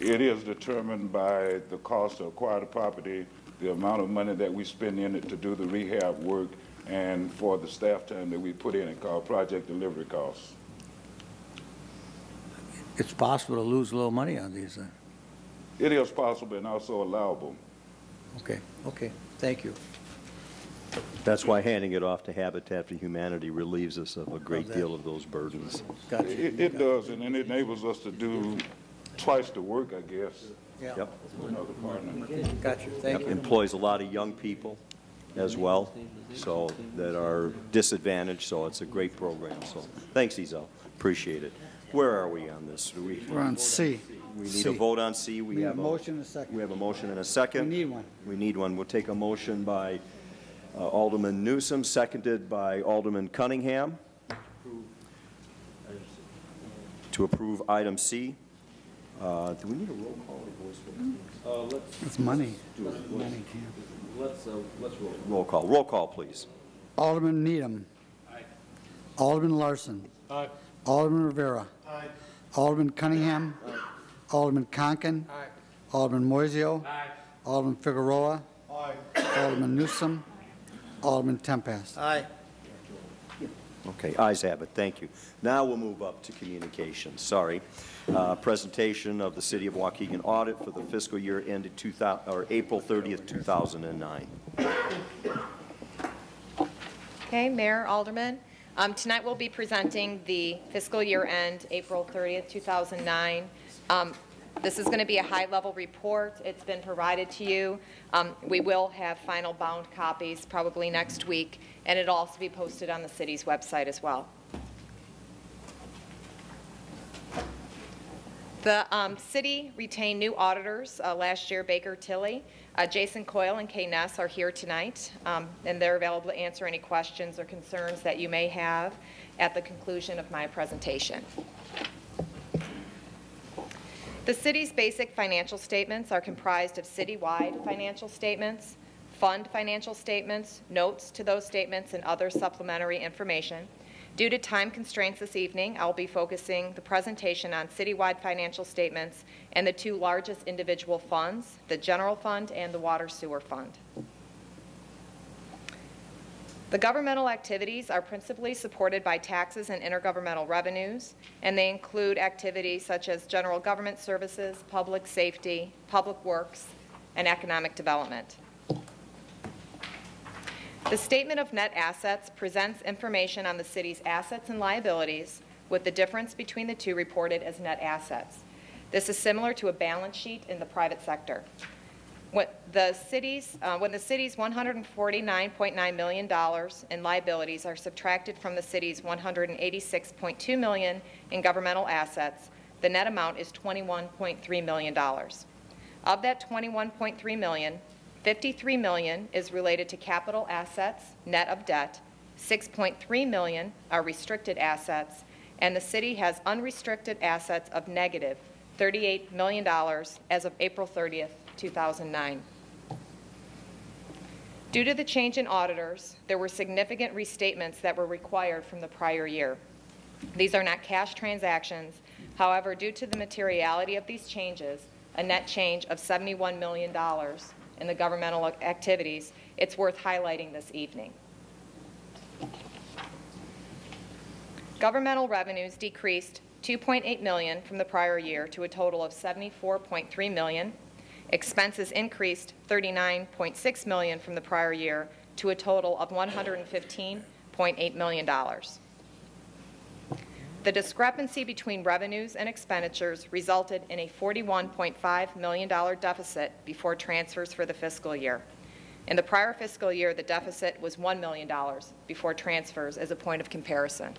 It is determined by the cost to acquire the property, the amount of money that we spend in it to do the rehab work, and for the staff time that we put in it, called project delivery costs. It's possible to lose a little money on these then. It is possible and also allowable. Okay, thank you. That's why handing it off to Habitat for Humanity relieves us of a great deal of those burdens. Gotcha. It does, and it enables us to do twice the work, I guess. Yeah. Yep. Another partner. Gotcha, thank you. Employs a lot of young people as well, so that are disadvantaged, so it's a great program. So thanks, Ezel. Appreciate it. Where are we on this? We're on C. We need a vote on C. We have a motion and a second. We have a motion and a second. We need one. We need one. We'll take a motion by Alderman Newsom, seconded by Alderman Cunningham, to approve item C. Do we need a roll call or voice vote? It's money. Let's roll call. Roll call, please. Alderman Needham. Aye. Alderman Larson. Aye. Alderman Rivera. Aye. Alderman Cunningham. Aye. Alderman Conken. Aye. Alderman Moiseo. Aye. Alderman Figueroa. Aye. Alderman Newsom. Alderman Tempest. Aye. Okay, ayes have it. Thank you. Now we'll move up to communications. Sorry. Presentation of the City of Waukegan audit for the fiscal year ended April 30th, 2009. Okay, Mayor, Alderman. Tonight we'll be presenting the fiscal year end, April 30th, 2009. This is going to be a high-level report. It's been provided to you. We will have final bound copies probably next week, and it'll also be posted on the city's website as well. The city retained new auditors last year, Baker Tilly. Jason Coyle and Kay Ness are here tonight, and they're available to answer any questions or concerns that you may have at the conclusion of my presentation. The city's basic financial statements are comprised of citywide financial statements, fund financial statements, notes to those statements, and other supplementary information. Due to time constraints this evening, I'll be focusing the presentation on citywide financial statements and the two largest individual funds, the general fund and the water sewer fund. The governmental activities are principally supported by taxes and intergovernmental revenues, and they include activities such as general government services, public safety, public works, and economic development. The Statement of Net Assets presents information on the city's assets and liabilities, with the difference between the two reported as net assets. This is similar to a balance sheet in the private sector. When the city's $149.9 million in liabilities are subtracted from the city's $186.2 million in governmental assets, the net amount is $21.3 million. Of that $21.3 million, $53 million is related to capital assets, net of debt, $6.3 million are restricted assets, and the city has unrestricted assets of negative $38 million as of April 30th, 2009. Due to the change in auditors, there were significant restatements that were required from the prior year. These are not cash transactions. However, due to the materiality of these changes, a net change of $71 million in the governmental activities, it's worth highlighting this evening. Governmental revenues decreased $2.8 million from the prior year to a total of $74.3 million. Expenses increased $39.6 million from the prior year to a total of $115.8 million. The discrepancy between revenues and expenditures resulted in a $41.5 million deficit before transfers for the fiscal year. In the prior fiscal year, the deficit was $1 million before transfers as a point of comparison.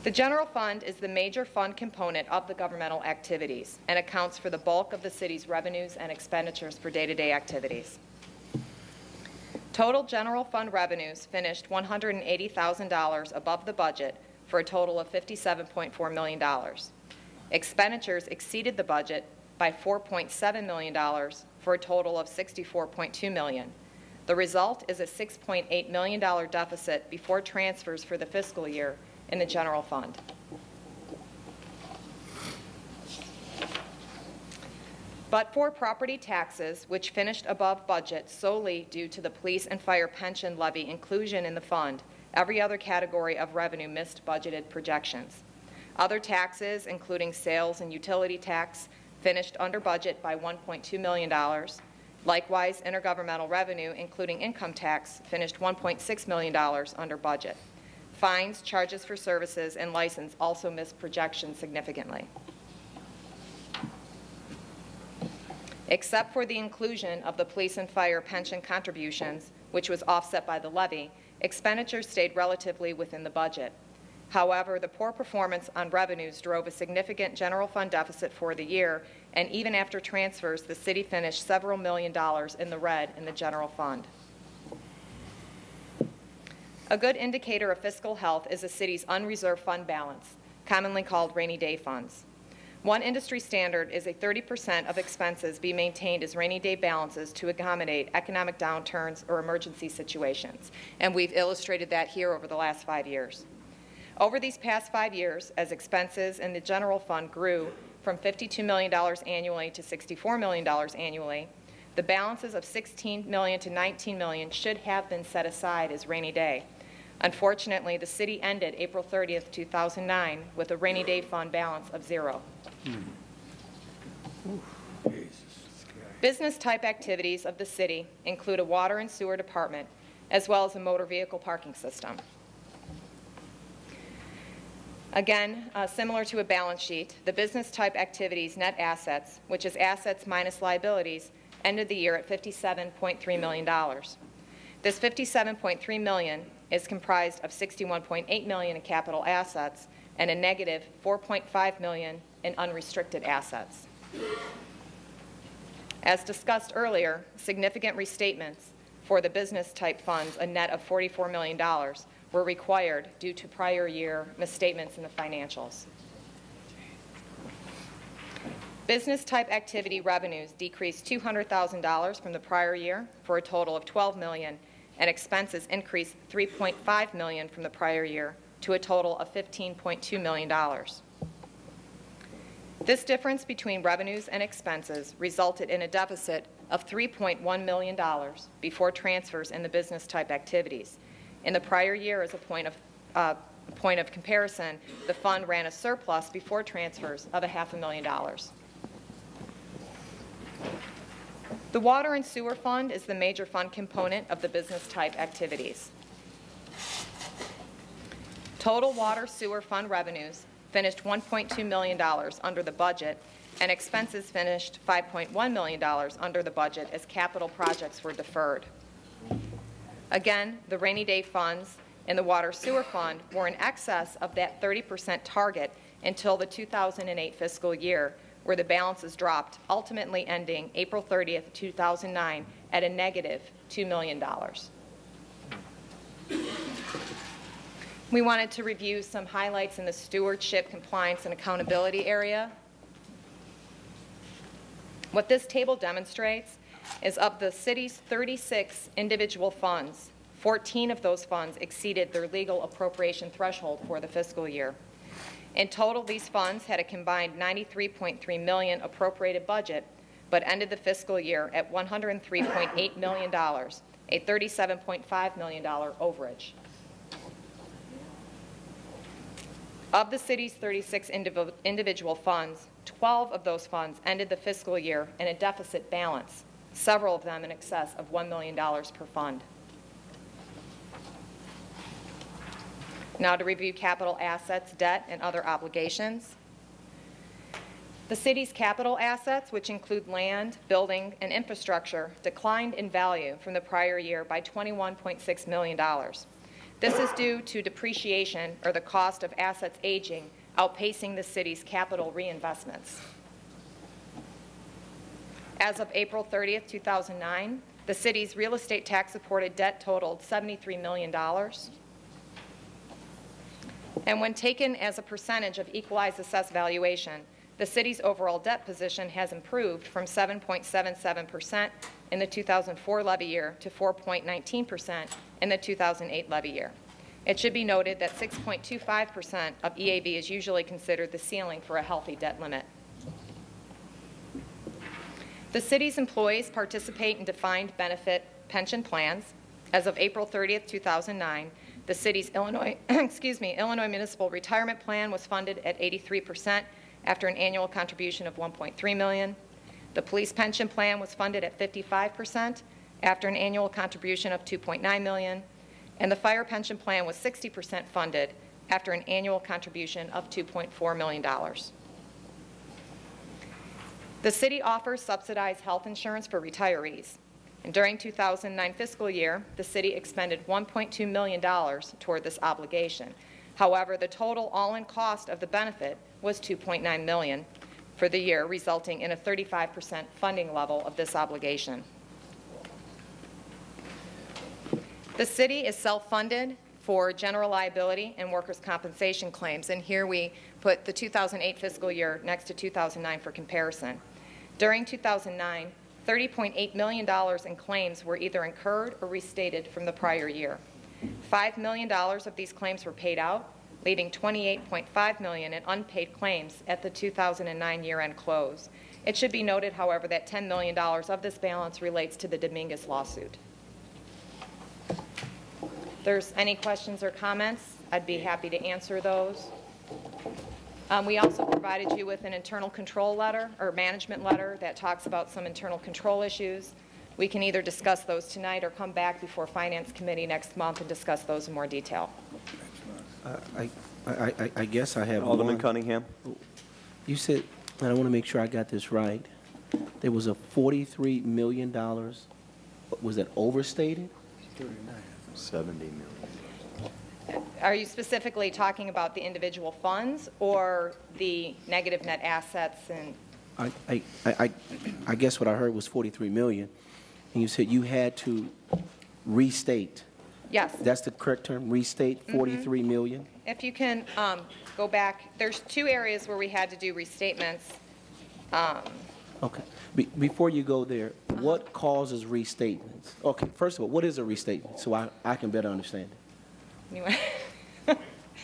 The general fund is the major fund component of the governmental activities and accounts for the bulk of the city's revenues and expenditures for day-to-day activities. Total general fund revenues finished $180,000 above the budget for a total of $57.4 million. Expenditures exceeded the budget by $4.7 million for a total of $64.2 million. The result is a $6.8 million deficit before transfers for the fiscal year in the general fund. But for property taxes, which finished above budget solely due to the police and fire pension levy inclusion in the fund, every other category of revenue missed budgeted projections. Other taxes, including sales and utility tax, finished under budget by $1.2 million. Likewise, intergovernmental revenue, including income tax, finished $1.6 million under budget. Fines, charges for services, and license also missed projections significantly. Except for the inclusion of the police and fire pension contributions, which was offset by the levy, expenditures stayed relatively within the budget. However, the poor performance on revenues drove a significant general fund deficit for the year, and even after transfers, the city finished several $1 million in the red in the general fund. A good indicator of fiscal health is a city's unreserved fund balance, commonly called rainy day funds. One industry standard is a 30% of expenses be maintained as rainy day balances to accommodate economic downturns or emergency situations, and we've illustrated that here over the last 5 years. Over these past 5 years, as expenses in the general fund grew from $52 million annually to $64 million annually, the balances of $16 million to $19 million should have been set aside as rainy day. Unfortunately, the city ended April 30th, 2009 with a rainy day fund balance of $0. Business type activities of the city include a water and sewer department, as well as a motor vehicle parking system. Again, similar to a balance sheet, the business type activities net assets, which is assets minus liabilities, ended the year at $57.3 million. This $57.3 million is comprised of $61.8 million in capital assets and a negative $4.5 million in unrestricted assets. As discussed earlier, significant restatements for the business type funds, a net of $44 million, were required due to prior year misstatements in the financials. Business type activity revenues decreased $200,000 from the prior year for a total of $12 million, and expenses increased $3.5 million from the prior year to a total of $15.2 million. This difference between revenues and expenses resulted in a deficit of $3.1 million before transfers in the business type activities. In the prior year, as a point of comparison, the fund ran a surplus before transfers of $500,000. The water and sewer fund is the major fund component of the business type activities. Total water sewer fund revenues finished $1.2 million under the budget, and expenses finished $5.1 million under the budget as capital projects were deferred. Again, the rainy day funds in the water sewer fund were in excess of that 30% target until the 2008 fiscal year, where the balances dropped, ultimately ending April 30th, 2009 at a negative $2 million. We wanted to review some highlights in the stewardship, compliance, and accountability area. What this table demonstrates is of the city's 36 individual funds, 14 of those funds exceeded their legal appropriation threshold for the fiscal year. In total, these funds had a combined $93.3 million appropriated budget, but ended the fiscal year at $103.8 million, a $37.5 million overage. Of the city's 36 individual funds, 12 of those funds ended the fiscal year in a deficit balance, several of them in excess of $1 million per fund. Now to review capital assets, debt, and other obligations. The city's capital assets, which include land, building, and infrastructure, declined in value from the prior year by $21.6 million. This is due to depreciation, or the cost of assets aging, outpacing the city's capital reinvestments. As of April 30th, 2009, the city's real estate tax-supported debt totaled $73 million. And when taken as a percentage of equalized assessed valuation, the city's overall debt position has improved from 7.77% in the 2004 levy year to 4.19% in the 2008 levy year. It should be noted that 6.25% of EAV is usually considered the ceiling for a healthy debt limit. The city's employees participate in defined benefit pension plans. As of April 30th, 2009, the city's Illinois Municipal Retirement Plan was funded at 83% after an annual contribution of $1.3 million. The police pension plan was funded at 55% after an annual contribution of $2.9 million. And the fire pension plan was 60% funded after an annual contribution of $2.4 million. The city offers subsidized health insurance for retirees. And during 2009 fiscal year, the city expended $1.2 million toward this obligation. However, the total all-in cost of the benefit was $2.9 million for the year, resulting in a 35% funding level of this obligation. The city is self-funded for general liability and workers' compensation claims, and here we put the 2008 fiscal year next to 2009 for comparison. During 2009, $30.8 million in claims were either incurred or restated from the prior year. $5 million of these claims were paid out, leaving $28.5 million in unpaid claims at the 2009 year-end close. It should be noted, however, that $10 million of this balance relates to the Dominguez lawsuit. If there's any questions or comments, I'd be happy to answer those. We also provided you with an internal control letter, or management letter, that talks about some internal control issues. We can either discuss those tonight or come back before Finance Committee next month and discuss those in more detail. I guess I have Alderman one. Cunningham. You said, and I want to make sure I got this right, there was a $43 million, was that overstated? 70 million. Are you specifically talking about the individual funds or the negative net assets? And I guess what I heard was 43 million, and you said you had to restate. Yes. That's the correct term, restate 43 million? If you can go back, there's two areas where we had to do restatements. Okay. Before you go there, what causes restatements? Okay, first of all, what is a restatement, so I can better understand it?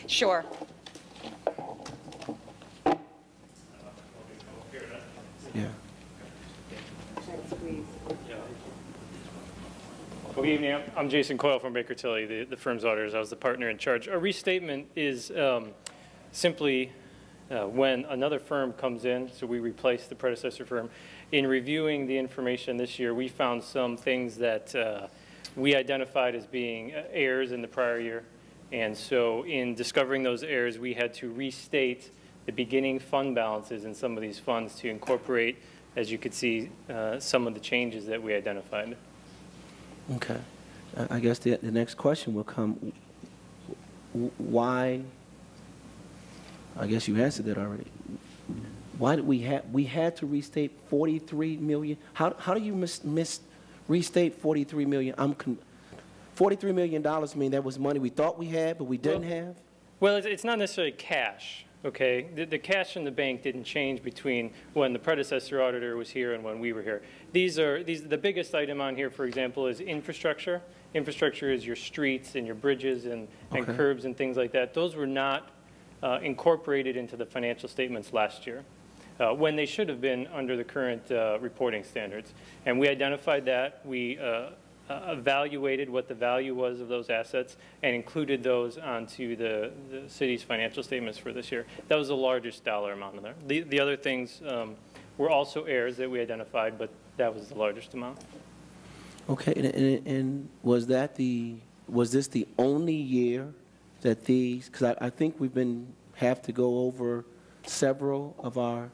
Sure. Yeah. Good evening. I'm Jason Coyle from Baker Tilly, the firm's auditors. I was the partner in charge. A restatement is simply when another firm comes in, so we replace the predecessor firm. In reviewing the information this year, we found some things that we identified as being errors in the prior year. And so in discovering those errors, we had to restate the beginning fund balances in some of these funds to incorporate, as you could see, some of the changes that we identified. Okay. I guess the next question will come, why, I guess you answered that already, Why did we had to restate 43 million? How do you restate 43 million? $43 million mean that was money we thought we had, but we didn't have? Well, it's not necessarily cash, okay? The cash in the bank didn't change between when the predecessor auditor was here and when we were here. The biggest item on here, for example, is infrastructure. Infrastructure is your streets and your bridges and curbs and things like that. Those were not incorporated into the financial statements last year, when they should have been under the current reporting standards. And we identified that. We evaluated what the value was of those assets and included those onto the city's financial statements for this year. That was the largest dollar amount in there. The other things were also errors that we identified, but that was the largest amount. Okay, and was this the only year that these, because I think have to go over several of our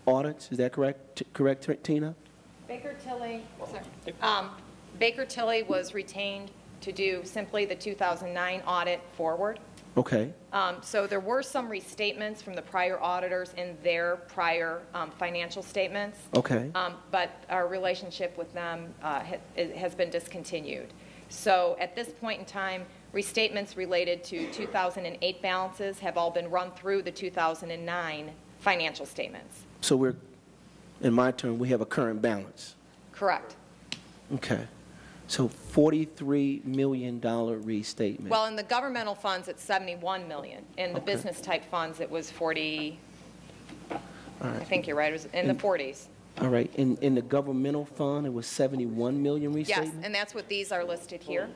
audits, is that correct? Correct, Tina? Baker Tilly was retained to do simply the 2009 audit forward. Okay. So there were some restatements from the prior auditors in their prior financial statements. Okay. But our relationship with them has been discontinued. So at this point in time, restatements related to 2008 balances have all been run through the 2009 financial statements. So in my term, we have a current balance. Correct. Okay. So $43 million restatement. Well, in the governmental funds, it's $71 million. In the business type funds, it was 40. All right. I think you're right. It was in the 40s. All right. In the governmental fund, it was $71 million restatement? Yes, and that's what these are listed here.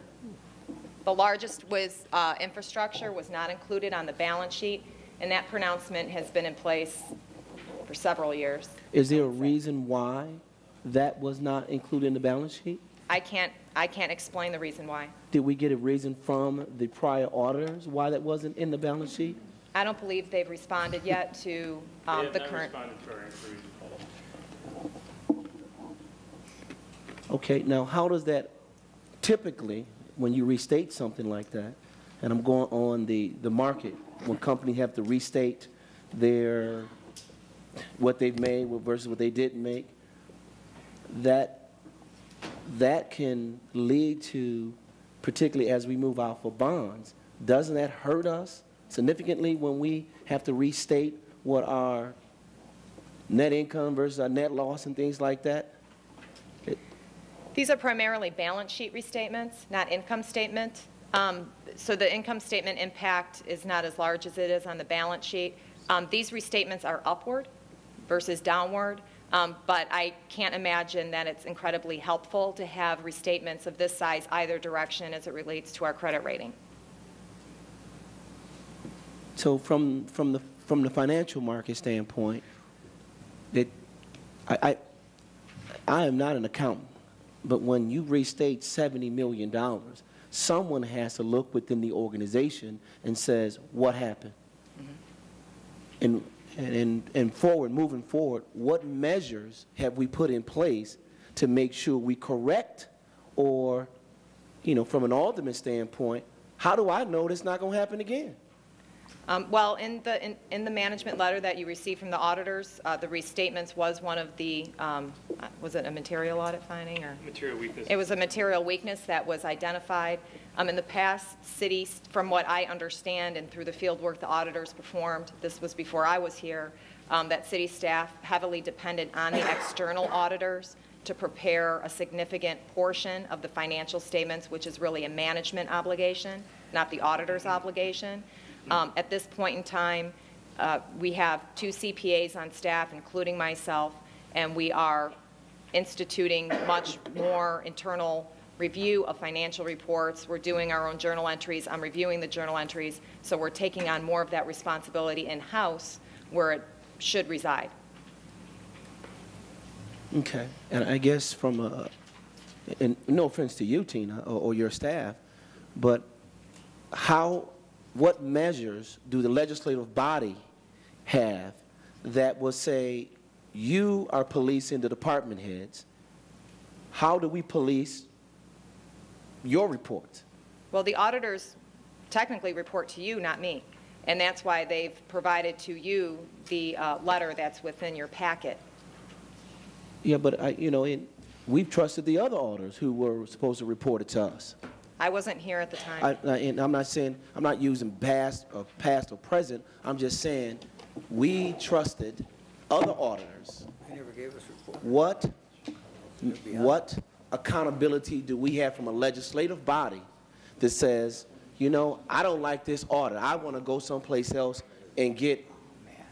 The largest was infrastructure, was not included on the balance sheet, and that pronouncement has been in place for several years. Is there a reason why that was not included in the balance sheet? I can't explain the reason why. Did we get a reason from the prior auditors why that wasn't in the balance sheet? I don't believe they've responded yet to the current. Okay, now how does that typically, when you restate something like that, and I'm going on the market, when companies have to restate what they've made versus what they didn't make, that can lead to, particularly as we move out for bonds, doesn't that hurt us significantly when we have to restate what our net income versus our net loss and things like that? These are primarily balance sheet restatements, not income statement. So the income statement impact is not as large as it is on the balance sheet. These restatements are upward versus downward. But I can't imagine that it's incredibly helpful to have restatements of this size either direction as it relates to our credit rating. So from the financial market standpoint, I am not an accountant, but when you restate $70 million, someone has to look within the organization and says, what happened? Mm-hmm. And moving forward, what measures have we put in place to make sure we correct, or, from an alderman standpoint, how do I know it's not going to happen again? Well, in the management letter that you received from the auditors, the restatements was one of the, was it a material audit finding or? Material weakness. It was a material weakness that was identified. In the past, cities, from what I understand and through the field work the auditors performed, this was before I was here, that city staff heavily depended on the external auditors to prepare a significant portion of the financial statements, which is really a management obligation, not the auditor's obligation. At this point in time, we have 2 CPAs on staff, including myself, and we are instituting much more internal review of financial reports. We're doing our own journal entries. I'm reviewing the journal entries. So we're taking on more of that responsibility in-house where it should reside. Okay. And I guess and no offense to you, Tina, or your staff, but what measures do the legislative body have that will say, you are policing the department heads? How do we police your reports? Well, the auditors technically report to you, not me. And that's why they've provided to you the letter that's within your packet. Yeah, but, you know, we've trusted the other auditors who were supposed to report it to us. I wasn't here at the time. And I'm not saying, I'm not using past or present. I'm just saying we trusted other auditors. They never gave us a report. What accountability do we have from a legislative body that says, you know, I don't like this audit. I want to go someplace else and get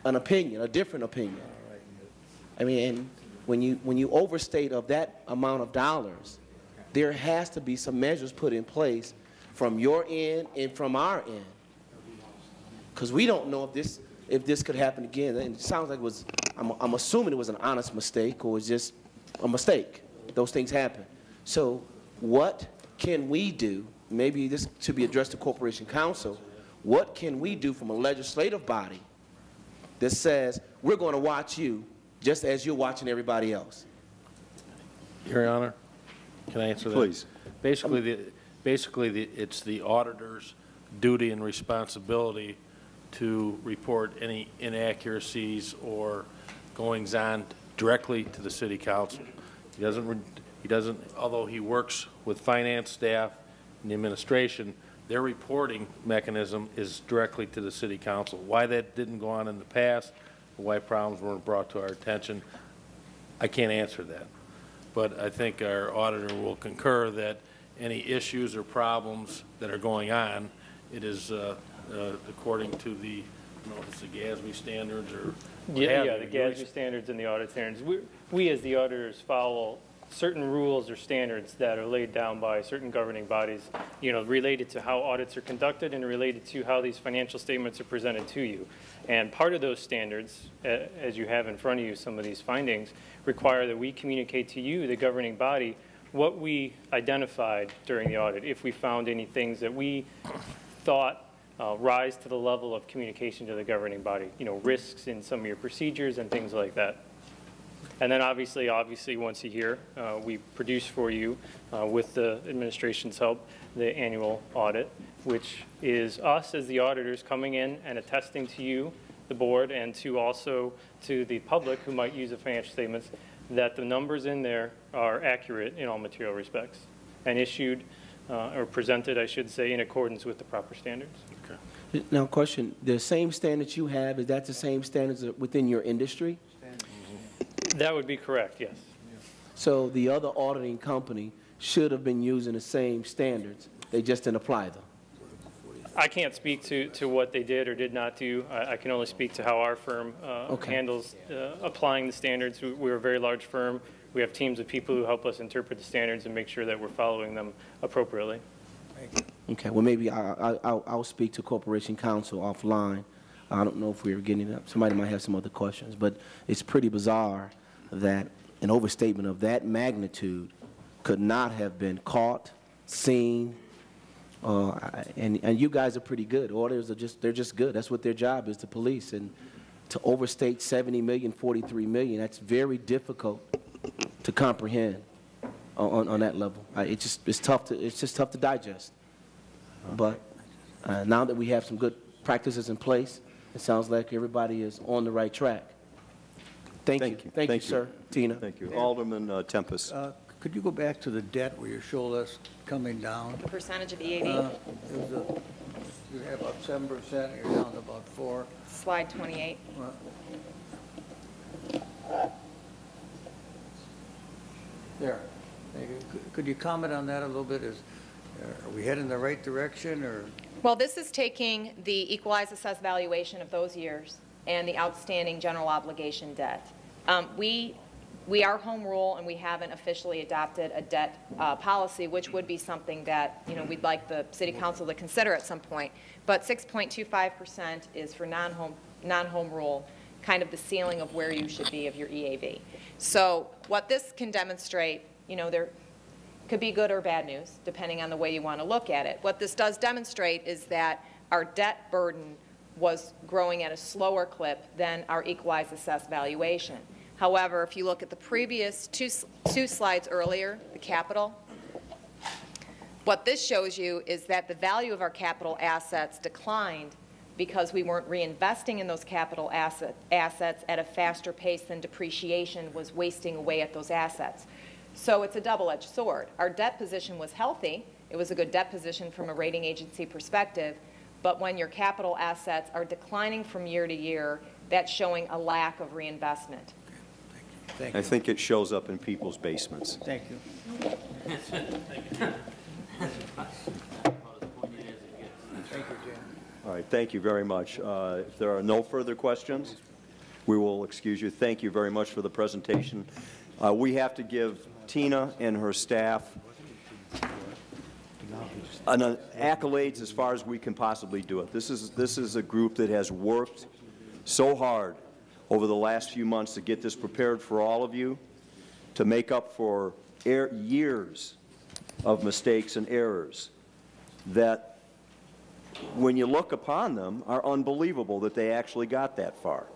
an opinion, a different opinion. I mean, and when you overstate of that amount of dollars, there has to be some measures put in place from your end and from our end, because we don't know if this could happen again. And it sounds like it was. I'm assuming it was an honest mistake, or it was just a mistake. Those things happen. So what can we do? Maybe this should be addressed to Corporation Counsel. What can we do from a legislative body that says we're going to watch you just as you're watching everybody else? Your Honor, can I answer that? Please. Basically, it's the auditor's duty and responsibility to report any inaccuracies or goings-on directly to the City Council. He doesn't, although he works with finance staff and the administration, their reporting mechanism is directly to the City Council. Why that didn't go on in the past, why problems weren't brought to our attention, I can't answer that. But I think our auditor will concur that any issues or problems that are going on, it is according to the, I don't know if it's the GASB standards or Yeah, the GASB standards and the audit standards. We as the auditors follow certain rules or standards that are laid down by certain governing bodies, you know, related to how audits are conducted and related to how these financial statements are presented to you. And part of those standards, as you have in front of you, some of these findings, require that we communicate to you, the governing body, what we identified during the audit, if we found any things that we thought rise to the level of communication to the governing body, you know, risks in some of your procedures and things like that. And then obviously once a year, we produce for you, with the administration's help, the annual audit, which is us as the auditors coming in and attesting to you, the board, and to also to the public who might use the financial statements, that the numbers in there are accurate in all material respects and issued or presented, I should say, in accordance with the proper standards. Okay. Now, question, the same standards you have, is that the same standards within your industry? That would be correct, yes. So the other auditing company should have been using the same standards. They just didn't apply them. I can't speak to what they did or did not do. I can only speak to how our firm handles applying the standards. We're a very large firm. We have teams of people who help us interpret the standards and make sure that we're following them appropriately. Okay, well, maybe I'll speak to Corporation Counsel offline. I don't know if we're getting up. Somebody might have some other questions, but it's pretty bizarre that an overstatement of that magnitude could not have been caught, seen, and you guys are pretty good. Auditors are they're just good. That's what their job is, to police. And to overstate 70 million, 43 million, that's very difficult to comprehend on that level. It's just tough to digest. But now that we have some good practices in place, it sounds like everybody is on the right track. Thank you. Thank you, sir. Tina. Thank you. Alderman Tempest. Could you go back to the debt where you showed us coming down? The percentage of EAV? You have about 7%, you're down to about 4%. Slide 28. There. Could you comment on that a little bit? Are we heading in the right direction, or? Well, this is taking the equalized assessed valuation of those years and the outstanding general obligation debt. We are home rule, and we haven't officially adopted a debt policy, which would be something that, you know, we'd like the City Council to consider at some point. But 6.25% is for non-home rule, kind of the ceiling of where you should be of your EAV. So what this can demonstrate, you know, there could be good or bad news, depending on the way you want to look at it. What this does demonstrate is that our debt burden was growing at a slower clip than our equalized assessed valuation. However, if you look at the previous two slides earlier, the capital, what this shows you is that the value of our capital assets declined because we weren't reinvesting in those capital assets at a faster pace than depreciation was wasting away at those assets. So it's a double-edged sword. Our debt position was healthy. It was a good debt position from a rating agency perspective, but when your capital assets are declining from year to year, that's showing a lack of reinvestment. Thank you. I think it shows up in people's basements. Thank you. All right, thank you very much. If there are no further questions, we will excuse you. Thank you very much for the presentation. We have to give Tina and her staff accolades as far as we can possibly do it. This is a group that has worked so hard over the last few months to get this prepared for all of you, to make up for years of mistakes and errors that, when you look upon them, are unbelievable that they actually got that far.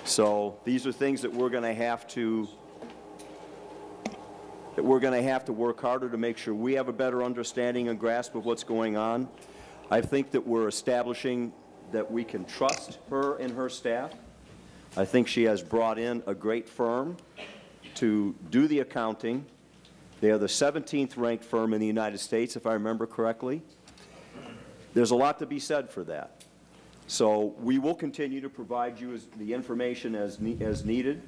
So these are things that we're going to have to work harder to make sure we have a better understanding and grasp of what's going on. I think that we're establishing that we can trust her and her staff. I think she has brought in a great firm to do the accounting. They are the 17th ranked firm in the United States, if I remember correctly. There's a lot to be said for that. So we will continue to provide you the information as needed,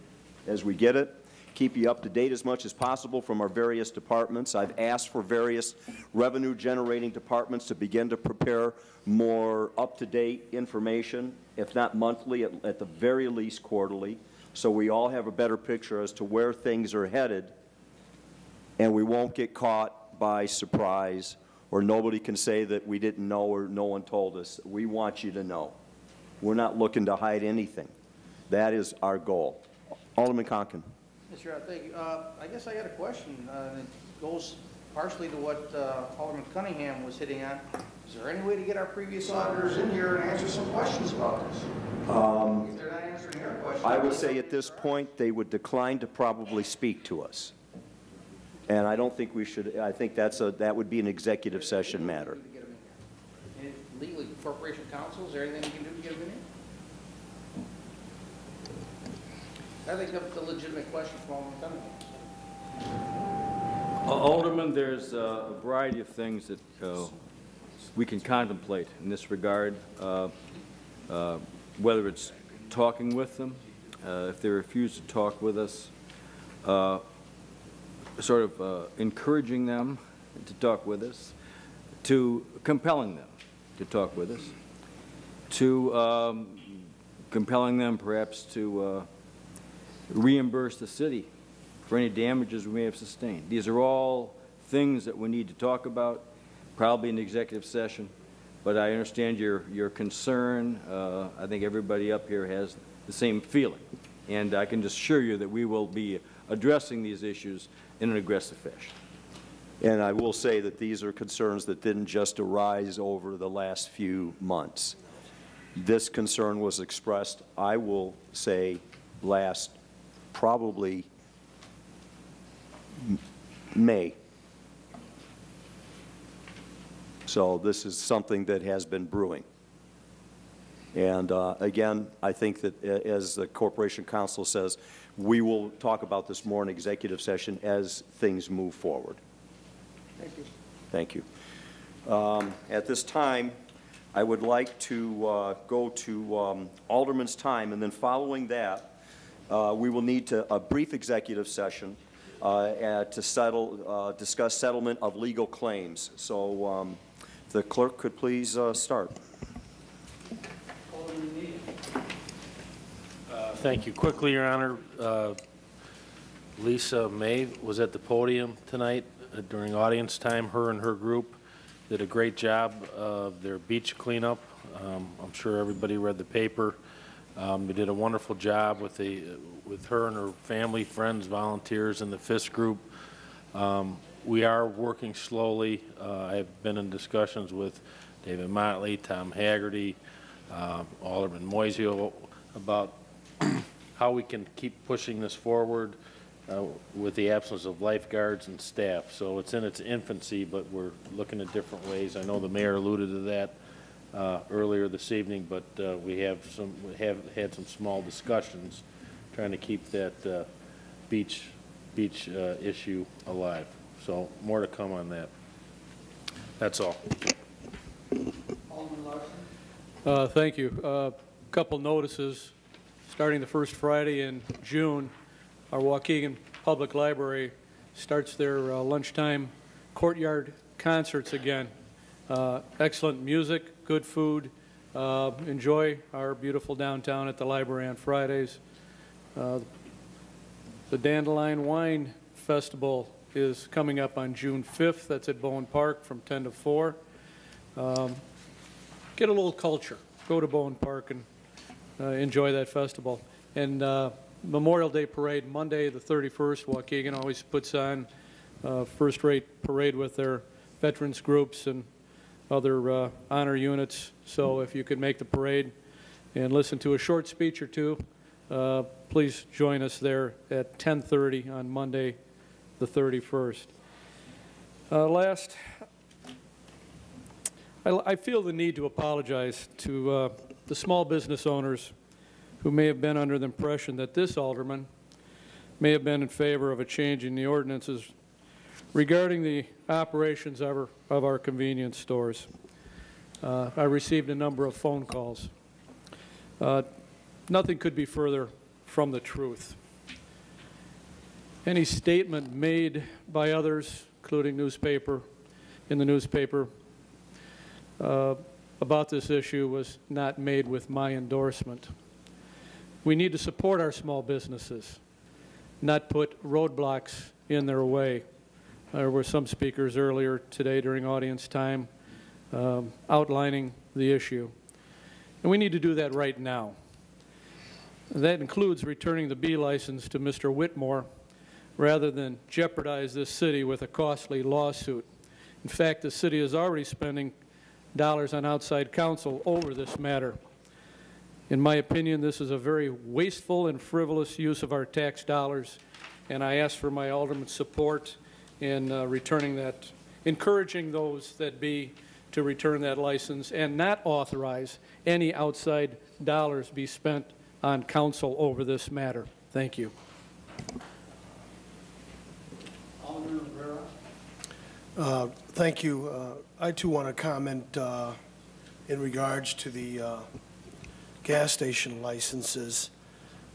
as we get it, keep you up to date as much as possible from our various departments. I've asked for various revenue-generating departments to begin to prepare more up-to-date information, if not monthly, at the very least quarterly, so we all have a better picture as to where things are headed, and we won't get caught by surprise, or nobody can say that we didn't know or no one told us. We want you to know. We're not looking to hide anything. That is our goal. Alderman Conkin. Mr. Chair, thank you. I guess I got a question. It goes partially to what Alderman Cunningham was hitting on. Is there any way to get our previous auditors in here and answer some questions about this? If they're not answering your questions, I would say at this point they would decline to probably speak to us. And I don't think we should. I think that would be an executive session matter. Legally, Corporation Counsel, is there anything you can do to get them in here? I think that's a legitimate question from Alderman Cunningham. Alderman, there's a variety of things that we can contemplate in this regard, whether it's talking with them, if they refuse to talk with us, sort of encouraging them to talk with us, to compelling them to talk with us, to compelling them perhaps to reimburse the city for any damages we may have sustained. These are all things that we need to talk about, probably in executive session, but I understand your concern. I think everybody up here has the same feeling, and I can just assure you that we will be addressing these issues in an aggressive fashion. And I will say that these are concerns that didn't just arise over the last few months. This concern was expressed, I will say, last probably May. So this is something that has been brewing. And again, I think that as the Corporation Counsel says, we will talk about this more in executive session as things move forward. Thank you. Thank you. At this time, I would like to go to Alderman's time, and then following that, we will need a brief executive session to discuss settlement of legal claims. So the clerk could please start. Thank you. Quickly, Your Honor, Lisa May was at the podium tonight during audience time. Her and her group did a great job of their beach cleanup. I'm sure everybody read the paper. They did a wonderful job with her and her family, friends, volunteers, and the FIST group. We are working slowly. I've been in discussions with David Motley, Tom Haggerty, Alderman Moiseo about how we can keep pushing this forward with the absence of lifeguards and staff. So it's in its infancy, but we're looking at different ways. I know the mayor alluded to that. earlier this evening, but we have had some small discussions trying to keep that beach issue alive. So more to come on that. That's all. Alderman Larson. Thank you. A couple notices. Starting the first Friday in June, our Waukegan Public Library starts their lunchtime courtyard concerts again. Excellent music, good food. Enjoy our beautiful downtown at the library on Fridays. The Dandelion Wine Festival is coming up on June 5th. That's at Bowen Park from 10 to 4. Get a little culture. Go to Bowen Park and enjoy that festival. And Memorial Day Parade, Monday the 31st, Waukegan always puts on first-rate parade with their veterans groups and other honor units. So if you could make the parade and listen to a short speech or two, please join us there at 10:30 on Monday the 31st. Last, I feel the need to apologize to the small business owners who may have been under the impression that this alderman may have been in favor of a change in the ordinances regarding the operations of our convenience stores. I received a number of phone calls. Nothing could be further from the truth. Any statement made by others, including in the newspaper, about this issue was not made with my endorsement. We need to support our small businesses, not put roadblocks in their way. There were some speakers earlier today during audience time outlining the issue. And we need to do that right now. That includes returning the B license to Mr. Whitmore rather than jeopardize this city with a costly lawsuit. In fact, the city is already spending dollars on outside counsel over this matter. In my opinion, this is a very wasteful and frivolous use of our tax dollars, and I ask for my alderman's support in returning that, encouraging those that be to return that license and not authorize any outside dollars be spent on counsel over this matter. Thank you. Alderman Rivera. Thank you. I too want to comment in regards to the gas station licenses.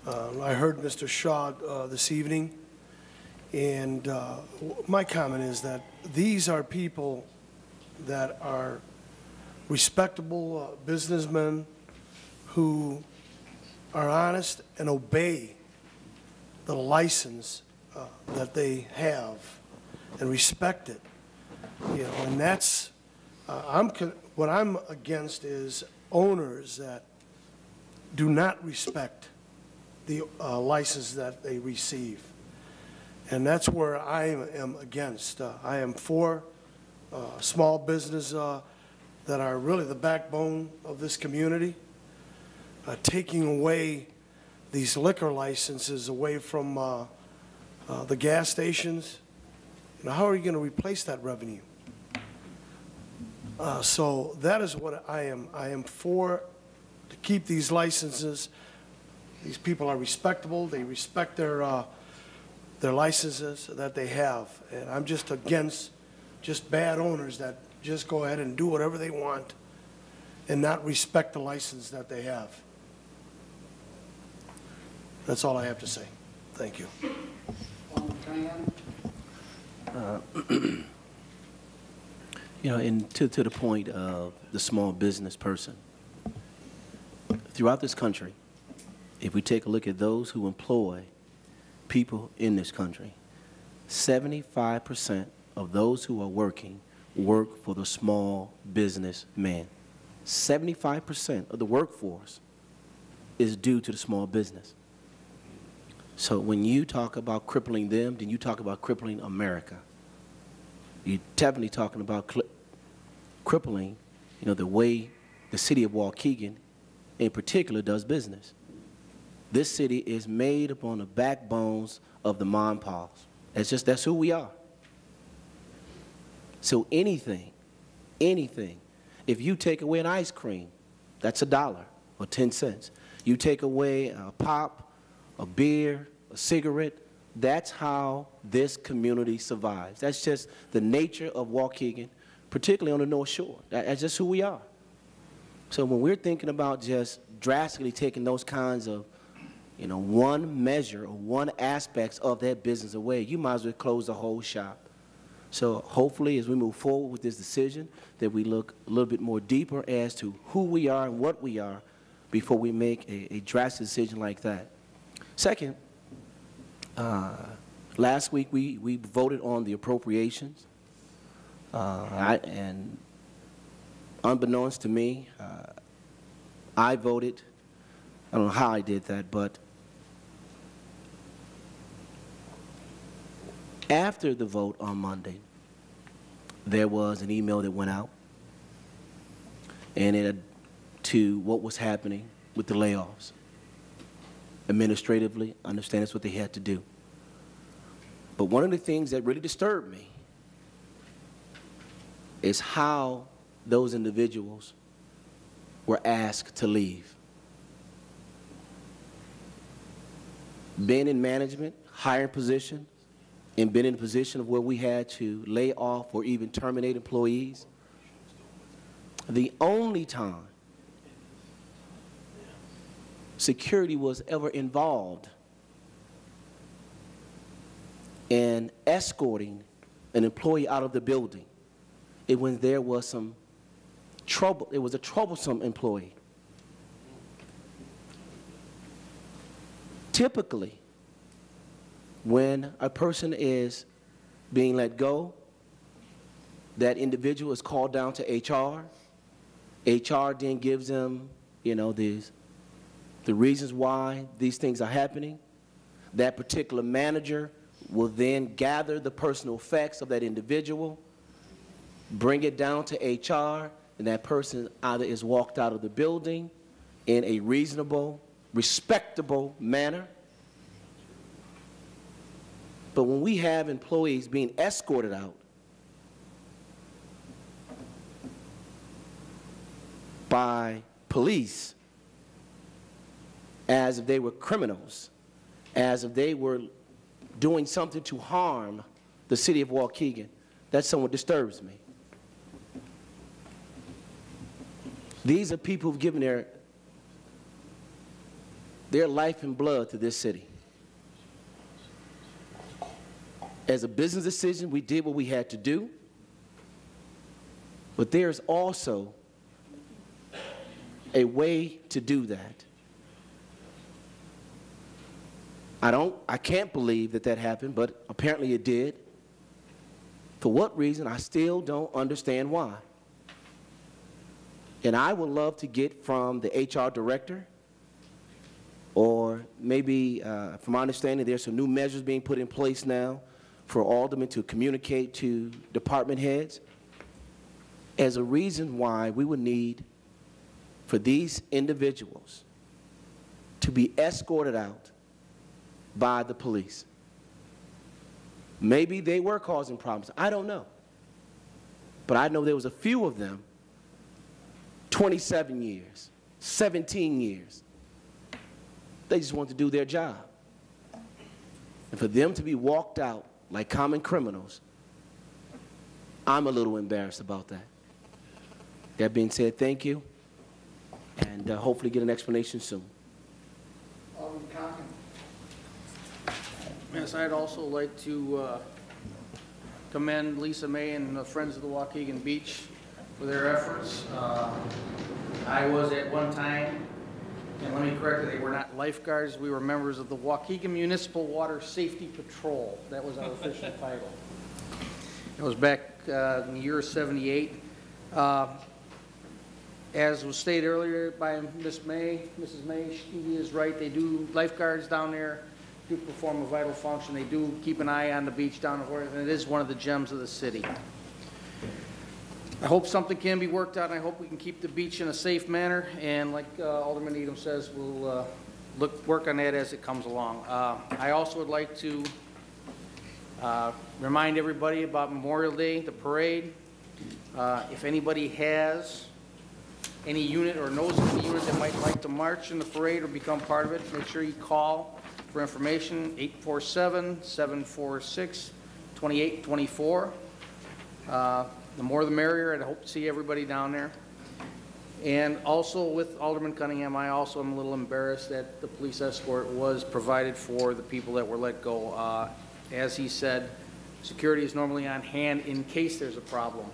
I heard Mr. Shaw this evening, and my comment is that these are people that are respectable businessmen who are honest and obey the license that they have and respect it. You know, and that's what I'm against is owners that do not respect the license that they receive. And that's where I am against. I am for small business that are really the backbone of this community. Taking away these liquor licenses away from the gas stations, you know, how are you going to replace that revenue? So that is what I am for, to keep these licenses. These people are respectable. They respect their licenses that they have. And I'm just against just bad owners that just go ahead and do whatever they want and not respect the license that they have. That's all I have to say. Thank you. You know, and to the point of the small business person, throughout this country, if we take a look at those who employ people in this country, 75% of those who are working work for the small business man. 75% of the workforce is due to the small business. So when you talk about crippling them, then you talk about crippling America. You're definitely talking about crippling, you know, the way the city of Waukegan in particular does business. This city is made upon the backbones of the mom and pops. That's who we are. So anything, If you take away an ice cream, that's $1 or 10 cents. You take away a pop, a beer, a cigarette, that's how this community survives. That's just the nature of Waukegan, particularly on the North Shore. That's just who we are. So when we're thinking about just drastically taking those kinds of, one measure or one aspects of that business away, you might as well close the whole shop. So hopefully as we move forward with this decision, that we look a little bit more deeper as to who we are and what we are before we make a drastic decision like that. Second, last week we voted on the appropriations, and unbeknownst to me, I voted, I don't know how I did that, but after the vote on Monday, there was an email that went out, and it had to what was happening with the layoffs. Administratively, I understand that's what they had to do. But one of the things that really disturbed me is how those individuals were asked to leave. Being in management, hiring positions, and been in a position of where we had to lay off or even terminate employees, the only time security was ever involved in escorting an employee out of the building, it when there was some trouble, it was a troublesome employee. Typically, when a person is being let go, that individual is called down to HR. HR then gives them, the reasons why these things are happening. That particular manager will then gather the personal effects of that individual, bring it down to HR, and that person either is walked out of the building in a reasonable, respectable manner. But when we have employees being escorted out by police as if they were criminals, as if they were doing something to harm the city of Waukegan, that somewhat disturbs me. These are people who've given their life and blood to this city. As a business decision, we did what we had to do, but there's also a way to do that. I can't believe that that happened, but apparently it did. For what reason, I still don't understand why. And I would love to get from the HR director, or maybe, from my understanding, there's some new measures being put in place now for aldermen to communicate to department heads as a reason why we would need for these individuals to be escorted out by the police. Maybe they were causing problems. I don't know. But I know there was a few of them, 27 years, 17 years. They just wanted to do their job. And for them to be walked out like common criminals, I'm a little embarrassed about that. That being said, thank you, and hopefully get an explanation soon. Yes, I'd also like to commend Lisa May and the Friends of the Waukegan Beach for their efforts. I was at one time, and let me correct it, they were not lifeguards, we were members of the Waukegan Municipal Water Safety Patrol. That was our official title. It was back in the year 78. As was stated earlier by Mrs. May, she is right, they do, lifeguards down there do perform a vital function. They do keep an eye on the beach down there, and it is one of the gems of the city. I hope something can be worked out, and I hope we can keep the beach in a safe manner, and like Alderman Needham says, we'll work on that as it comes along. I also would like to remind everybody about Memorial Day, the parade. If anybody has any unit or knows of any unit that might like to march in the parade or become part of it, make sure you call for information, 847-746-2824. The more the merrier. I hope to see everybody down there. And also with Alderman Cunningham, I also am a little embarrassed that the police escort was provided for the people that were let go. As he said, security is normally on hand in case there's a problem.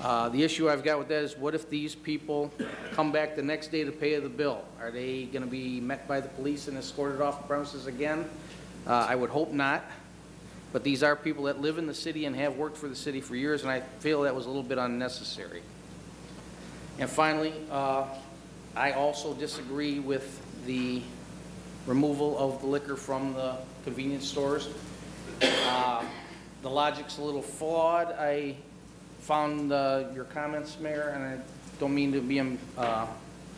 The issue I've got with that is, what if these people come back the next day to pay the bill? Are they going to be met by the police and escorted off the premises again? I would hope not. But these are people that live in the city and have worked for the city for years, and I feel that was a little bit unnecessary. And finally, I also disagree with the removal of the liquor from the convenience stores. The logic's a little flawed. I found your comments, Mayor, and I don't mean to be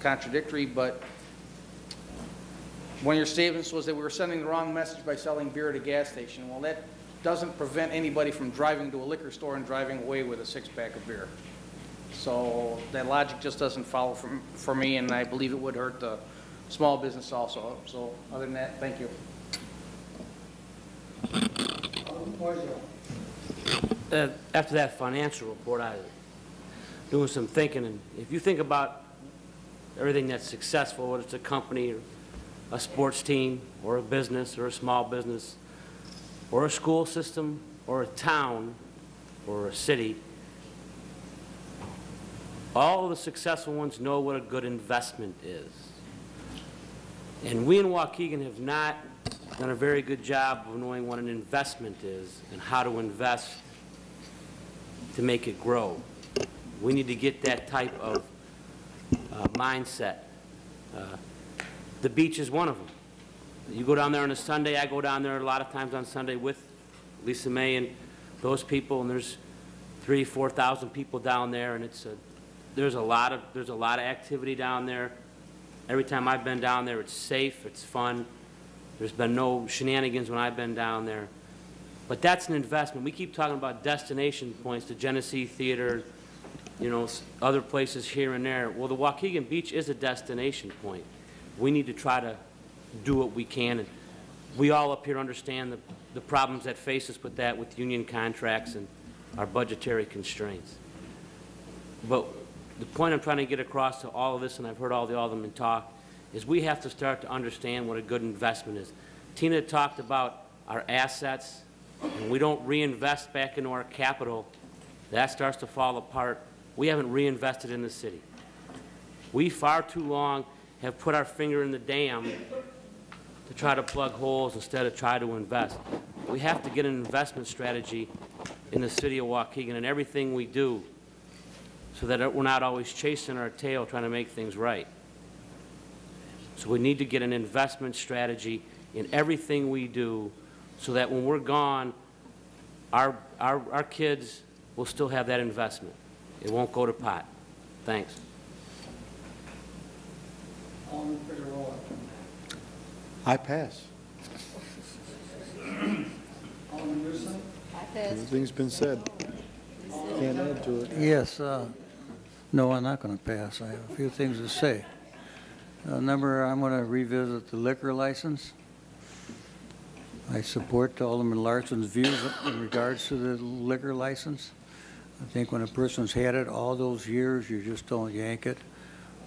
contradictory, but one of your statements was that we were sending the wrong message by selling beer at a gas station. Well, that doesn't prevent anybody from driving to a liquor store and driving away with a six-pack of beer. So that logic just doesn't follow for me, and I believe it would hurt the small business also. So other than that, thank you. After that financial report, I was doing some thinking, and if you think about everything that's successful, whether it's a company or a sports team or a business or a small business or a school system or a town or a city, all of the successful ones know what a good investment is. And we in Waukegan have not done a very good job of knowing what an investment is and how to invest to make it grow. We need to get that type of mindset. The beach is one of them. You go down there on a Sunday, I go down there a lot of times on Sunday with Lisa May and those people, and there's 3,000 to 4,000 people down there, and there's a lot of activity down there. Every time I've been down there, it's safe, it's fun. There's been no shenanigans when I've been down there. But that's an investment. We keep talking about destination points, the Genesee Theater, you know, other places here and there. Well, the Waukegan Beach is a destination point. We need to try to do what we can. And we all up here understand the problems that face us with that, with union contracts and our budgetary constraints. But the point I'm trying to get across to all of this, and I've heard all the aldermen talk, is we have to start to understand what a good investment is. Tina talked about our assets, and we don't reinvest back into our capital. That starts to fall apart. We haven't reinvested in the city. We far too long have put our finger in the dam to try to plug holes instead of try to invest. We have to get an investment strategy in the city of Waukegan in everything we do, so that we're not always chasing our tail trying to make things right. So we need to get an investment strategy in everything we do, so that when we're gone, our kids will still have that investment. It won't go to pot. Thanks. I pass. Everything's been said. Can't add to it. Yes. No, I'm not going to pass. I have a few things to say. Number, I'm going to revisit the liquor license. I support Alderman Larson's views in regards to the liquor license. I think when a person's had it all those years, you just don't yank it.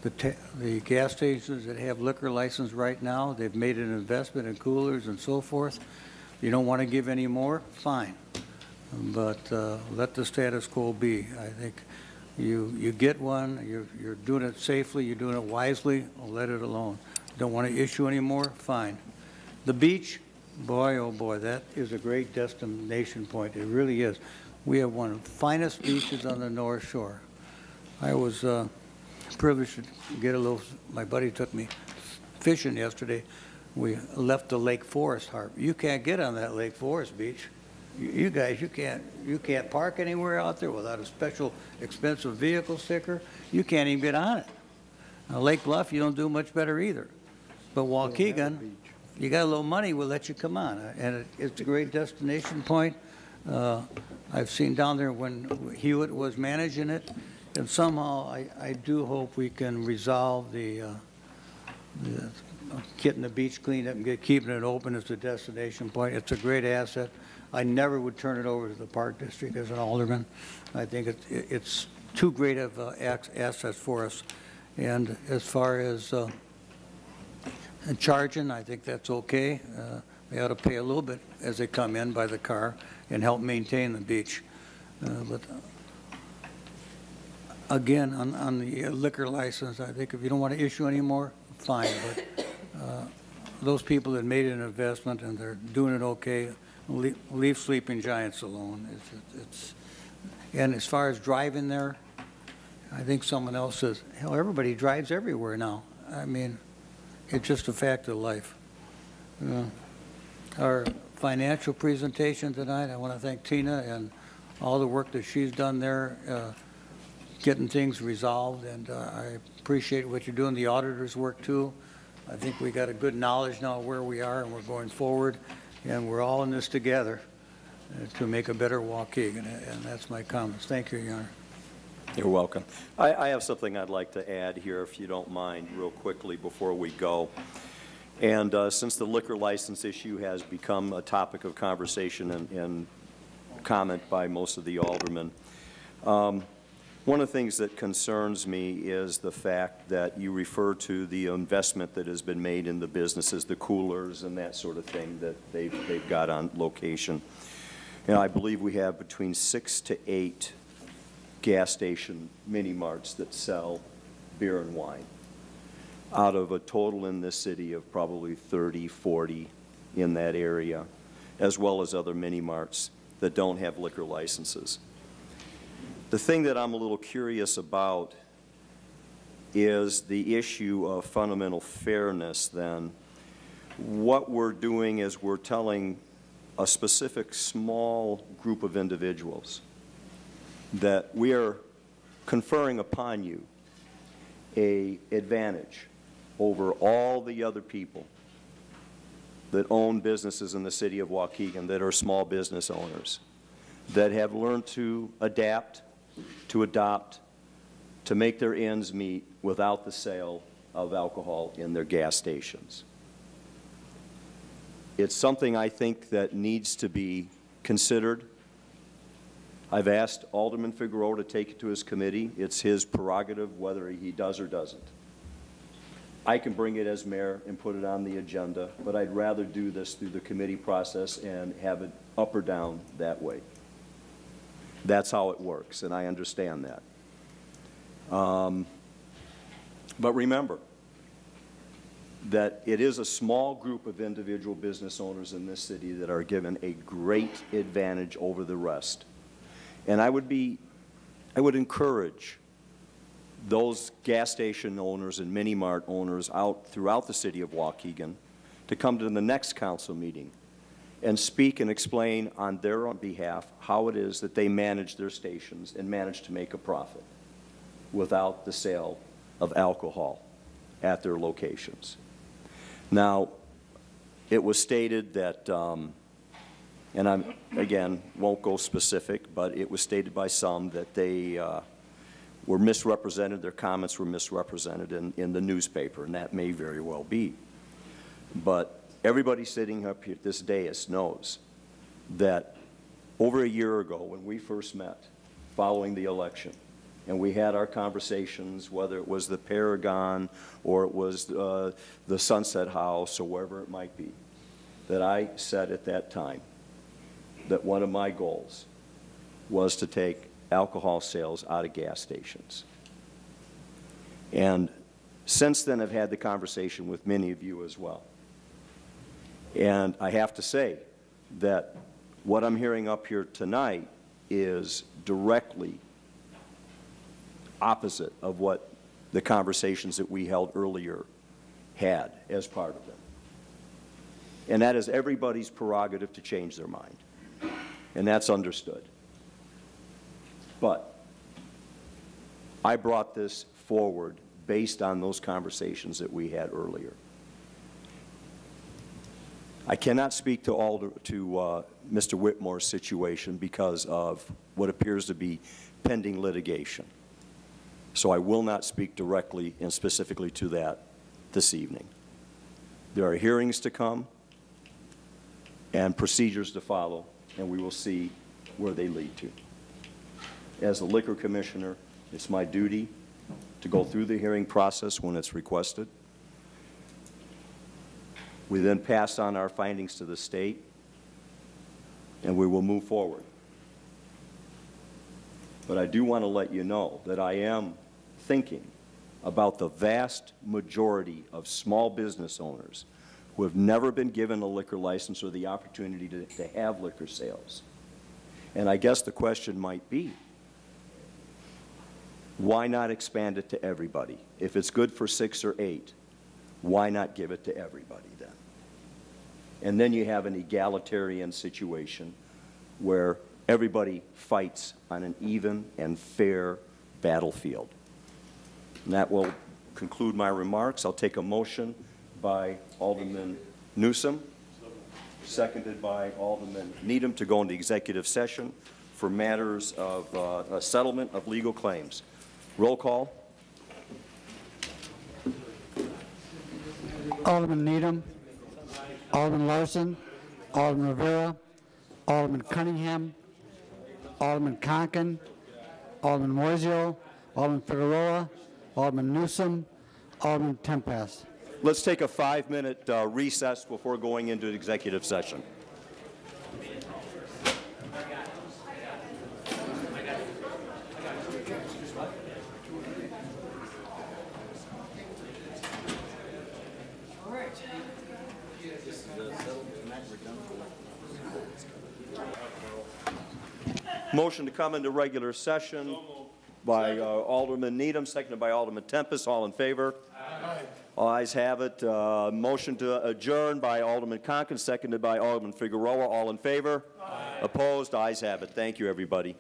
The gas stations that have liquor license right now, they've made an investment in coolers and so forth. You don't want to give any more? Fine. But let the status quo be. I think you get one, you're doing it safely, you're doing it wisely, let it alone. Don't want to issue any more? Fine. The beach, boy, oh boy, that is a great destination point. It really is. We have one of the finest beaches on the North Shore. I was privileged to get a little, my buddy took me fishing yesterday. We left the Lake Forest Harbor. You can't get on that Lake Forest beach. You guys, you can't park anywhere out there without a special expensive vehicle sticker. You can't even get on it. Now, Lake Bluff, you don't do much better either. But Waukegan, you got a little money, we'll let you come on. And it's a great destination point. I've seen down there when Hewitt was managing it, And somehow, I do hope we can resolve the getting the beach cleaned up and keeping it open as a destination point. It's a great asset. I never would turn it over to the Park District as an alderman. I think it's too great of assets for us. And as far as charging, I think that's okay. They ought to pay a little bit as they come in by the car and help maintain the beach. But again, on the liquor license, I think if you don't want to issue anymore, fine. But those people that made an investment and they're doing it okay, leave Sleeping Giants alone. And as far as driving there, I think someone else says, hell, everybody drives everywhere now. I mean, it's just a fact of life. Our financial presentation tonight, I want to thank Tina and all the work that she's done there, getting things resolved, and I appreciate what you're doing, the auditor's work too. I think we got a good knowledge now of where we are and we're going forward, and we're all in this together to make a better Waukegan, and that's my comments. Thank you, Your Honor. You're welcome. I have something I'd like to add here, if you don't mind, real quickly before we go. And since the liquor license issue has become a topic of conversation and comment by most of the aldermen, one of the things that concerns me is the fact that you refer to the investment that has been made in the businesses, the coolers and that sort of thing that they've got on location. And I believe we have between 6 to 8 gas station mini-marts that sell beer and wine out of a total in this city of probably 30, 40 in that area, as well as other mini-marts that don't have liquor licenses. The thing that I'm a little curious about is the issue of fundamental fairness then. What we're doing is we're telling a specific small group of individuals that we are conferring upon you an advantage over all the other people that own businesses in the city of Waukegan that are small business owners, that have learned to adapt, to adopt, to make their ends meet without the sale of alcohol in their gas stations. It's something I think that needs to be considered. I've asked Alderman Figueroa to take it to his committee. It's his prerogative whether he does or doesn't. I can bring it as mayor and put it on the agenda, but I'd rather do this through the committee process and have it up or down that way. That's how it works, and I understand that. But remember that it is a small group of individual business owners in this city that are given a great advantage over the rest. And I would encourage those gas station owners and mini-mart owners out throughout the city of Waukegan to come to the next council meeting and speak and explain on their own behalf how it is that they manage their stations and manage to make a profit without the sale of alcohol at their locations. Now, it was stated that, and I, again, won't go specific, but it was stated by some that they were misrepresented, their comments were misrepresented in the newspaper, and that may very well be. But everybody sitting up here at this dais knows that over a year ago when we first met following the election, and we had our conversations, whether it was the Paragon or it was the Sunset House or wherever it might be, that I said at that time that one of my goals was to take alcohol sales out of gas stations. And since then I've had the conversation with many of you as well. And I have to say that what I'm hearing up here tonight is directly opposite of what the conversations that we held earlier had as part of them. And that is everybody's prerogative to change their mind. And that's understood. But I brought this forward based on those conversations that we had earlier. I cannot speak to Mr. Whitmore's situation because of what appears to be pending litigation. So I will not speak directly and specifically to that this evening. There are hearings to come and procedures to follow, and we will see where they lead to. As a liquor commissioner, it's my duty to go through the hearing process when it's requested. We then pass on our findings to the state, and we will move forward. But I do want to let you know that I am thinking about the vast majority of small business owners who have never been given a liquor license or the opportunity to have liquor sales. And I guess the question might be, why not expand it to everybody? If it's good for 6 or 8, why not give it to everybody then? And then you have an egalitarian situation where everybody fights on an even and fair battlefield. And that will conclude my remarks. I'll take a motion by Alderman Newsom, seconded by Alderman Needham, to go into executive session for matters of a settlement of legal claims. Roll call. Alderman Needham, Alderman Larson, Alderman Rivera, Alderman Cunningham, Alderman Conken, Alderman Moiseo, Alderman Figueroa, Alderman Newsom, Alderman Tempest. Let's take a 5-minute recess before going into executive session. Motion to come into regular session by Alderman Needham, seconded by Alderman Tempest. All in favor? Aye. All ayes have it. Motion to adjourn by Alderman Conken, seconded by Alderman Figueroa. All in favor? Aye. Opposed? Ayes have it. Thank you, everybody.